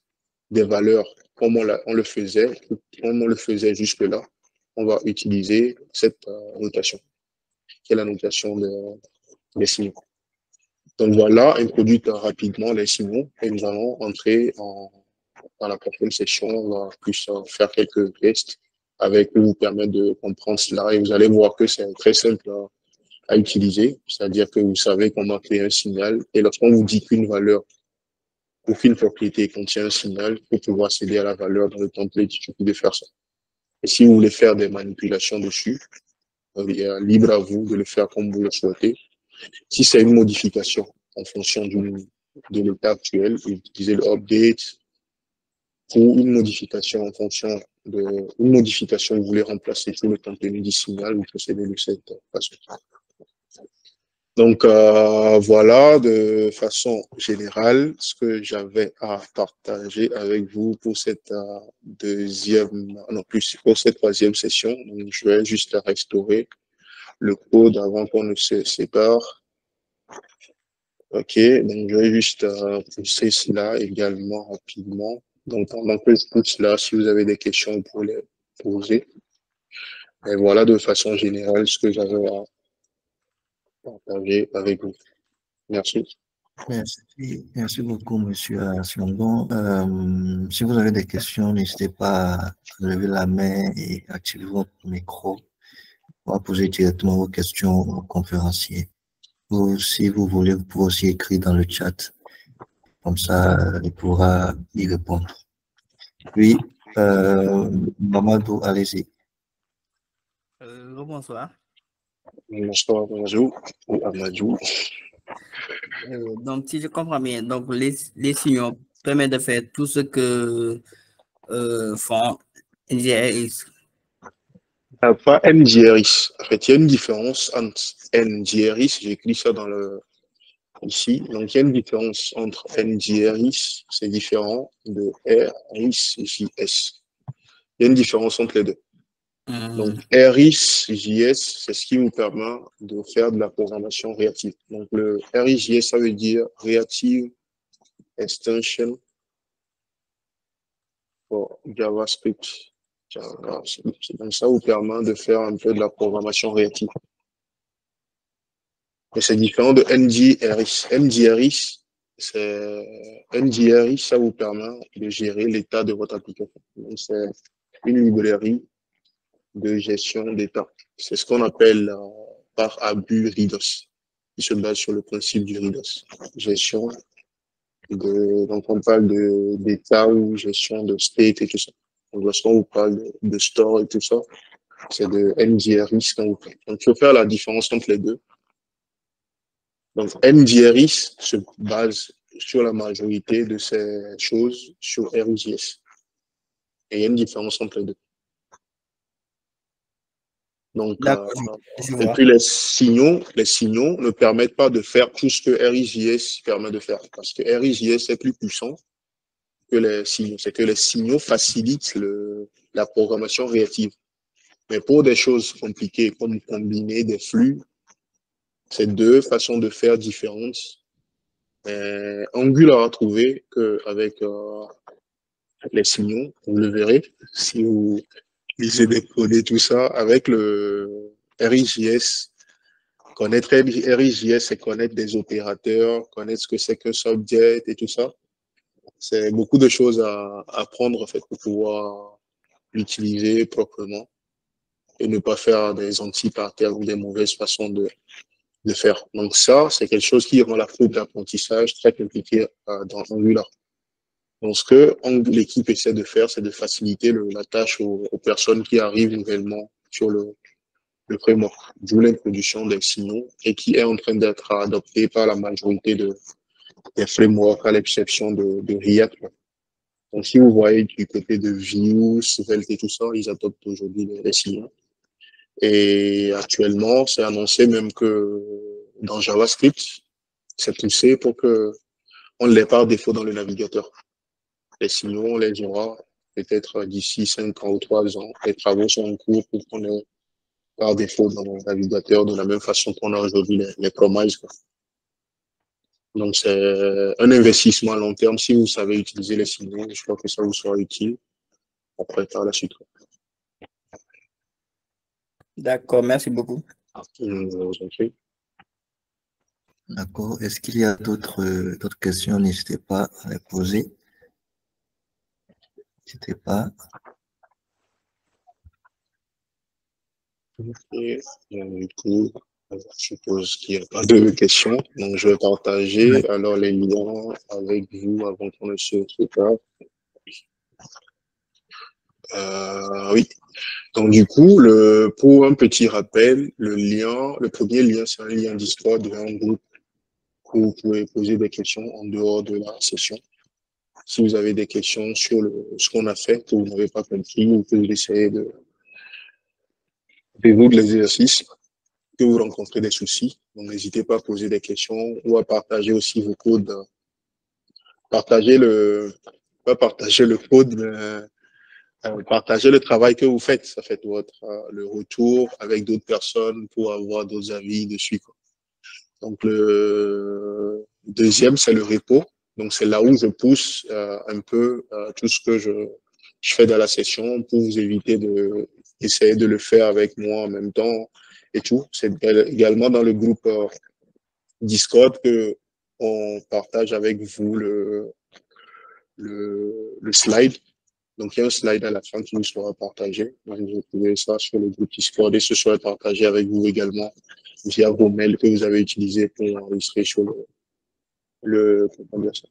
des valeurs comme on le faisait jusque-là, on va utiliser cette notation, qui est la notation des signaux. Donc voilà, introduite rapidement les signaux et nous allons entrer dans la prochaine session. On va plus faire quelques tests pour vous permettre de comprendre cela et vous allez voir que c'est très simple à utiliser, c'est-à-dire que vous savez comment créer un signal et lorsqu'on vous dit qu'une valeur ou qu'une propriété contient un signal, pour pouvoir accéder à la valeur dans le template, il suffit de faire ça. Et si vous voulez faire des manipulations dessus, libre à vous de le faire comme vous le souhaitez. Si c'est une modification en fonction de l'état actuel, vous utilisez le update. Ou une modification en fonction une modification que vous voulez remplacer sur le contenu du signal, vous procédez de cette façon. Donc, voilà de façon générale ce que j'avais à partager avec vous pour cette pour cette troisième session. Donc, je vais juste restaurer le code avant qu'on ne se sépare. OK, donc je vais juste pousser cela également rapidement. Donc, pendant que je pousse là, si vous avez des questions, vous pouvez les poser. Et voilà de façon générale ce que j'avais à partager avec vous. Merci. Merci beaucoup, monsieur Siongon. Si vous avez des questions, n'hésitez pas à lever la main et activer votre micro pour poser directement vos questions au conférencier. Ou si vous voulez, vous pouvez aussi écrire dans le chat. Comme ça, il pourra y répondre. Oui, Mamadou, allez-y. Bonsoir. Bonsoir, bonjour, ou Amadou. Donc, si je comprends bien, donc les signaux permettent de faire tout ce que font NGRX. Pas NGRX. En fait, il y a une différence entre NGRX, j'ai écrit ça dans ici. Donc, il y a une différence entre NGRX, c'est différent de RIS-JS. Il y a une différence entre les deux. Donc, RIS-JS, c'est ce qui vous permet de faire de la programmation réactive. Donc, le RIS-JS, ça veut dire Reactive Extension for JavaScript. Donc, ça vous permet de faire un peu de la programmation réactive. Mais c'est différent de NGRX. NGRX, ça vous permet de gérer l'état de votre application. Donc, c'est une librairie de gestion d'état. C'est ce qu'on appelle par abus RIDOS, qui se base sur le principe du RIDOS. Gestion donc on parle d'état ou gestion de state et tout ça. Donc lorsqu'on vous parle de store et tout ça, c'est de NGRX qu'on vous fait. Donc il faut faire la différence entre les deux. Donc NGRX se base sur la majorité de ces choses sur RIJS. Et il y a une différence entre les deux. Donc, et puis les signaux ne permettent pas de faire tout ce que RIJS permet de faire. Parce que RIJS est plus puissant que les signaux. C'est que les signaux facilitent la programmation réactive. Mais pour des choses compliquées, comme combiner des flux, c'est deux façons de faire différentes. Angular a trouvé qu'avec les signaux, vous le verrez, si vous lisez des codes et tout ça, avec le RIJS, connaître RIJS, c'est connaître des opérateurs, connaître ce que c'est qu'un subject et tout ça. C'est beaucoup de choses à apprendre en fait pour pouvoir l'utiliser proprement et ne pas faire des anti-parterres ou des mauvaises façons de faire. Donc ça, c'est quelque chose qui rend la courbe d'apprentissage très compliquée dans Angular. Donc ce que l'équipe essaie de faire, c'est de faciliter la tâche aux personnes qui arrivent nouvellement sur le framework, d'où l'introduction des signaux et qui est en train d'être adopté par la majorité des frameworks, à l'exception de React. Donc, si vous voyez du côté de Vue, Svelte et tout ça, ils adoptent aujourd'hui les signaux. Et actuellement, c'est annoncé même que dans JavaScript, c'est poussé pour que on l'ait par défaut dans le navigateur. Les signaux, on les aura peut-être d'ici 5 ans ou 3 ans. Les travaux sont en cours pour qu'on ait par défaut dans le navigateur de la même façon qu'on a aujourd'hui les promises. Donc, c'est un investissement à long terme. Si vous savez utiliser les signaux, je crois que ça vous sera utile après par la suite. D'accord, merci beaucoup. D'accord. Est-ce qu'il y a d'autres questions? N'hésitez pas à les poser. N'hésitez pas. Et du coup, je suppose qu'il n'y a pas de questions. Donc, je vais partager alors les liens avec vous avant qu'on ne se prépare. Oui. Donc, du coup, pour un petit rappel, le premier lien, c'est un lien Discord d'un groupe où vous pouvez poser des questions en dehors de la session. Si vous avez des questions sur ce qu'on a fait, que vous n'avez pas compris, ou que vous essayez de résoudre l'exercice, que vous rencontrez des soucis. Donc, n'hésitez pas à poser des questions ou à partager aussi vos codes. Pas partager le code, mais partager le travail que vous faites. Ça fait le retour avec d'autres personnes pour avoir d'autres avis dessus, quoi. Donc, le deuxième, c'est le repo. Donc, c'est là où je pousse un peu tout ce que je fais dans la session pour vous éviter d'essayer de le faire avec moi en même temps et tout. C'est également dans le groupe Discord que on partage avec vous le slide. Donc, il y a un slide à la fin qui nous sera partagé. Donc, vous trouvez ça sur le groupe Discord et ce sera partagé avec vous également via vos mails que vous avez utilisés pour enregistrer sur comment dire ça,